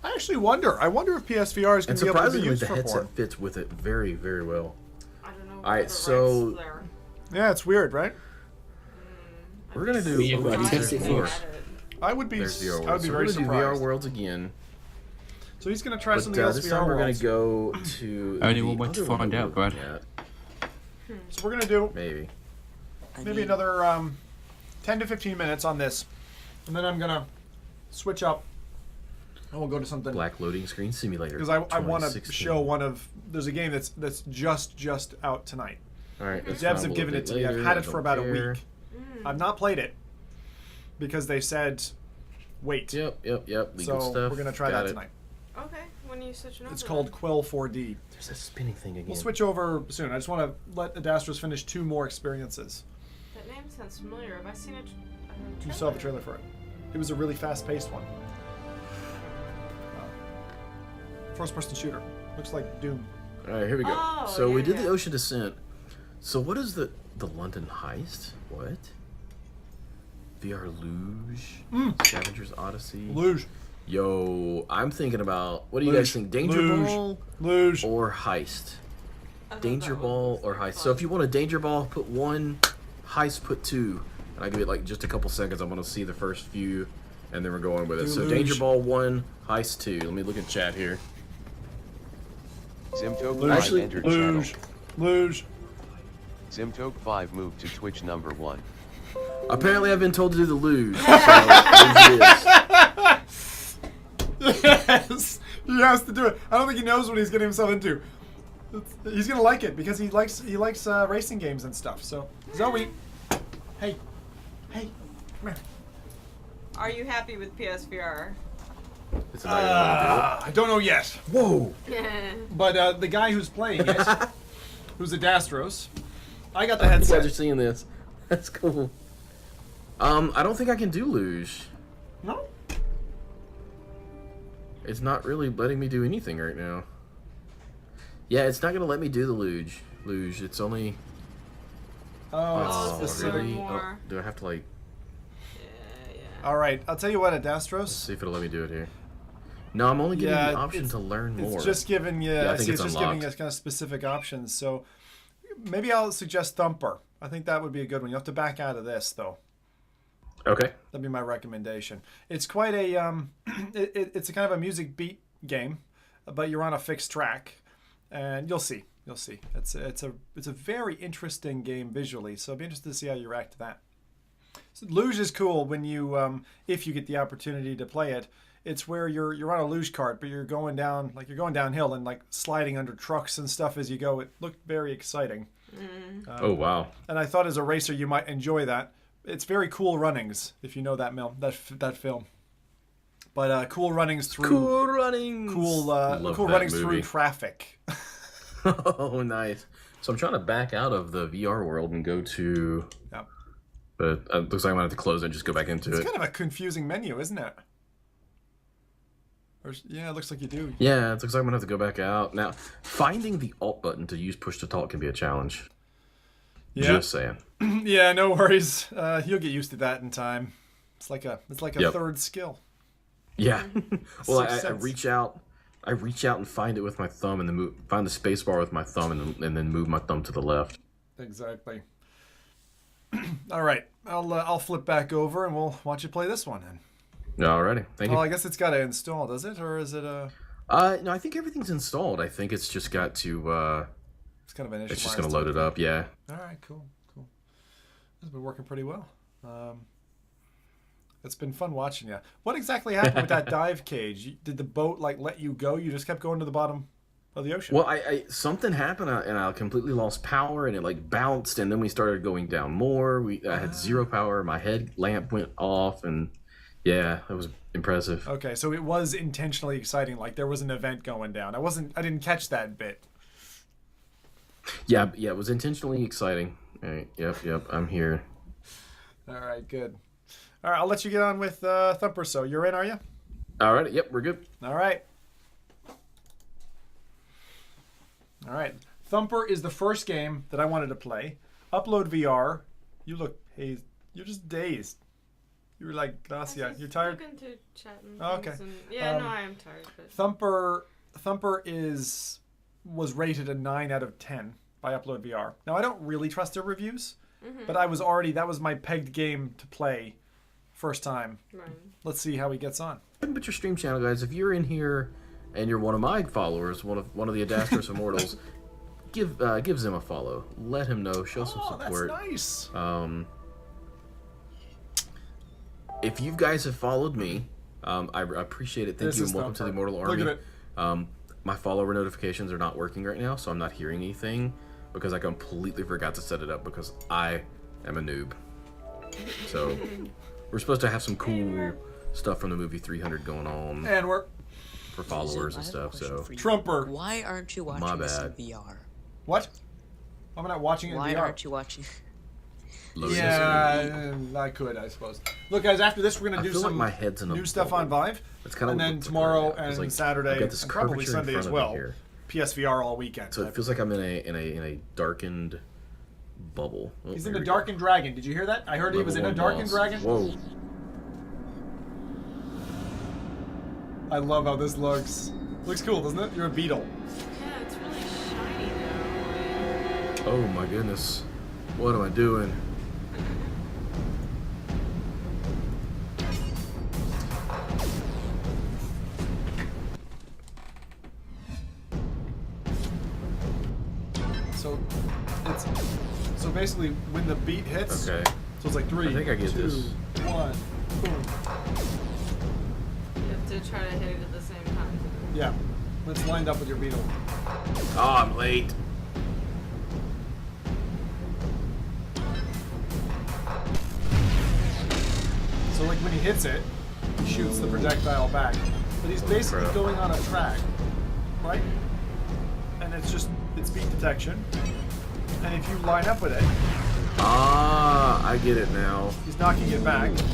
I actually wonder. I wonder if PSVR is going to be able to be used for porn. The headset fits with it very, very well. I don't know. All right, so... Yeah, it's weird, right? We're going to do... test it first. I would be. There's VR I would be very surprised. VR Worlds again. So he's gonna try But something else. this VR time we're gonna Worlds. go to. Only the one way to other one find that out, we're Brad. looking at. So we're gonna do Maybe. maybe another 10 to 15 minutes on this, and then I'm gonna switch up, and we'll go to something. Black loading screen simulator. Because I want to 2016. show one of. There's a game that's just out tonight. All right, The that's devs fine, have we'll given update it to me. I've later, had I it for don't about a care. week. I've not played it because they said wait. Yep. Legal So stuff. we're gonna try Got that it. tonight. Okay, when are you switching over? It's called Quill 4D. There's a spinning thing again. We'll switch over soon. I just want to let Adastros finish 2 more experiences. That name sounds familiar. Have I seen it? You saw the trailer for it. It was a really fast-paced one. First-person shooter. Looks like Doom. All right, here we go. Oh, so we yeah, did yeah. the ocean descent. So what is the London heist? What? VR luge. Scavenger's Odyssey. Luge. Yo, I'm thinking about. What do you Luge. guys think? Danger Luge. ball Luge. or heist? I thought Danger that ball was or heist. fun. So if you want a danger ball, put 1. Heist, put 2. And I give it like just a couple seconds. I'm gonna see the first few, and then we're going with it. Do So luge. danger ball 1, heist 2. Let me look at chat here. Zimtoke Actually, entered Luge. channel. Luge. Zimtoke 5 moved to Twitch number 1. Apparently, I've been told to do the luge. So luge it is. Yes, he has to do it. I don't think he knows what he's getting himself into. He's gonna like it because he likes racing games and stuff. So Zoe, hey, come here. Are you happy with PSVR? It's not gonna I don't know yet. Whoa! But the guy who's playing it, who's Adastros, I got the You headset. guys are seeing this. That's cool. I don't think I can do luge. No. It's not really letting me do anything right now. Yeah, it's not gonna let me do the luge. It's only. Oh, it's it's the really? more. Do I have to like All right, I'll tell you what, Adastros. see if it'll let me do it here? No, I'm only giving you the option it's- to learn more. It's just giving you. Yeah, I I think see it's it's just giving unlocked. you kind of specific options. So maybe I'll suggest Thumper. I think that would be a good one. You have to back out of this though. Okay. That'd be my recommendation. It's quite a it's a kind of a music beat game, but you're on a fixed track, and you'll see. You'll see. It's a very interesting game visually. So I'd be interested to see how you react to that. So luge is cool when you if you get the opportunity to play it. It's where you're on a luge cart, but you're going downhill and like sliding under trucks and stuff as you go. It looked very exciting. Oh wow. And I thought as a racer you might enjoy that. It's very Cool Runnings, if you know that film. But Cool Runnings through Cool Runnings. Love Cool that Runnings movie. through traffic. Oh, nice. So I'm trying to back out of the VR world and go to. Yep. But it looks like I'm gonna have to close it and just go back into It's it. kind of a confusing menu, isn't it? Yeah, it looks like you do. Yeah, it looks like I'm gonna have to go back out now. Finding the alt button to use push to talk can be a challenge. Yeah. Just saying. Yeah, no worries. You'll get used to that in time. It's like a Yep. third skill. Yeah. Well, Sixth I sense. reach out and find it with my thumb, and then find the space bar with my thumb, and then move my thumb to the left. Exactly. All right, I'll flip back over and we'll watch you play this one. Then. Alrighty, thank you. Oh, I guess it's got to install, does it, or is it a? No, I think everything's installed. I think it's just got to. It's kind of initialized. It's just gonna load it up. Yeah. All right, cool. This has been working pretty well. It's been fun watching you. What exactly happened with that dive cage? Did the boat like let you go? You just kept going to the bottom of the ocean? Well, I something happened and I completely lost power and it like bounced and then we started going down more. I had zero power. My headlamp went off and yeah, it was impressive. Okay, so it was intentionally exciting. Like there was an event going down. I didn't catch that bit. Yeah, it was intentionally exciting. All right, yep, I'm here. All right, good. All right, I'll let you get on with Thumper. So you're in, are you? All right, yep, we're good. All right. All right. Thumper is the first game that I wanted to play. Upload VR. You look hazed. You're just dazed. You were like, Gracia, you're tired? Looking to chat and Oh, okay. things and- yeah, no, I am tired. But... Thumper was rated a 9 out of 10 by Upload VR. Now, I don't really trust their reviews, but that was my pegged game to play first time. Right. Let's see how he gets on. But your stream channel, guys, if you're in here and you're one of my followers, one of the Adastros Immortals, give Zim a follow. Let him know. Show some support. That's nice. If you guys have followed me, I appreciate it. Thank you, and welcome to the Immortal Army. Look at it. My follower notifications are not working right now, so I'm not hearing anything because I completely forgot to set it up because I am a noob. So we're supposed to have some cool stuff from the movie 300 going on. And we're for followers and stuff. So Trumper. Why aren't you watching this in VR? What? I'm not watching it in VR. Why aren't you watching? Yeah, I could, I suppose. Look, guys, after this, we're going to do some like my head's in a new stuff on Vive. And then tomorrow and like, Saturday, I've got this and probably curvature in Sunday front as of me well. here. PSVR all weekend. So it feels like I'm in a darkened bubble. Oh, He's in here a we go. darkened dragon. Did you hear that? I heard he was in a Level 1 darkened boss. dragon. Whoa. I love how this looks. Looks cool, doesn't it? You're a beetle. Yeah, it's really shiny though. Oh my goodness. What am I doing? So basically when the beat hits, Okay. so it's like 3, I think I get 2, this. 1, boom. You have to try to hit it at the same time. Yeah. It's lined up with your beetle. Oh, I'm late. So like when he hits it, he shoots the projectile back. But he's basically crap. going on a track, right? And it's beat detection. And if you line up with it, Ah, I get it now. he's knocking it back. Does it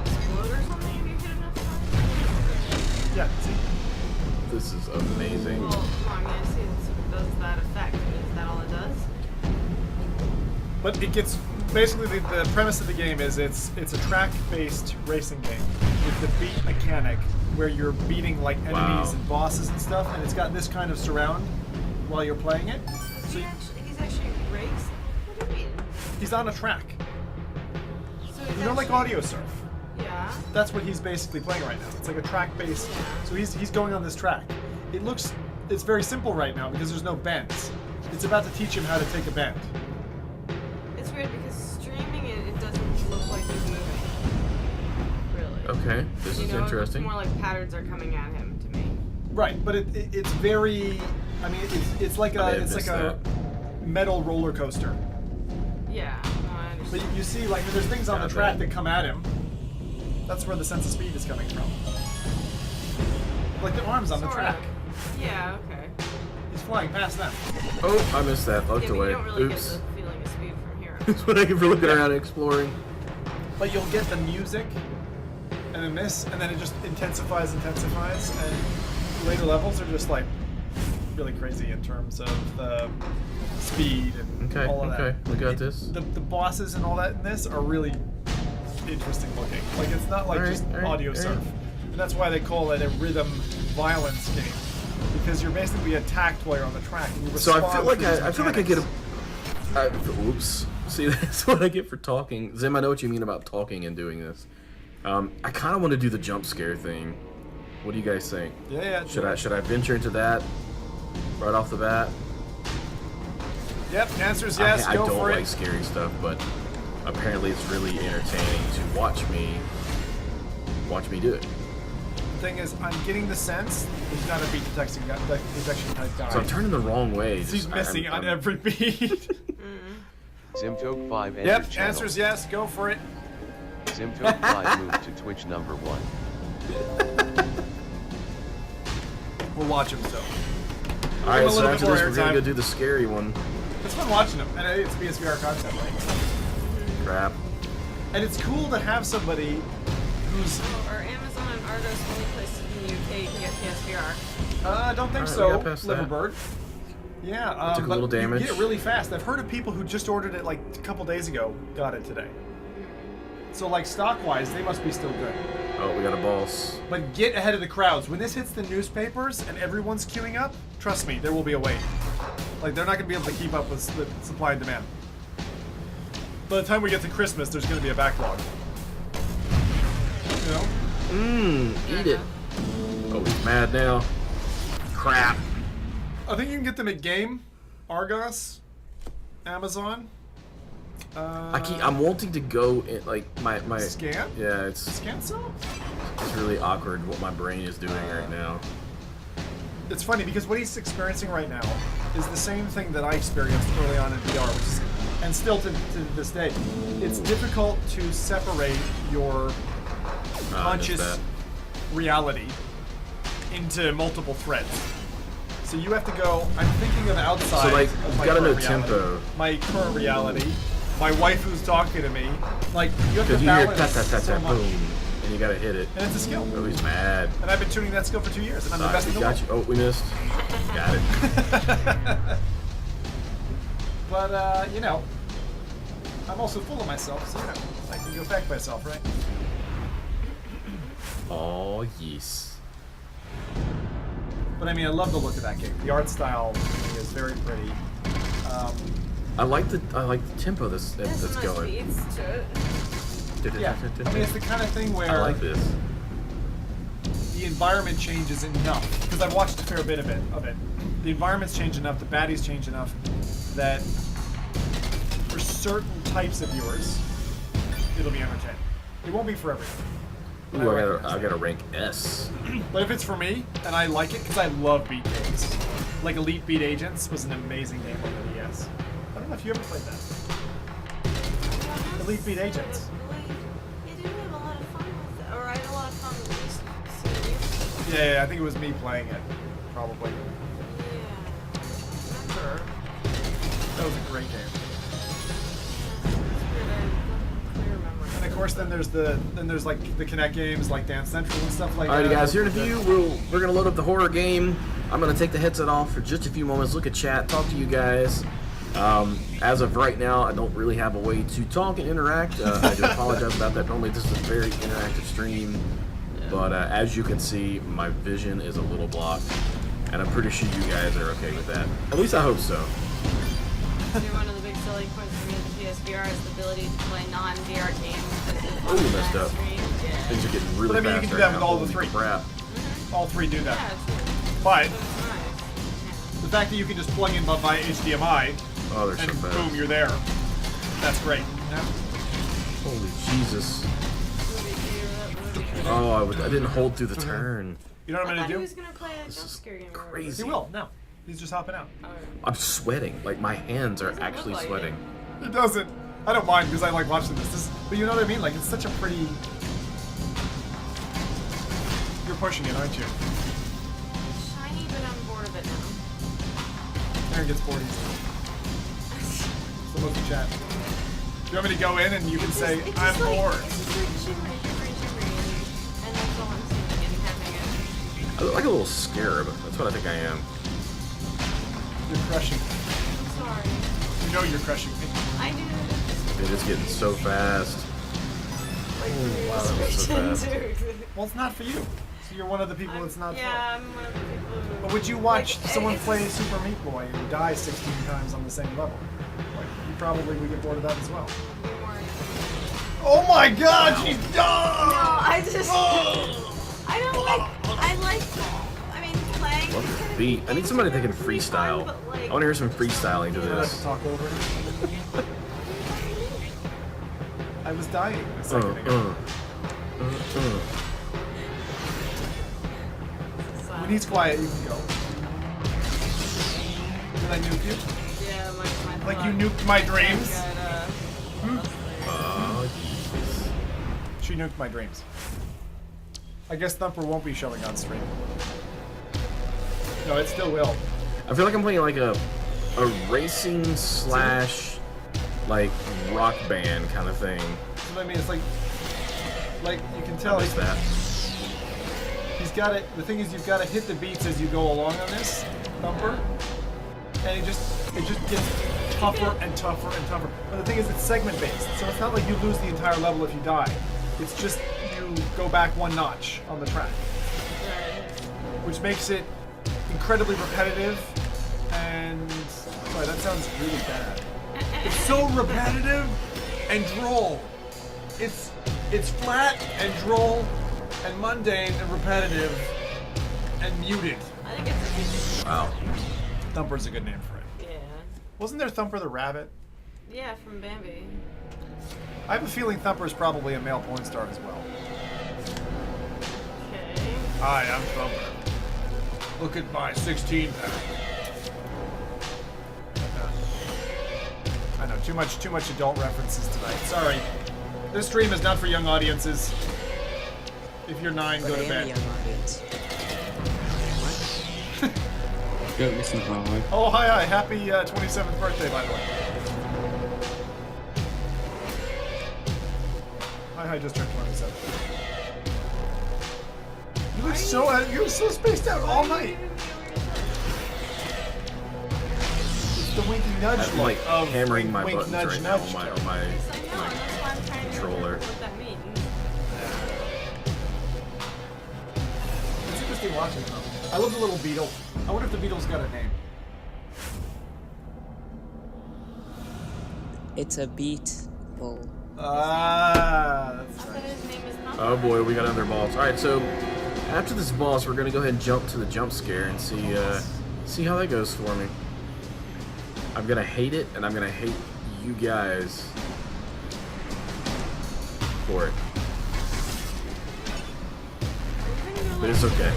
explode or something if you hit enough times? Yeah, see? This is amazing. Well, I mean, I see it does that effect. Is that all it does? But it gets basically the premise of the game is it's a track-based racing game with the beat mechanic where you're beating like enemies Wow. and bosses and stuff, and it's got this kind of surround while you're playing it. So He's actually racing? What do you mean? he's on a track. So he's You know, like actually- audio surf. Yeah. That's what he's basically playing right now. It's like a track-based. So he's going on this track. It's very simple right now because there's no bends. It's about to teach him how to take a bend. It's weird because streaming it doesn't look like he's moving. Really. Okay, this is It interesting. looks more like patterns are coming at him to me. Right, but it's very. I mean, it's like I may a have missed metal roller coaster. Yeah, no, I But understand. you see, like, there's things on the Got track that. that come at him. That's where the sense of speed is coming from. Like the arms on the Sorta. track. Yeah, okay. He's flying past them. Oh, I missed that. Looked Yeah, but away. you don't really Oops. get the feeling of speed from here. That's what I get for looking around and exploring. But you'll get the music, and then this, and then it just intensifies, and later levels are just like really crazy in terms of the speed and Okay, all of that. okay, we got this. The bosses and all that in this are really interesting looking. Like it's not like just audio surf. And that's why they call it a rhythm violence game. Because you're basically attacked while you're on the track. And you So I respond feel like to these I feel like I get mechanics. oops. See, that's what I get for talking. Zim, I know what you mean about talking and doing this. I kind of want to do the jump scare thing. What do you guys think? Yeah. Should I venture into that right off the bat? Yep, answer is yes, I go don't for like it. scary stuff, but apparently it's really entertaining to watch me do it. The thing is, I'm getting the sense he's not a beat detection type guy. So I'm turning the wrong way. He's Just- missing on every beat. Zimtoke 5 entered Yep, channel. answer is yes, go for it. Zimtoke 5 moved to Twitch number 1. We'll watch him so. All right, a so little after bit more this, we're gonna airtime. go do the scary one. It's fun watching him, and it's PSVR content, right? Crap. And it's cool to have somebody who's. Or Amazon and Argos only places in the UK you can get PSVR. I don't think All right, we so, got past that. Liverbird. Yeah, Took a but little damage. you get it really fast. I've heard of people who just ordered it like a couple days ago, got it today. So like stock-wise, they must be still good. Oh, we got a boss. But get ahead of the crowds. When this hits the newspapers and everyone's queuing up, trust me, there will be a wait. Like, they're not going to be able to keep up with the supply and demand. By the time we get to Christmas, there's going to be a backlog. You know? Eat it. Oh, he's mad now. Crap. I think you can get them at Game, Argos, Amazon. I'm wanting to go in, like my Scan? Yeah, it's Scan some? It's really awkward what my brain is doing right now. It's funny because what he's experiencing right now is the same thing that I experienced early on in VR, which is, and still to this day. It's difficult to separate your conscious reality into multiple threads. So you have to go, I'm thinking of outside. So like, of you my gotta know current reality, tempo. my current reality, my wife who's talking to me. Like, you have to Because you hear balance tap tap tap so tap much. boom, and you gotta hit it. And it's a skill. Oh, he's mad. And I've been tuning that skill for 2 years, and I'm the best in the got world. you. Oh, we missed. Got it. But, you know, I'm also full of myself, so, you know, I can go back myself, right? Oh, yes. But, I mean, I love the look of that game. The art style is very pretty. I like the tempo that's going. Yeah, I mean, it's the kind of thing where I like this. the environment changes enough, because I've watched a fair bit of it. The environments change enough, the baddies change enough, that for certain types of viewers, it'll be entertaining. It won't be for everyone. Ooh, I gotta rank S. But if it's for me, and I like it, because I love beat games. Like Elite Beat Agents was an amazing game on the DS. I don't know if you ever played that. Elite Beat Agents. Yeah, I think it was me playing it, probably. Yeah. Sure. That was a great game. And of course, then there's like the Kinect games like Dance Central and stuff like that. Alrighty, guys, here in a few, we're gonna load up the horror game. I'm gonna take the headset off for just a few moments, look at chat, talk to you guys. As of right now, I don't really have a way to talk and interact. I do apologize about that. Normally, this is a very interactive stream. But as you can see, my vision is a little blocked, and I'm pretty sure you guys are okay with that. At least I hope so. One of the big selling points for me with the PSVR is the ability to play non-VR games. Oh, you messed up. Things are getting really But I mean, fast you can do right that now. with all the Holy three. crap. All three do that. But the fact that you can just plug in via HDMI Oh, they're and so fast. boom, you're there. That's great. Holy Jesus. Oh, I didn't hold through the turn. You know what I'm gonna do? He was gonna play a jump scare game. Crazy. He will. No, he's just hopping out. I'm sweating. Like, my hands are actually sweating. It doesn't. I don't mind because I like watching this. But you know what I mean? Like, it's such a pretty. You're pushing it, aren't you? Shiny, but I'm bored of it now. Aaron gets bored easily. So most of chat. Do you want me to go in and you can say, I'm bored? It's just like shimmery, and that's all I'm seeing and having it. I look like a little scarab. That's what I think I am. You're crushing. Sorry. You know you're crushing me. I do. Dude, it's getting so fast. Oh, wow, that was so fast. Well, it's not for you. So you're one of the people that's not Yeah, I'm one of the people who... But would you watch Like, someone it's play just- Super Meat Boy and die 16 times on the same level? Like, you probably would get bored of that as well. Oh my god, she's done! No, I just... I don't like... I like... I mean, playing... Love the beat. I need somebody that can freestyle. I want to hear some freestyling to I have to this. talk over it. I was dying a second ago. When he's quiet, you can go. Did I nuke you? Yeah, my Like you nuked my dreams? Oh, She nuked my dreams. I guess Thumper won't be showing on stream. No, it still will. I feel like I'm playing like a racing slash like rock band kind of thing. That's what I mean. It's like you can tell I missed that. he's got it. The thing is, you've got to hit the beats as you go along on this Thumper, and it just gets tougher and tougher and tougher. But the thing is, it's segment based, so it's not like you lose the entire level if you die. It's just you go back one notch on the track, which makes it incredibly repetitive. And sorry, that sounds really bad. It's so repetitive and droll. It's flat and droll and mundane and repetitive and muted. I think it's a good name. Wow. Thumper's a good name for it. Yeah. Wasn't there Thumper the rabbit? Yeah, from Bambi. I have a feeling Thumper is probably a male porn star as well. Okay. Hi, I'm Thumper. Look at my 16-pack. I know, too much adult references tonight. Sorry. This stream is not for young audiences. If you're 9, But go I to am a bed. young audience. Don't listen, hi. Oh, hi. Happy 27th birthday, by the way. Hi, just turned 27. You look you were so spaced out all night. It's the winky nudge I'm look like of hammering my wink, buttons nudge, right now nudge. on my Yes, I know, and that's why I'm trying to controller. remember what that means. It's interesting watching them. I love the little beetle. I wonder if the beetle's got a name. It's a beat. Well, That's right. His name is not. Oh boy, we got another boss. All right, so after this boss, we're gonna go ahead and jump to the jump scare and see how that goes for me. I'm gonna hate it, and I'm gonna hate you guys for it. But it's okay.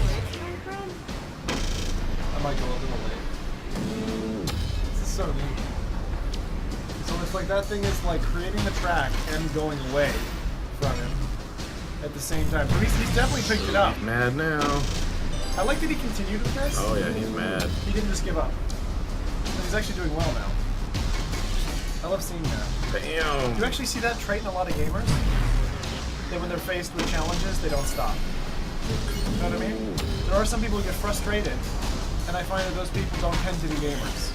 I might go a little late. This is so neat. So it's like that thing is like creating the track and going away from him at the same time. So he's definitely picked it up. He's mad now. I like that he continued with this. Oh yeah, he's mad. He didn't just give up. And he's actually doing well now. I love seeing that. Damn. Do you actually see that trait in a lot of gamers? That when they're faced with challenges, they don't stop. You know what I mean? There are some people who get frustrated, and I find that those people don't tend to be gamers.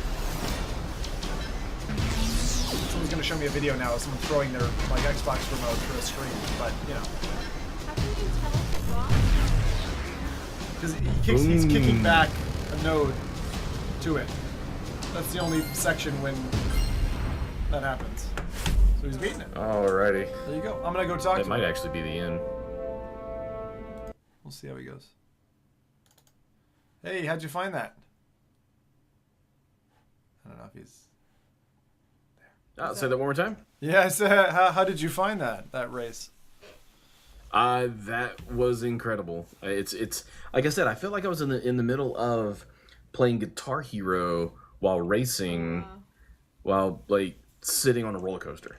Someone's going to show me a video now of someone throwing their like Xbox remote through a screen, but you know. How can you tell it's a boss? Because he's kicking back a node to it. That's the only section when that happens. So he's beating it. Alrighty. There you go. I'm going to go talk to That him. might actually be the end. We'll see how he goes. Hey, how'd you find that? I don't know if he's... Say that one more time. Yes, how did you find that race? That was incredible. It's like I said, I feel like I was in the middle of playing Guitar Hero while racing, while like sitting on a roller coaster.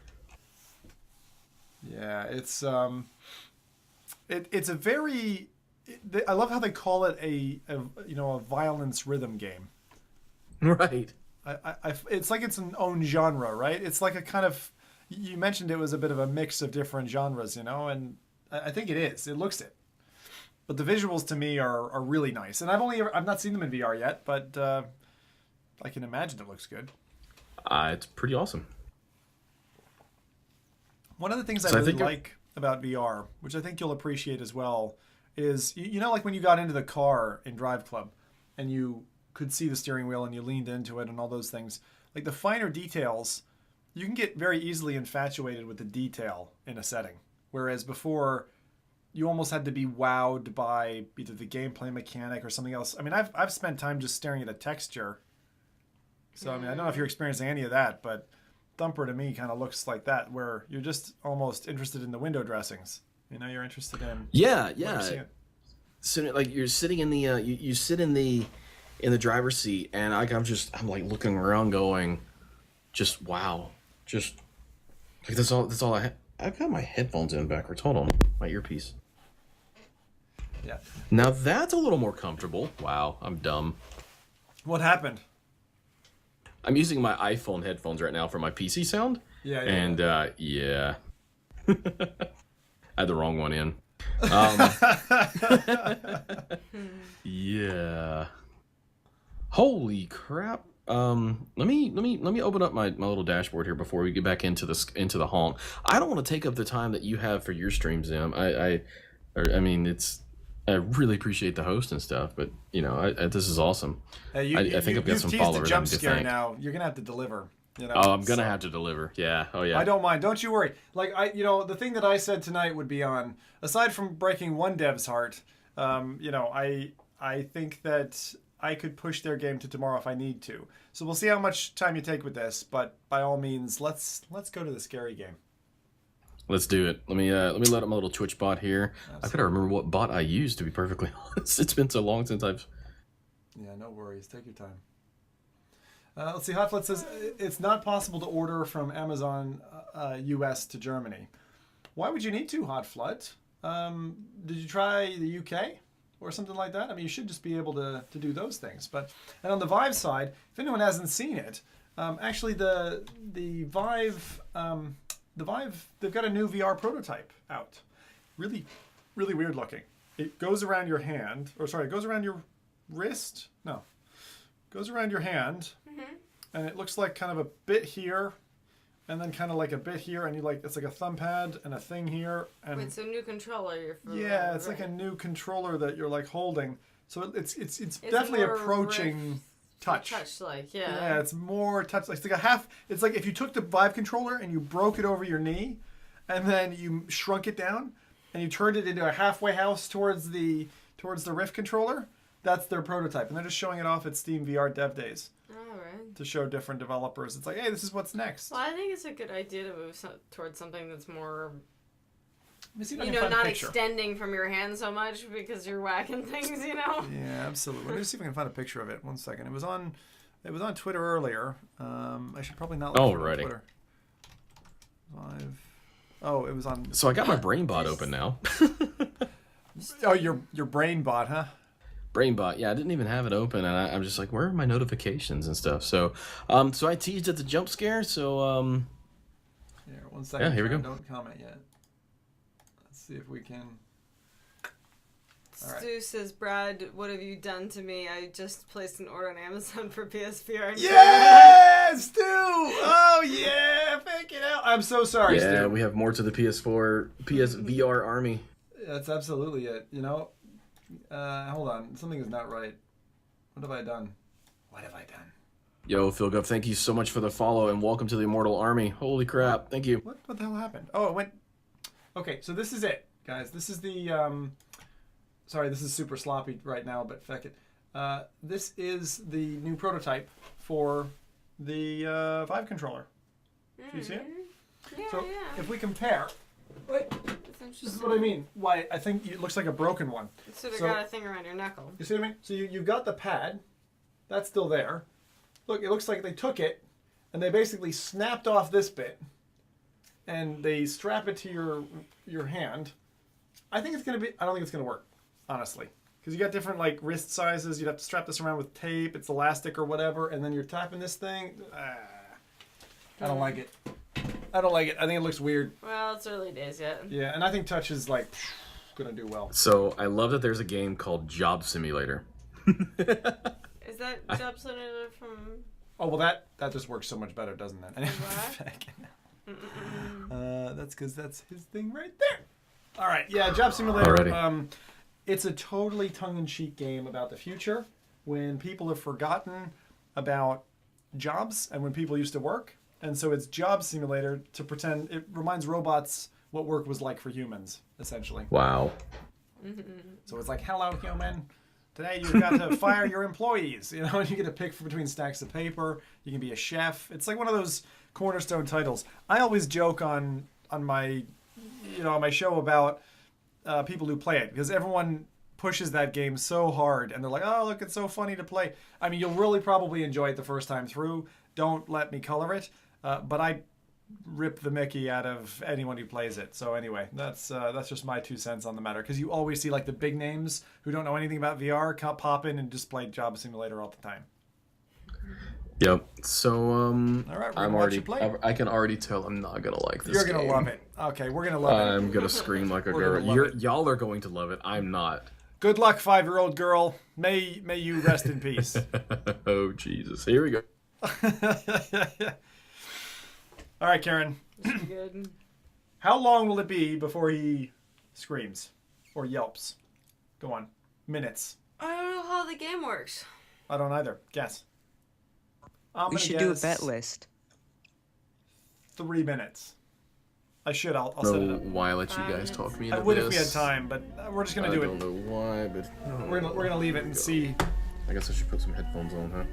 Yeah, it's a very... I love how they call it a violence rhythm game. Right. It's like it's an own genre, right? It's like a kind of... You mentioned it was a bit of a mix of different genres, you know, and I think it is. It looks it. But the visuals to me are really nice. And I've not seen them in VR yet, but I can imagine it looks good. It's pretty awesome. One of the things I really like about VR, which I think you'll appreciate as well, is, you know, like when you got into the car in Drive Club and you could see the steering wheel and you leaned into it and all those things, like the finer details, you can get very easily infatuated with the detail in a setting. Whereas before, you almost had to be wowed by either the gameplay mechanic or something else. I mean, I've spent time just staring at a texture. So, I mean, I don't know if you're experiencing any of that, but Thumper to me kind of looks like that, where you're just almost interested in the window dressings. You know, you're interested in... Yeah. So, like you're sitting in the you sit in the driver's seat, and I'm like looking around, going, just wow, just like that's all I have. I've got my headphones in backwards. Hold on, my earpiece. Yeah. Now that's a little more comfortable. Wow, I'm dumb. What happened? I'm using my iPhone headphones right now for my PC sound. Yeah. And yeah. I had the wrong one in. Yeah. Holy crap. Let me open up my little dashboard here before we get back into the honk. I don't want to take up the time that you have for your stream, Zim. I mean, I really appreciate the host and stuff, but you know, this is awesome. Hey, I think I've got some followers. The jump scare now. You're gonna have to deliver. You know? Oh, I'm gonna have to deliver. Yeah. Oh yeah. I don't mind. Don't you worry. Like the thing that I said tonight would be on. Aside from breaking one dev's heart, I I think that I could push their game to tomorrow if I need to. So we'll see how much time you take with this, but by all means, let's go to the scary game. Let's do it. Let me let up my little Twitch bot here. I gotta remember what bot I used, to be perfectly honest. It's been so long since I've... Yeah, no worries. Take your time. Let's see. Hotflet says it's not possible to order from Amazon US to Germany. Why would you need to, Hotflet? Did you try the UK or something like that? I mean, you should just be able to do those things. And on the Vive side, if anyone hasn't seen it, actually the Vive they've got a new VR prototype out. Really, really weird looking. It goes around your hand, or sorry, it goes around your wrist. No, it goes around your hand, and it looks like kind of a bit here, and then kind of like a bit here, and it's like a thumb pad and a thing here. And it's a new controller. Yeah, it's like a new controller that you're like holding. So it's definitely approaching touch. Touch-like, yeah. Yeah, it's more touch-like. It's like a half. It's like if you took the Vive controller and you broke it over your knee, and then you shrunk it down, and you turned it into a halfway house towards the Rift controller. That's their prototype, and they're just showing it off at Steam VR Dev Days. Alright. To show different developers. It's like, hey, this is what's next. Well, I think it's a good idea to move towards something that's more, not extending from your hand so much because you're whacking things, Yeah, absolutely. Let me see if I can find a picture of it. 1 second. It was on Twitter earlier. I should probably not look for it on Twitter. Vive. Oh, it was on. So I got my brain bot open now. Oh, your brain bot, huh? Brainbot, yeah, I didn't even have it open, and I'm just like, where are my notifications and stuff? So, so I teased at the jump scare. So, here, 1 second. Yeah, here we go. Don't comment yet. Let's see if we can. All right. Stu says, Brad, what have you done to me? I just placed an order on Amazon for PSVR. Yeah, Stu! Oh yeah, fake it out. I'm so sorry, Stu. Yeah, we have more to the PSVR army. That's absolutely it. Hold on. Something is not right. What have I done? Yo, Philgup, thank you so much for the follow, and welcome to the Immortal Army. Holy crap, thank you. What the hell happened? Oh, it went... Okay, so this is it, guys. This is the... Sorry, this is super sloppy right now, but feck it. This is the new prototype for the Vive controller. Do you see it? Yeah, so if we compare... Wait. This is what I mean. Why I think it looks like a broken one. So they got a thing around your knuckle. You see what I mean? So you've got the pad. That's still there. Look, it looks like they took it and they basically snapped off this bit and they strap it to your hand. I think it's going to be... I don't think it's going to work, honestly. Because you got different like wrist sizes. You'd have to strap this around with tape. It's elastic or whatever. And then you're tapping this thing. I don't like it. I don't like it. I think it looks weird. Well, it's early days yet. Yeah, and I think touch is like gonna do well. So I love that there's a game called Job Simulator. Is that Job Simulator from? Oh well, that just works so much better, doesn't it? That's because that's his thing right there. All right, yeah, Job Simulator. Alrighty. It's a totally tongue-in-cheek game about the future when people have forgotten about jobs and when people used to work. And so it's Job Simulator to pretend it reminds robots what work was like for humans, essentially. Wow. So it's like, hello, human. Today you've got to fire your employees. And you get to pick between stacks of paper. You can be a chef. It's like one of those cornerstone titles. I always joke on my, on my show about people who play it because everyone pushes that game so hard and they're like, oh, look, it's so funny to play. I mean, you'll really probably enjoy it the first time through. Don't let me color it. But I rip the Mickey out of anyone who plays it. So anyway, that's just my 2 cents on the matter. Because you always see like the big names who don't know anything about VR pop in and just play Job Simulator all the time. Yep. So all right, I'm already. I can already tell I'm not gonna like this. You're gonna game. love it. Okay, we're gonna love it. I'm gonna scream like a girl. Y'all are going to love it. I'm not. Good luck, 5-year-old girl. May you rest in peace. Oh Jesus! Here we go. All right, Karen. Good. How long will it be before he screams or yelps? Go on. Minutes. I don't know how the game works. I don't either. Guess. We should do a bet list. 3 minutes. I should. I'll know set it up. why I let you guys talk me into I would this. if we had time, but we're just gonna do it. I don't know why, but We're gonna leave it and see. I guess I should put some headphones on, huh?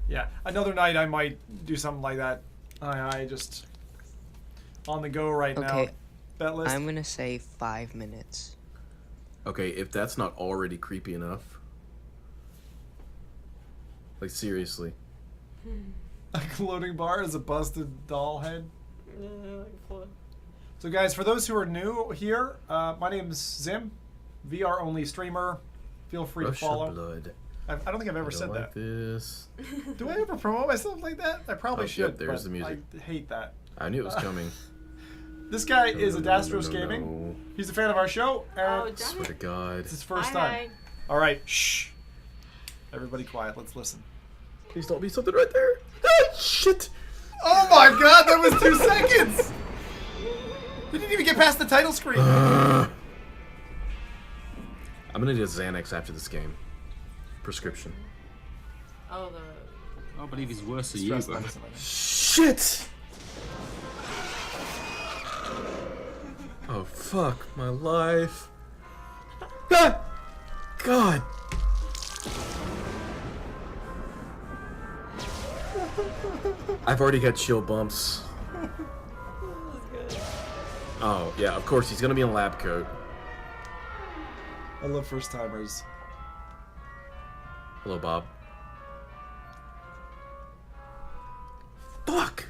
Yeah, another night I might do something like that. I just on the go right now. Okay, Bet list. I'm gonna say 5 minutes. Okay, if that's not already creepy enough. Like, seriously. A loading bar is a busted doll head. Yeah, like floor. So guys, for those who are new here, my name is Zim, VR only streamer. Feel free to Rush of follow. blood. I don't think I've ever said like that. This. Do I ever promote myself like that? I probably Oh, should. yep, there's but the music. I hate that. I knew it was coming. This guy No, is no, no, AdastrosGaming. no. He's a fan of our show. Oh, And Swear to God. it's his first Hi. time. All right, shh. Everybody quiet. Let's listen. Please don't be something right there. Ah, shit. Oh my God, that was 2 seconds. We didn't even get past the title screen. I'm gonna need a Xanax after this game. Prescription. Oh, the. I believe he's worse than you, Stress bro. medicine, I think. Shit! Oh, fuck my life. Ah! God! I've already got chill bumps. Oh, yeah, of course, he's gonna be in a lab coat. I love first timers. Hello, Bob. Fuck!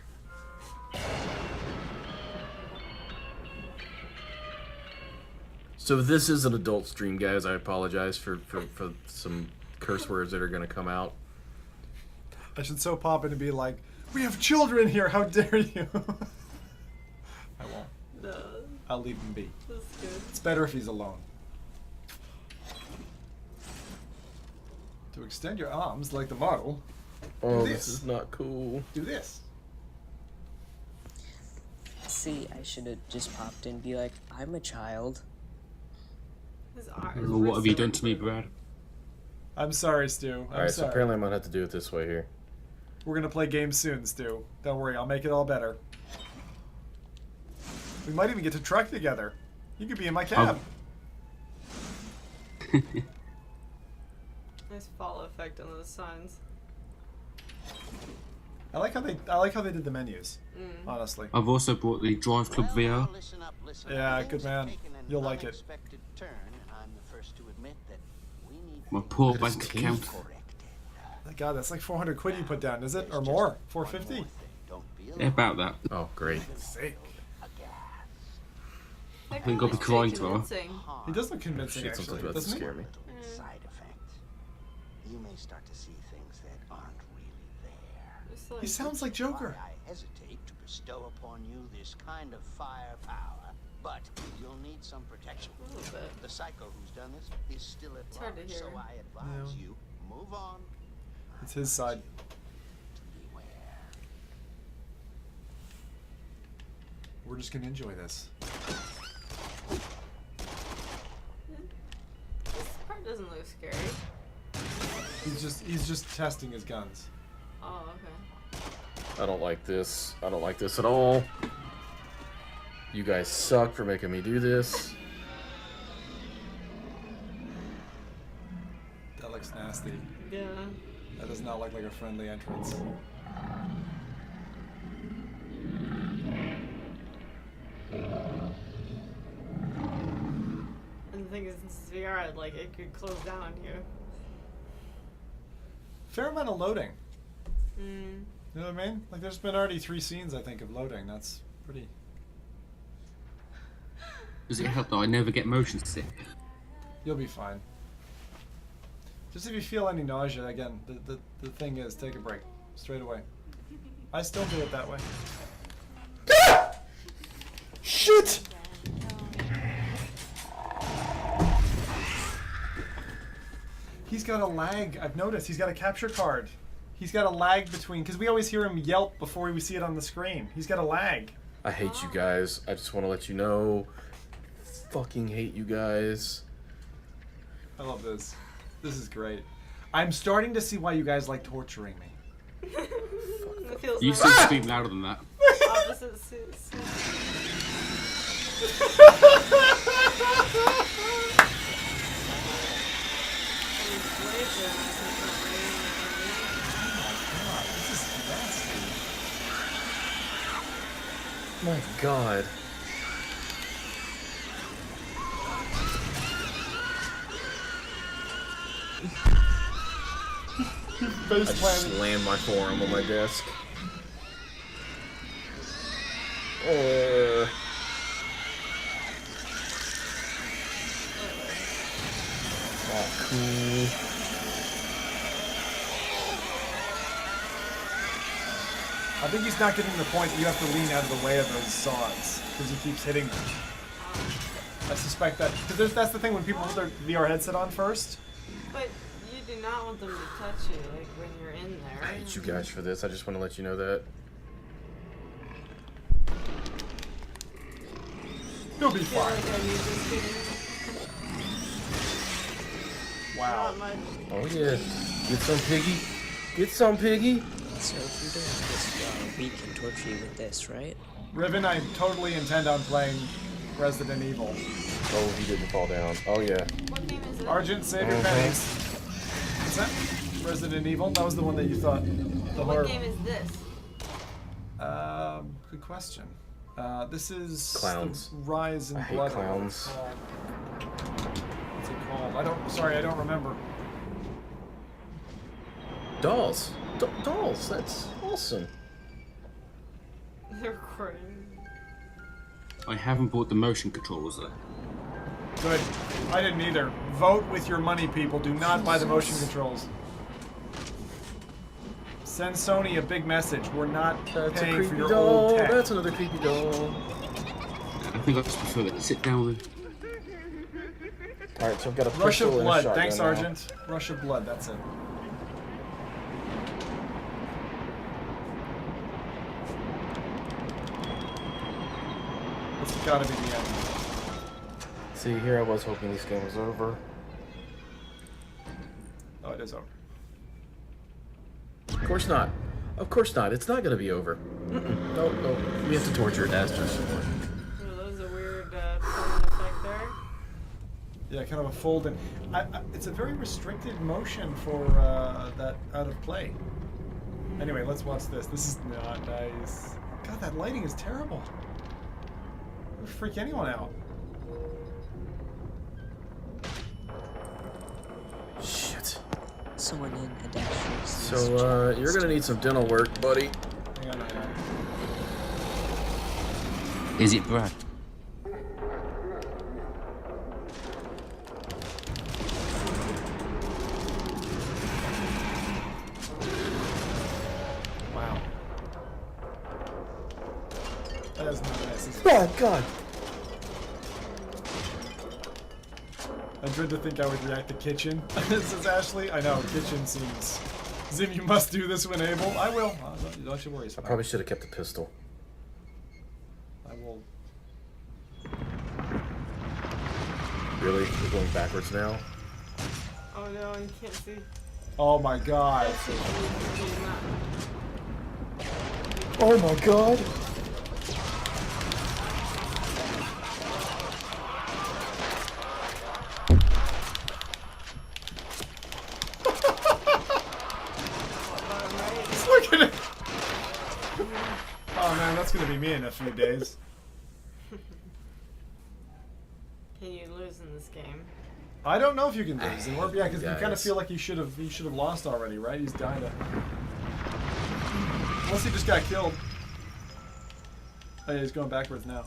So this is an adult stream, guys. I apologize for some curse words that are gonna come out. I should so pop in and be like, "We have children here. How dare you?" I won't. No. I'll leave him be. That's good. It's better if he's alone. To extend your arms like the model, Oh, do this is not cool. Do this. See, I should have just popped in and be like, I'm a child. His arms. Oh, what have you done to me, Brad? I'm sorry, Stu. I'm Alright, so sorry. apparently I'm gonna have to do it this way here. We're gonna play games soon, Stu. Don't worry, I'll make it all better. We might even get to truck together. You could be in my cab. Nice fall effect on those signs. I like how they did the menus. Honestly. I've also bought the Drive Club VR. Yeah, good man. You'll like it. My poor bank account. My God, that's like 400 quid you put down, is it? Or more? 450? Yeah, about that. Oh, great. Sick. I think I'll be crying tomorrow. He does look convincing, Shit, something's actually. about to Doesn't he? scare me. Side effects. You may start to see things that aren't really there. He sounds like Joker. I hesitate to bestow upon you this kind of firepower, but you'll need some protection. The psycho who's done this is still at hard to large, hear. so I advise you move on. It's his side. We're just gonna enjoy this. This part doesn't look scary. He's just testing his guns. Oh, okay. I don't like this. I don't like this at all. You guys suck for making me do this. That looks nasty. Yeah. That does not look like a friendly entrance. And the thing is, this is VR, like, it could close down here. Fair amount of loading. Mm. You know what I mean? Like, there's been already 3 scenes, I think, of loading. That's pretty... Does it help that I never get motion sick? You'll be fine. Just if you feel any nausea, again, the thing is, take a break. Straight away. I still do it that way. Shit! He's got a lag. I've noticed. He's got a capture card. He's got a lag between... Because we always hear him yelp before we see it on the screen. He's got a lag. I hate you guys. I just want to let you know. Fucking hate you guys. I love this. This is great. I'm starting to see why you guys like torturing me. It feels You nice. should scream louder than that. Opposite suits. My God. I just slammed my forearm on my desk. Oh, cool. I think he's not getting the point that you have to lean out of the way of those saws because he keeps hitting them. I suspect that because that's the thing when people put their VR headset on first. But you do not want them to touch you, like when you're in there. I hate you guys for this. I just want to let you know that. You'll be fine. Wow. Oh yeah. Get some, piggy. Get some, piggy. So if you're doing this, we can torture you with this, right? Riven, I totally intend on playing Resident Evil. Oh, he didn't fall down. Oh yeah. What game is it? Argent, save your pennies. What's that? Resident Evil? That was the one that you thought. What game is this? Good question. This is Clowns. The Rise in I hate Blood. clowns. What's it called? I don't remember. Dolls. Dolls. That's awesome. They're recording. I haven't bought the motion controllers though. Good. I didn't either. Vote with your money, people. Do not buy the motion controls. Send Sony a big message. We're not paying for your old tech. That's another creepy doll. I think I just prefer that. Sit down with. Alright, so I've got a Rush of pistol and a Blood. shotgun Thanks, now. Sergeant. Rush of Blood. That's it. It's gotta be the end. See, here I was hoping this game was over. Oh, it is over. Of course not. Of course not. It's not going to be over. No. We have to torture Astros. Oh, that was a weird permanent effect there. Yeah, kind of a fold in. It's a very restricted motion for that out of play. Anyway, let's watch this. This is not nice. God, that lighting is terrible. It would freak anyone out. Shit. Someone in Adastros. So, you're going to need some dental work, buddy. Hang on. Is it Brad? Wow. That is not nice. Oh, God. I dread to think I would react to kitchen. Says Ashley. I know, kitchen seems... Zim, you must do this when able. I will. Don't you worry. I probably should have kept the pistol. I will. Really? We're going backwards now? Oh no, you can't see. Oh my god. Oh my god. Look at it. Oh man, that's gonna be me in a few days. Can you lose in this game? I don't know if you can lose. And yeah, because you kind of feel like you should have lost already, right? He's dying to. Unless he just got killed. Oh yeah, he's going backwards now.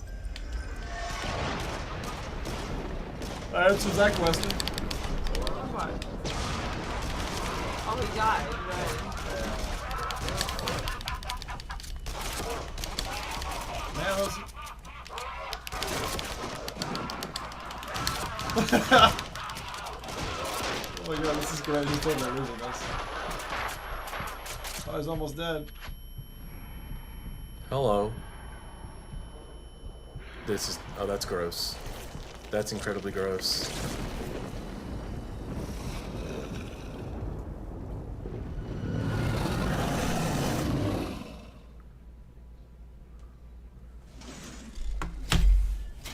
Answers that question. What? Oh, he died, right? Man, those... Oh my god, this is great. He's totally losing this. Oh, he's almost dead. Hello. This is... Oh, that's gross. That's incredibly gross.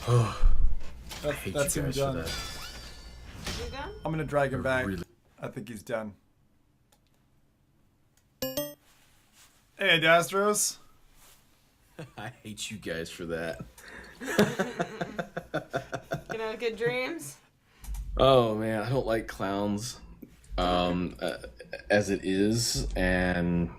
Oh. That's him done. You done? I'm gonna drag him back. I think he's done. Hey, Adastros. I hate you guys for that. You know, good dreams. Oh man, I don't like clowns as it is, and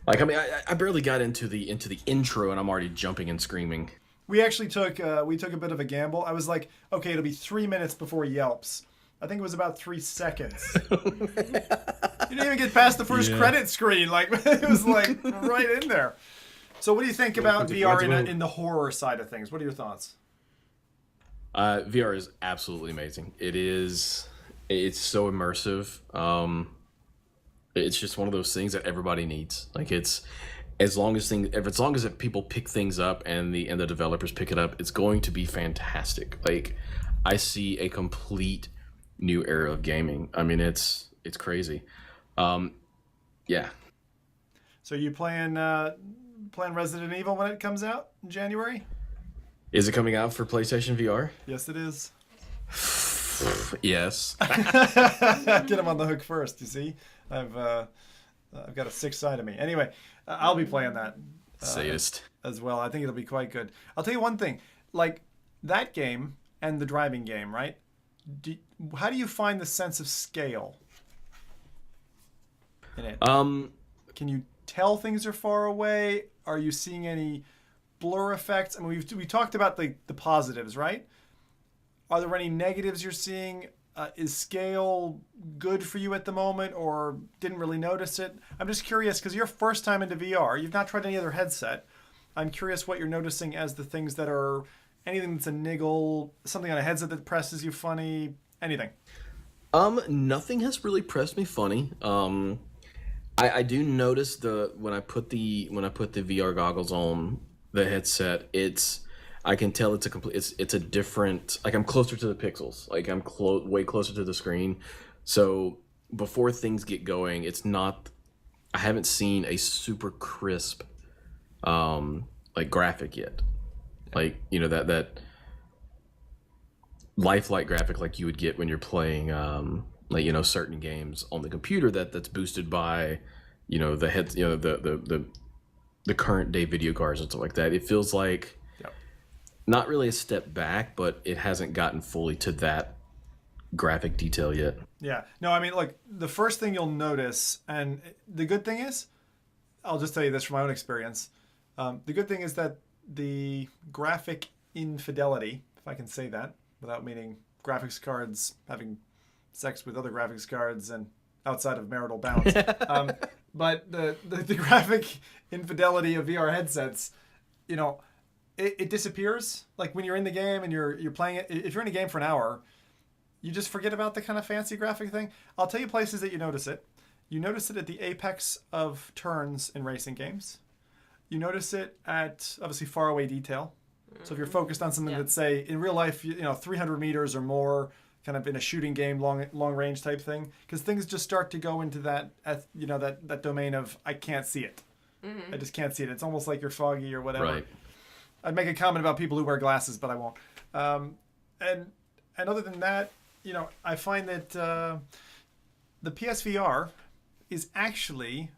like I mean, I barely got into the intro, and I'm already jumping and screaming. We actually took a bit of a gamble. I was like, okay, it'll be 3 minutes before he yelps. I think it was about 3 seconds. You didn't even get past the first credit screen. Like it was like right in there. So what do you think about VR in the horror side of things? What are your thoughts? VR is absolutely amazing. It's so immersive. It's just one of those things that everybody needs. Like as long as people pick things up and the developers pick it up, it's going to be fantastic. Like I see a complete new era of gaming. I mean, it's crazy. Yeah. So you playing Resident Evil when it comes out in January? Is it coming out for PlayStation VR? Yes, it is. Yes. Get him on the hook first. You see, I've got a sick side of me. Anyway, I'll be playing that Sadist as well. I think it'll be quite good. I'll tell you one thing, like that game and the driving game, right? How do you find the sense of scale in it? Can you tell things are far away? Are you seeing any blur effects? I mean, we talked about the positives, right? Are there any negatives you're seeing? Is scale good for you at the moment, or didn't really notice it? I'm just curious because you're first time into VR. You've not tried any other headset. I'm curious what you're noticing as the things that are anything that's a niggle, something on a headset that presses you funny, anything. Nothing has really pressed me funny. I do notice when I put the VR goggles on the headset, I can tell it's a different, like I'm closer to the pixels, like I'm way closer to the screen. So before things get going, I haven't seen a super crisp like graphic yet. Like, you know, that lifelike graphic like you would get when you're playing like, you know, certain games on the computer that's boosted by, you know, the heads, you know, the current day video cards and stuff like that. It feels like not really a step back, but it hasn't gotten fully to that graphic detail yet. Yeah. No, I mean, look, the first thing you'll notice, and the good thing is, I'll just tell you this from my own experience. The good thing is that the graphic infidelity, if I can say that, without meaning graphics cards having sex with other graphics cards and outside of marital bounds. But the graphic infidelity of VR headsets, you know, it disappears. Like when you're in the game and you're playing it, if you're in a game for an hour, you just forget about the kind of fancy graphic thing. I'll tell you places that you notice it. You notice it at the apex of turns in racing games. You notice it at, obviously, faraway detail. So if you're focused on something that's, say, in real life, you know, 300 meters or more, kind of in a shooting game, long range type thing, because things just start to go into that, you know, that domain of I can't see it. I just can't see it. It's almost like you're foggy or whatever. Right. I'd make a comment about people who wear glasses, but I won't. And other than that, you know, I find that the PSVR is actually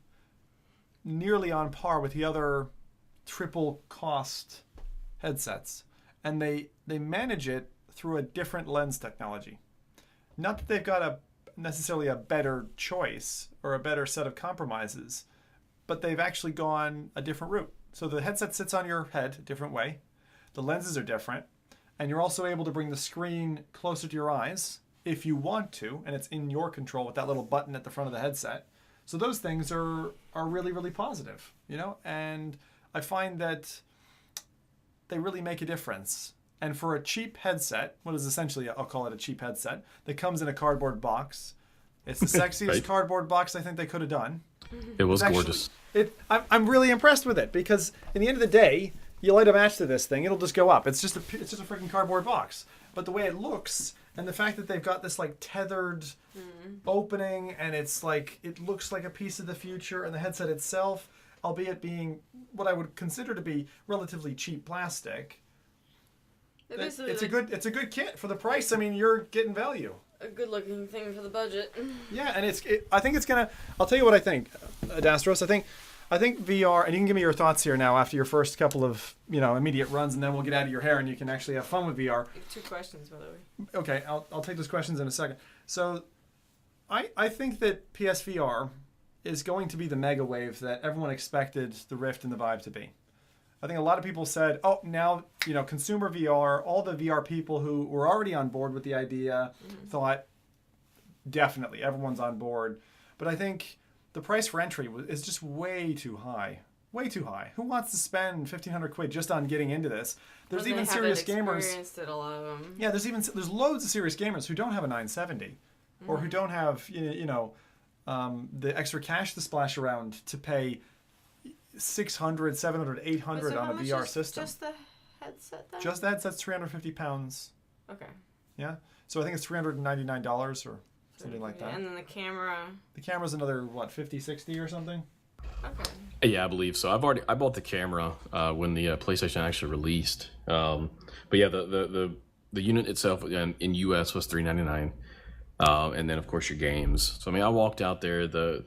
nearly on par with the other triple cost headsets, and they manage it through a different lens technology. Not that they've got necessarily a better choice or a better set of compromises, but they've actually gone a different route. So the headset sits on your head a different way, the lenses are different, and you're also able to bring the screen closer to your eyes if you want to, and it's in your control with that little button at the front of the headset. So those things are really, really positive, you know, and I find that they really make a difference. And for a cheap headset, what is essentially, I'll call it a cheap headset, that comes in a cardboard box, it's the sexiest Right. cardboard box I think they could have done. It was It's gorgeous. I'm really impressed with it because in the end of the day, you light a match to this thing, it'll just go up. It's just a freaking cardboard box. But the way it looks and the fact that they've got this like tethered opening and it's like it looks like a piece of the future, and the headset itself, albeit being what I would consider to be relatively cheap plastic, it's a good kit for the price. I mean, you're getting value. A good-looking thing for the budget. Yeah, and I think it's gonna. I'll tell you what I think, Adastros. I think VR, and you can give me your thoughts here now after your first couple of immediate runs, and then we'll get out of your hair and you can actually have fun with VR. You have 2 questions, by the way. Okay, I'll take those questions in a second. So, I think that PSVR is going to be the mega wave that everyone expected the Rift and the Vive to be. I think a lot of people said, oh, now, consumer VR, all the VR people who were already on board with the idea thought, definitely, everyone's on board. But I think the price for entry is just way too high. Way too high. Who wants to spend 1,500 quid just on getting into this? There's even serious gamers. It, a lot of them. Yeah, there's loads of serious gamers who don't have a 970 or who don't have, the extra cash to splash around to pay 600, 700, 800 on a VR system. Just the headset then? Just the headset's £350. Okay. Yeah. So I think it's $399 or something like that. And then the camera. The camera's another 50, 60 or something. Okay. Yeah, I believe so. I bought the camera when the PlayStation actually released. But yeah, the unit itself in US was $399, and then of course your games. So I mean, I walked out there the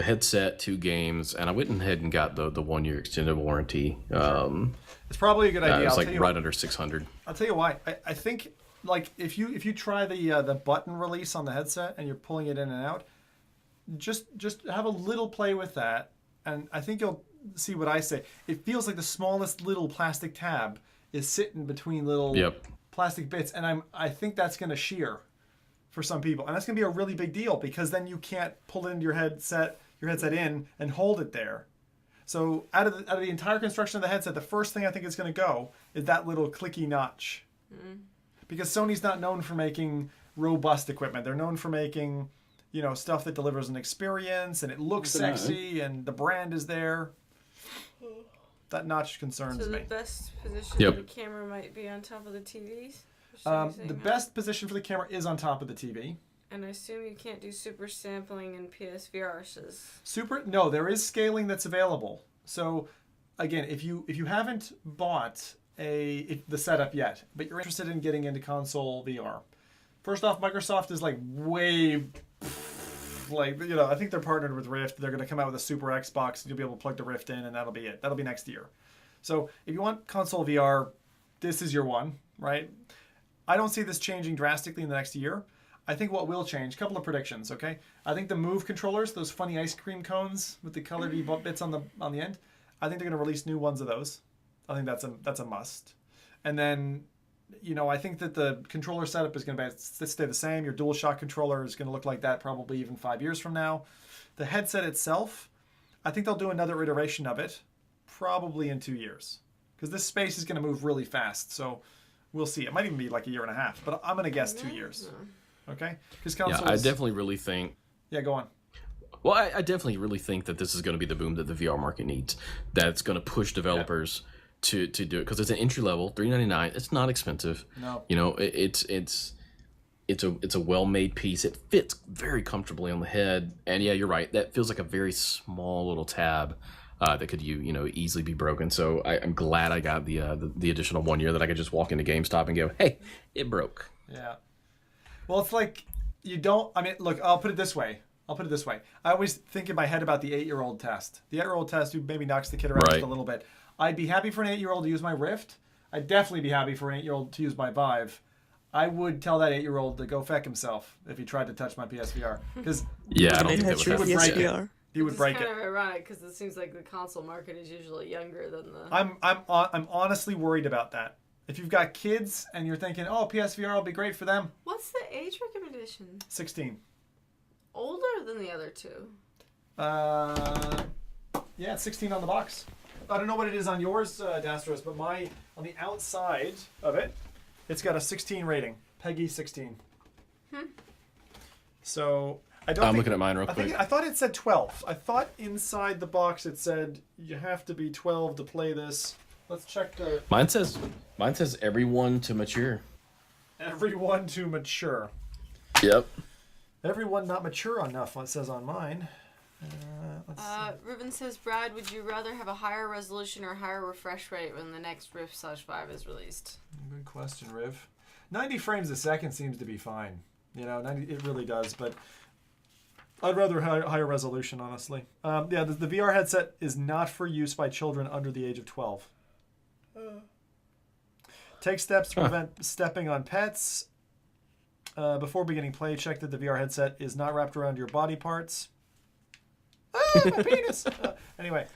headset, 2 games, and I went ahead and got the 1-year extended warranty. It's probably a good idea. It's like right under 600. I'll tell you why. I think like if you try the button release on the headset and you're pulling it in and out, just have a little play with that, and I think you'll see what I say. It feels like the smallest little plastic tab is sitting between little plastic bits, and I think that's going to shear for some people, and that's going to be a really big deal because then you can't pull it into your headset in and hold it there. So out of the entire construction of the headset, the first thing I think is going to go is that little clicky notch. Because Sony's not known for making robust equipment. They're known for making, stuff that delivers an experience and it looks sexy and the brand is there. That notch concerns me. So the best position for the camera might be on top of the TVs? The best position for the camera is on top of the TV. And I assume you can't do super sampling in PSVR. No, there is scaling that's available. So, again, if you haven't bought the setup yet, but you're interested in getting into console VR, first off, Microsoft is I think they're partnered with Rift. They're going to come out with a Super Xbox, and you'll be able to plug the Rift in, and that'll be it. That'll be next year. So, if you want console VR, this is your one, right? I don't see this changing drastically in the next year. I think what will change, a couple of predictions, okay? I think the Move controllers, those funny ice cream cones with the colored bits on the end, I think they're going to release new ones of those. I think that's a must. And then, I think that the controller setup is going to stay the same. Your DualShock controller is going to look like that probably even 5 years from now. The headset itself, I think they'll do another iteration of it probably in 2 years. Because this space is going to move really fast, so we'll see. It might even be like a year and a half, but I'm going to guess 2 years. Okay? Because consoles... Yeah, I definitely really think... Yeah, go on. Well, I definitely really think that this is going to be the boom that the VR market needs. That's going to push developers to do it. Because it's an entry level, $399. It's not expensive. No. It's a well-made piece. It fits very comfortably on the head. And yeah, you're right. That feels like a very small little tab that could easily be broken. So I'm glad I got the additional 1 year that I could just walk into GameStop and go, hey, it broke. Yeah. Well, it's like look, I'll put it this way. I always think in my head about the 8-year-old test. The 8-year-old test who maybe knocks the kid around just a little bit. I'd be happy for an 8-year-old to use my Rift. I'd definitely be happy for an 8-year-old to use my Vive. I would tell that 8-year-old to go feck himself if he tried to touch my PSVR. Because I don't think that would break it. He would break it. It's kind of ironic because it seems like the console market is usually younger than the... I'm honestly worried about that. If you've got kids and you're thinking, oh, PSVR will be great for them. What's the age recommendation? 16. Older than the other two? Yeah, it's 16 on the box. I don't know what it is on yours, Adastros, but on the outside of it, it's got a 16 rating. PEGI 16. So I'm looking at mine real quick. I thought it said 12. I thought inside the box it said you have to be 12 to play this. Let's check the... Mine says everyone to mature. Everyone to mature. Yep. Everyone not mature enough, it says on mine. Ribbon says, Brad, would you rather have a higher resolution or higher refresh rate when the next Rift/5 is released? Good question, Riv. 90 frames a second seems to be fine. You know, 90, it really does, but I'd rather higher resolution, honestly. Yeah, the VR headset is not for use by children under the age of 12. Take steps to prevent stepping on pets. Before beginning play, check that the VR headset is not wrapped around your body parts. My penis! Anyway.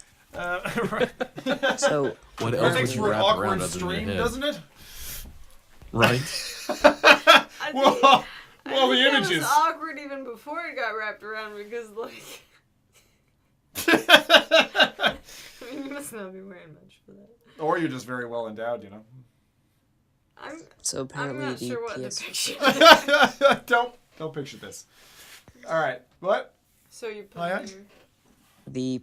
So, what else makes would you for an wrap around awkward other than stream, your head? doesn't it? Right. Well, the It images. was awkward even before it got wrapped around because, like... I mean, you must not be wearing much for that. Or you're just very well endowed, you know. So apparently I'm not the sure what PS... the picture Don't picture this. All right, what? So you put your... The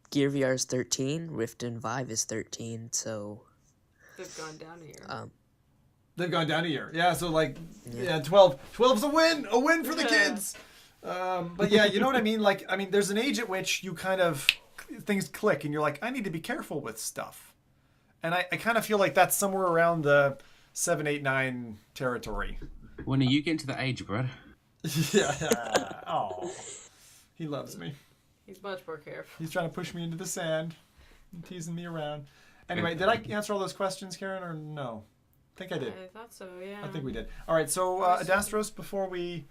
Gear VR is 13, Rift and Vive is 13, so... They've gone down a year. They've gone down a year. Yeah, so like, yeah, 12. 12's a win for the kids. But yeah, you know what I mean? Like, I mean, there's an age at which you kind of, things click and you're like, I need to be careful with stuff. And I kind of feel like that's somewhere around the 7, 8, 9 territory. When are you getting to that age, Brad? Yeah. Oh, he loves me. He's much more careful. He's trying to push me into the sand and teasing me around. Anyway, did I answer all those questions, Karen, or no? I think I did. I thought so, yeah. I think we did. All right, so Adastros, before we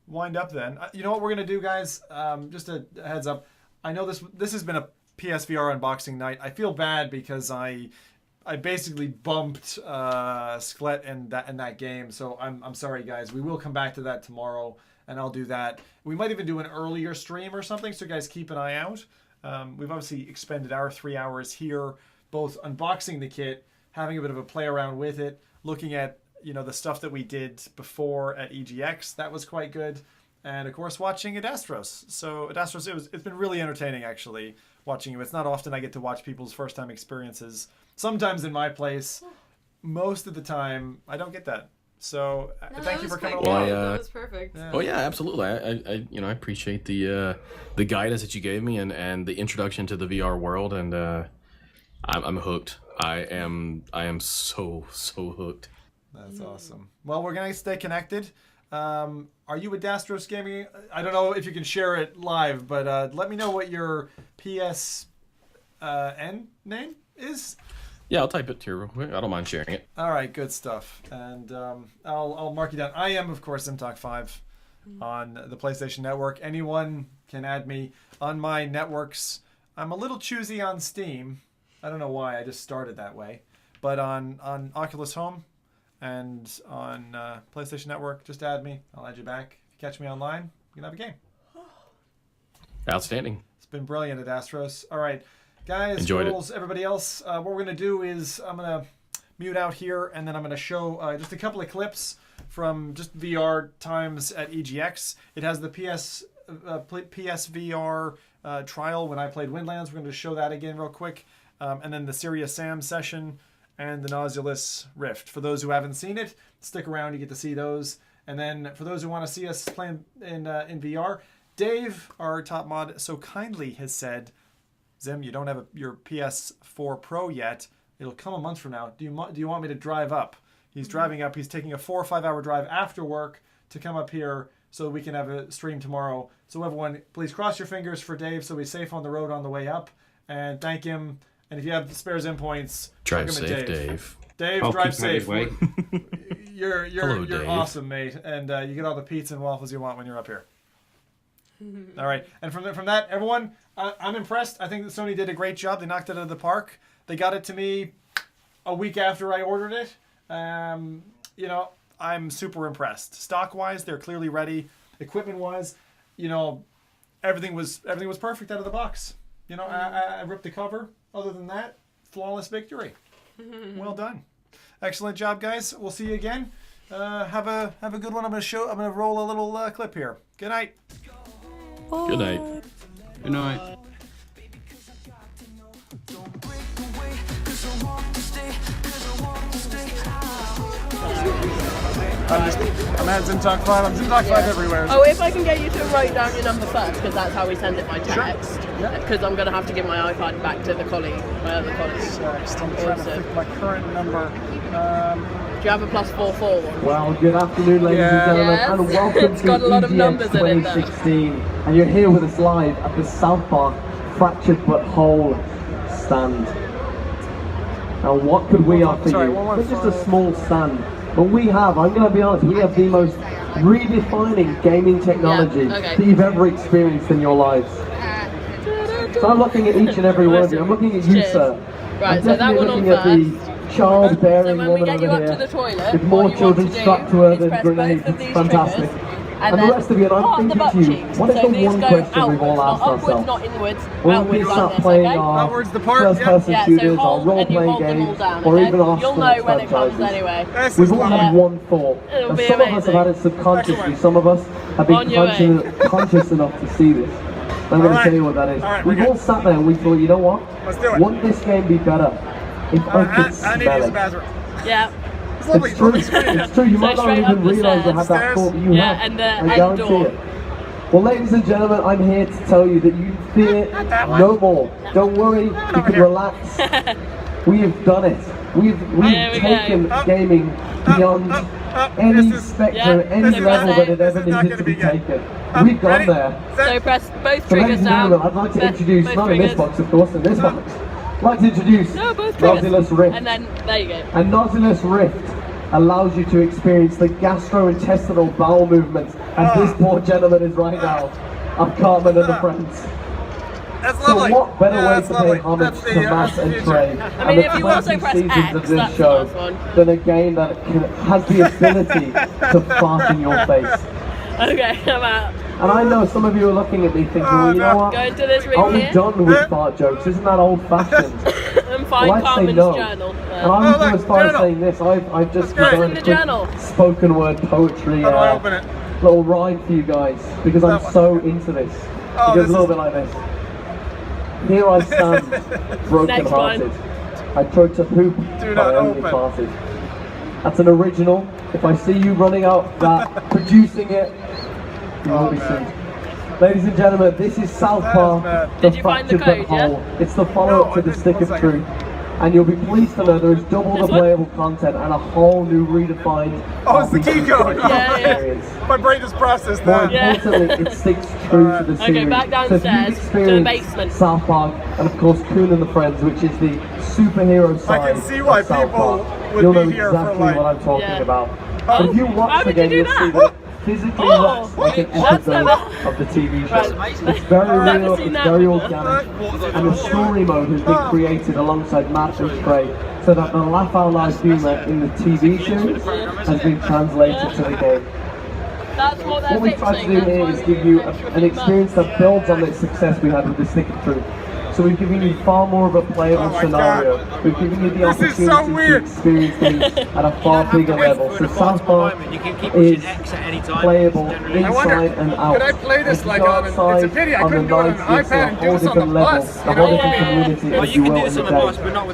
wind up then, you know what we're going to do, guys? Just a heads up. I know this has been a PSVR unboxing night. I feel bad because I basically bumped Sklet in that game, so I'm sorry, guys. We will come back to that tomorrow, and I'll do that. We might even do an earlier stream or something, so guys, keep an eye out. We've obviously expended our 3 hours here, both unboxing the kit, having a bit of a play around with it, looking at, you know, the stuff that we did before at EGX. That was quite good. And of course, watching Adastros. So Adastros, it's been really entertaining, actually, watching you. It's not often I get to watch people's first time experiences. Sometimes in my place, most of the time, I don't get that. So thank you for coming along. That was perfect. Oh yeah, absolutely. I appreciate the guidance that you gave me and the introduction to the VR world, and I'm hooked. I am so hooked. That's awesome. Well, we're gonna stay connected. Are you AdastrosGaming? I don't know if you can share it live, but let me know what your PSN name is. Yeah, I'll type it here real quick. I don't mind sharing it. All right, good stuff. And I'll mark you down. I am, of course, ZimTalk5 on the PlayStation Network. Anyone can add me on my networks. I'm a little choosy on Steam. I don't know why. I just started that way. But on Oculus Home and on PlayStation Network, just add me. I'll add you back. If you catch me online, you can have a game. Outstanding. It's been brilliant at Astros. All right. Guys, enjoyed girls, everybody else, what we're going to do is I'm going to mute out here, and then I'm going to show just a couple of clips from just VR times at EGX. It has the PSVR trial when I played Windlands. We're going to show that again real quick. And then the Serious Sam session and the Nautilus Rift. For those who haven't seen it, stick around. You get to see those. And then for those who want to see us playing in VR, Dave, our top mod, so kindly has said, Zim, you don't have your PS4 Pro yet. It'll come a month from now. Do you want me to drive up? He's driving up. He's taking a 4 or 5 hour drive after work to come up here so we can have a stream tomorrow. So everyone, please cross your fingers for Dave so he's safe on the road on the way up. And thank him. And if you have spare Zim points, drive safe, Dave. Dave, I'll drive keep out of safe. his way. You're Dave. awesome, mate. And you get all the pizza and waffles you want when you're up here. All right, and from that, everyone, I'm impressed. I think that Sony did a great job. They knocked it out of the park. They got it to me a week after I ordered it. You know, I'm super impressed. Stock-wise, they're clearly ready. Equipment-wise, you know, everything was perfect out of the box. You know, I ripped the cover. Other than that, flawless victory. Well done. Excellent job, guys. We'll see you again. Have a good one. I'm gonna roll a little clip here. Good night. Good night. Good night. Don't break away, 'cause I want to stay. I'm at ZimTalk 5. I'm ZimTalk 5 everywhere. Oh, if I can get you to write down your number first, because that's how we send it by text. Because I'm going to have to give my iPad back to the colleague, my other colleague. I'm trying to think my current number. Do you have a +44 one? Well, good afternoon, ladies and gentlemen, and welcome It's to got a lot of numbers EGX in it, though. 2016. And you're here with us live at the South Park Fractured But Whole stand. Now, what could we offer you? We're just a small stand. But we have, I'm going to be honest, we have the most redefining gaming technology that you've ever experienced in your lives. So I'm looking at each and every one of you. I'm looking at you, sir. Right, I'm so that definitely one on looking at the childbearing So when we woman get you over up to here the toilet, with more what you children want to strapped to do her is than press grenades. both of these Fantastic. triggers, And the rest of you, and I'm part the thinking butt to you, cheeks. what is So the these one go question we've all outwards, asked not upwards, ourselves? not inwards, When we outwards start like this, playing okay? our Outwards the part, first-person Yeah, so shooters, our hold and you role-playing hold them all games, down, or okay? even our You'll know sports when it comes franchises. anyway. We've all had one thought, It'll and be some of us have had it subconsciously, some of us have been On your way. conscious enough to see this. I'm going to tell you what that is. We've all sat there and we thought, you know what? Let's do it. Wouldn't this game be better if I could I need to smell use the it? bathroom. Yeah. It's true, it's true, you might not straight even up the realise you had that stairs. thought, but you Yeah, have. and the I end guarantee door. it. Well, ladies and gentlemen, I'm here to tell you that you fear no more. Don't worry, you can relax. We have done it. We've taken gaming beyond any spectrum, any level that it ever needed to be taken. We've gone there. So press both So, triggers ladies and down. gentlemen, I'd like to introduce, both not in this triggers. box, of course, in this box. I'd like to introduce No, both triggers. Nautilus Rift. And then, there you go. And Nautilus Rift allows you to experience the gastrointestinal bowel movements as this poor gentleman is right now of Cartman and the Friends. That's So lovely. what better Yeah, way that's to lovely. pay homage That's to the, Matt and future. Trey I mean, and the if you also 20 press seasons X, of this that's the show last one. than a game that has the ability to fart in your face? Okay, I'm out. And I know some of you are looking at me thinking, well, you know what? Go into this room Are we here. done with fart jokes? Isn't that old-fashioned? And find Well, I'd say Carmen's no. journal. And I would go as far as saying this. I've just What's in designed the a quick journal? spoken word poetry How do I open it? little rhyme for you guys because I'm so into this. Oh, It goes this a little is- bit like this. Here I stand, broken-hearted. I tried to poop, Do but I not only open. farted. That's an original. If I see you running out that, producing it, you will be sued. Ladies and gentlemen, this is South Park, the Did you find the Fractured But code, yeah? Whole. It's the follow-up to the Stick of Truth. And you'll be pleased to know there is double the playable content and a whole new redefined Oh, it's the key code. experience. My brain just processed More that. importantly, it sticks true to the Okay, series. back So if downstairs you've to the experienced basement. South Park and of course Coon and the Friends, which is the superhero side I can see why of South people Park, would you'll be know here for, exactly like- what I'm talking Yeah. about. Oh, But if you why watch the would you game, do you'll see that? that physically Oh, looks like an that's episode never- of the TV show. Right. It's very Never real, seen it's that very before. organic, and the story mode has been created alongside Matt and Trey, so that the laugh out loud humour in the TV series has been translated to the game. That's what they're What we try to fixing. do That's here why is we give you extra an few experience months. that builds on the success we had with the Stick of Truth. So we've given you far more of a playable scenario. We've given you the This is opportunity so to weird. experience things at a far bigger level. So South Park is playable inside and out. Could I play this If you like go on? It's a outside pity I on the couldn't do it on an nights, it's iPad a and do whole this on the different level, bus. a whole different community, Well, if you you can will, do this in on the the bus, day. but not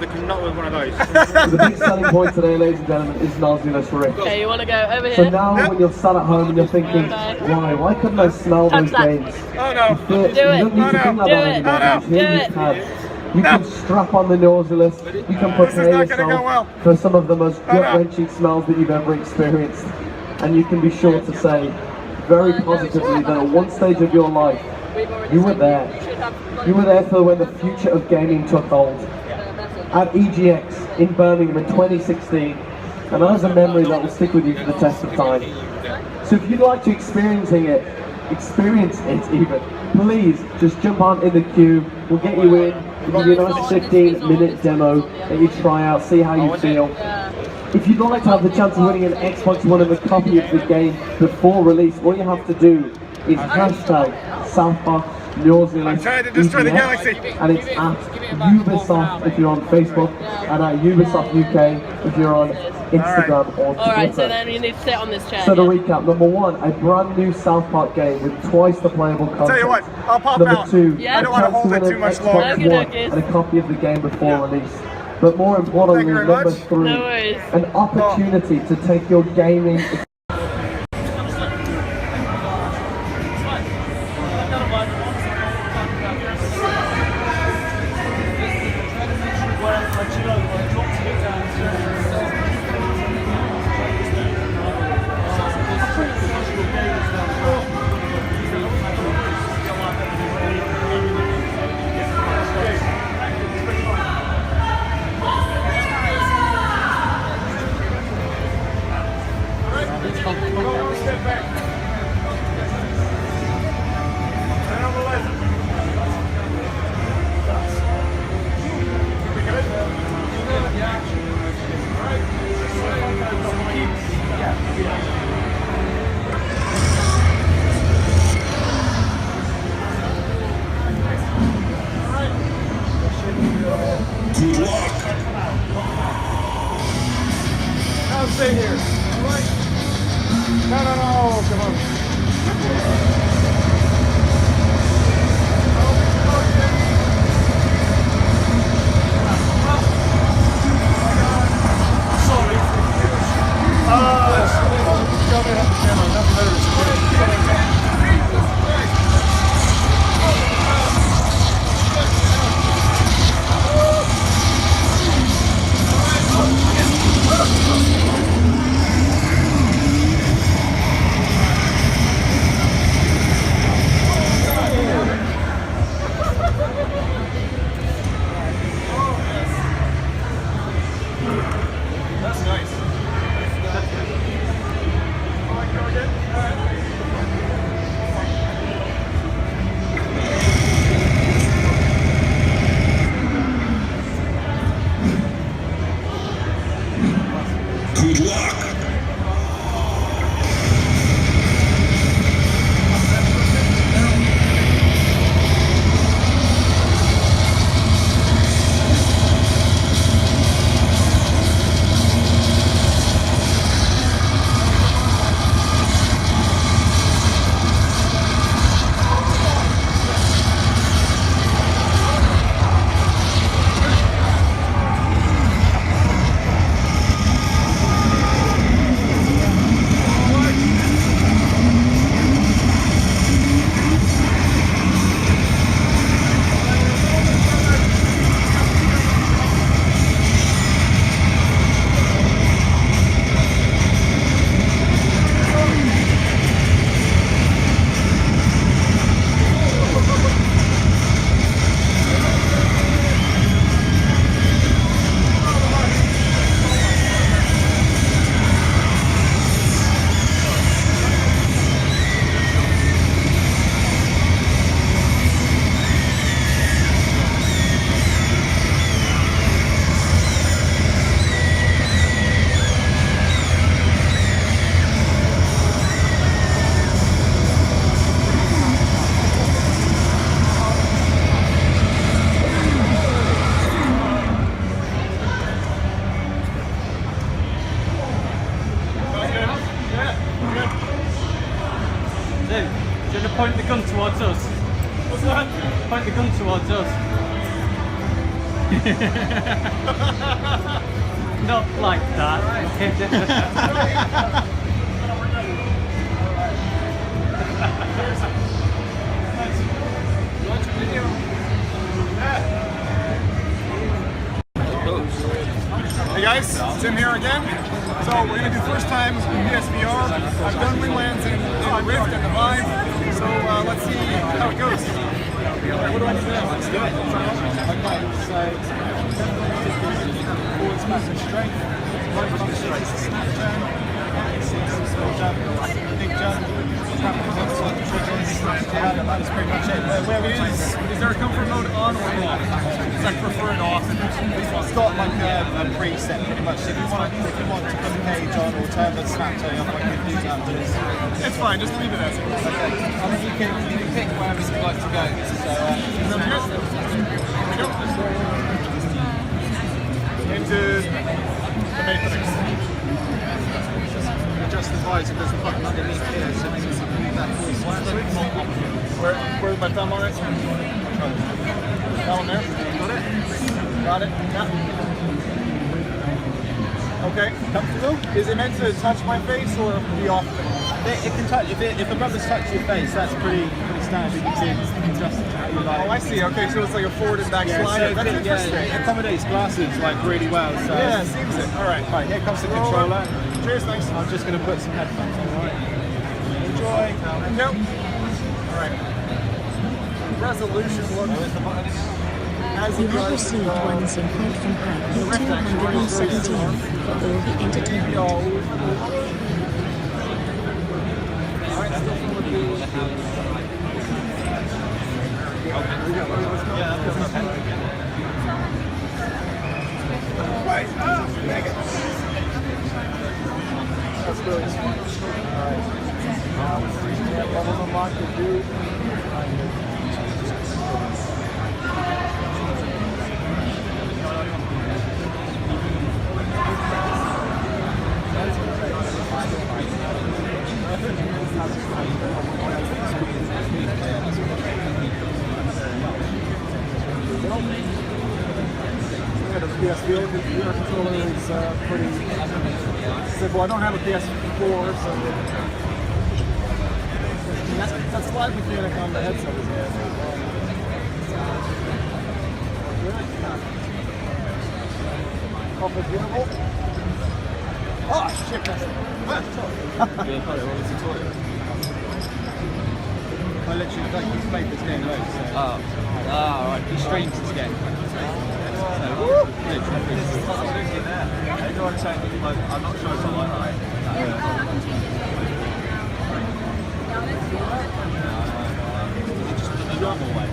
with one of those. The big selling point today, ladies and gentlemen, is Nautilus Rift. Okay, you want to go over So here? now when you're sat at home and you're thinking, why couldn't I smell those Touch that. games? Oh no. Do Do it. You don't need to think Do about it. anymore. No, Here do you it. can. You can strap on the Nautilus, you can prepare not gonna go yourself well. for some of the most no. gut-wrenching smells that you've ever experienced. And you can be sure to say very positively that at one stage of your life, you were there. You were there for when the future of gaming took hold. At EGX in Birmingham in 2016, and that is a memory that will stick with you for the test of time. So if you'd like to experience it even, please just jump on in the queue. We'll get you in. We'll give you a nice 15-minute demo that you try out, see how you feel. If you'd like to have the chance of winning an Xbox One and a copy of the game before release, all you have to do is hashtag South Park Nautilus I'm trying to destroy the EGX, galaxy. and it's at Ubisoft if you're on Facebook, and at Ubisoft UK if you're on Instagram or Twitter. Alright, so then you need to sit on this chair. So to yeah. recap, number one, a brand new South Park game with twice the playable content. Tell you what, I'll pop Number out. two, Yeah. I don't want to hold it too much longer. Okay, One okay. and a copy of the game before release. But more importantly, Thank you very number much. three, No worries. an opportunity to take your gaming Go, step back. Stand on the left. We good? Yeah. All right. Good luck. Now stay here. All right. No. Come on. Sorry. That's nice. Good luck. Zim, do you want to point the gun towards us? What's that? Point the gun towards us. Not like that. Hey guys, Zim here again. So we're going to do first time PSVR. I've done relands in the Rift and the Vive. So let's see how it goes. Alright, what do I need to do? Let's do it. Okay, so forward smash and strength, right bump straight, snap turn, small jump, big jump, tap the bumps on the triggers, yeah, that is pretty much it. Where Is there a comfort mode on or off? Because I prefer it off. It's got like a preset pretty much. If you want to put the cage on or turn the snap turn off, like you can do that, but it's fine, just leave it as it is. Okay. I mean, you can pick wherever you'd like to go. So, into the matrix. Adjust the visor, there's a button underneath here, so maybe you can move that forward. Where's my thumb on it? That one there? Got it? Yeah. Okay, comfortable? Is it meant to touch my face or be off of it? It can touch, if the rubbers touch your face, that's pretty standard. You can adjust it how you like. Oh, I see. Okay, so it's like a forward and back slider. So That's interesting. it accommodates glasses like really well. So. Yeah, seems it. All right. Right, here comes the controller. Cheers, thanks. I'm just going to put some headphones on, alright? Enjoy. Nope. Alright. Resolution looks... You have received one SIM code from Hype 217 for all the entertainment. Right. Dang it. That's really smart. Yeah, levels unlocked to do. Yeah, the PSVR controller is pretty simple. I don't have a PS4, so that slide mechanic on the headset is good. Comfortable. Oh shit! That's I literally like he's played this game loads. So. Right. He streams this game. Everyone saying I'm not sure if I like Just the normal way.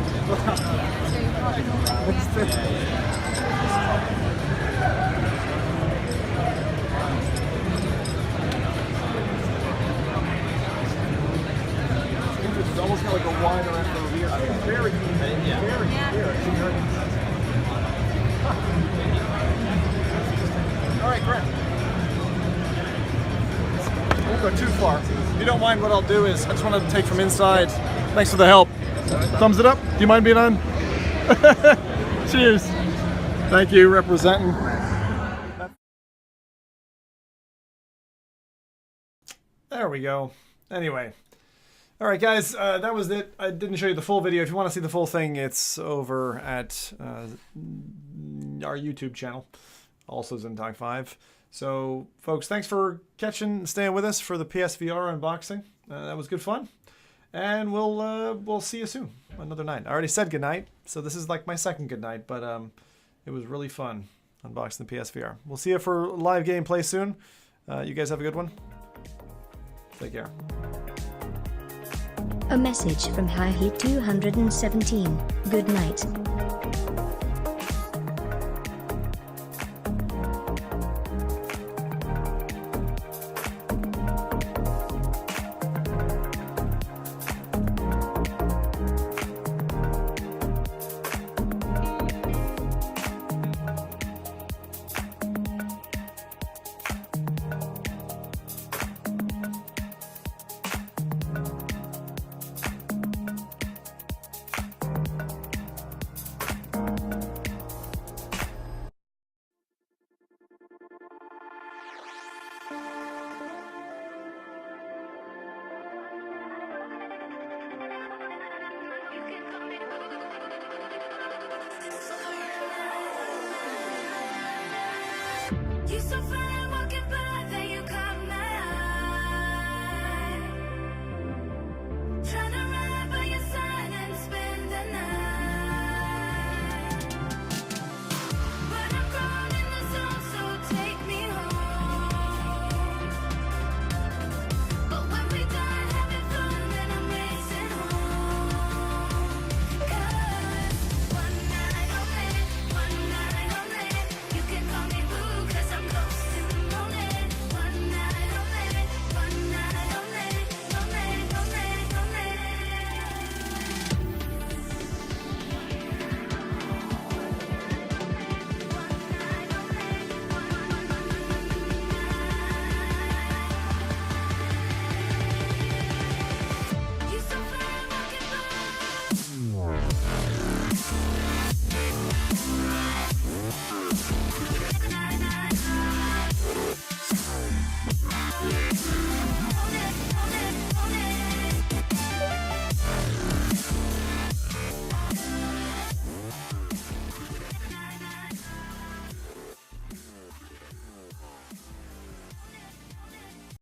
It's almost got like a wider FOV. It's very, very clear. All right, great. Won't go too far. If you don't mind, what I'll do is I just want to take from inside. Thanks for the help. Thumbs it up. Do you mind being on? Cheers. Thank you, representing. There we go. Anyway. All right, guys, that was it. I didn't show you the full video. If you want to see the full thing, it's over at our YouTube channel, also Zim-style 5. So, folks, thanks for staying with us for the PSVR unboxing. That was good fun, and we'll see you soon. Another night. I already said goodnight, so this is like my second goodnight, but it was really fun unboxing the PSVR. We'll see you for live gameplay soon. You guys have a good one. Take care. A message from High Heat 217. Good night. You so fine walking by.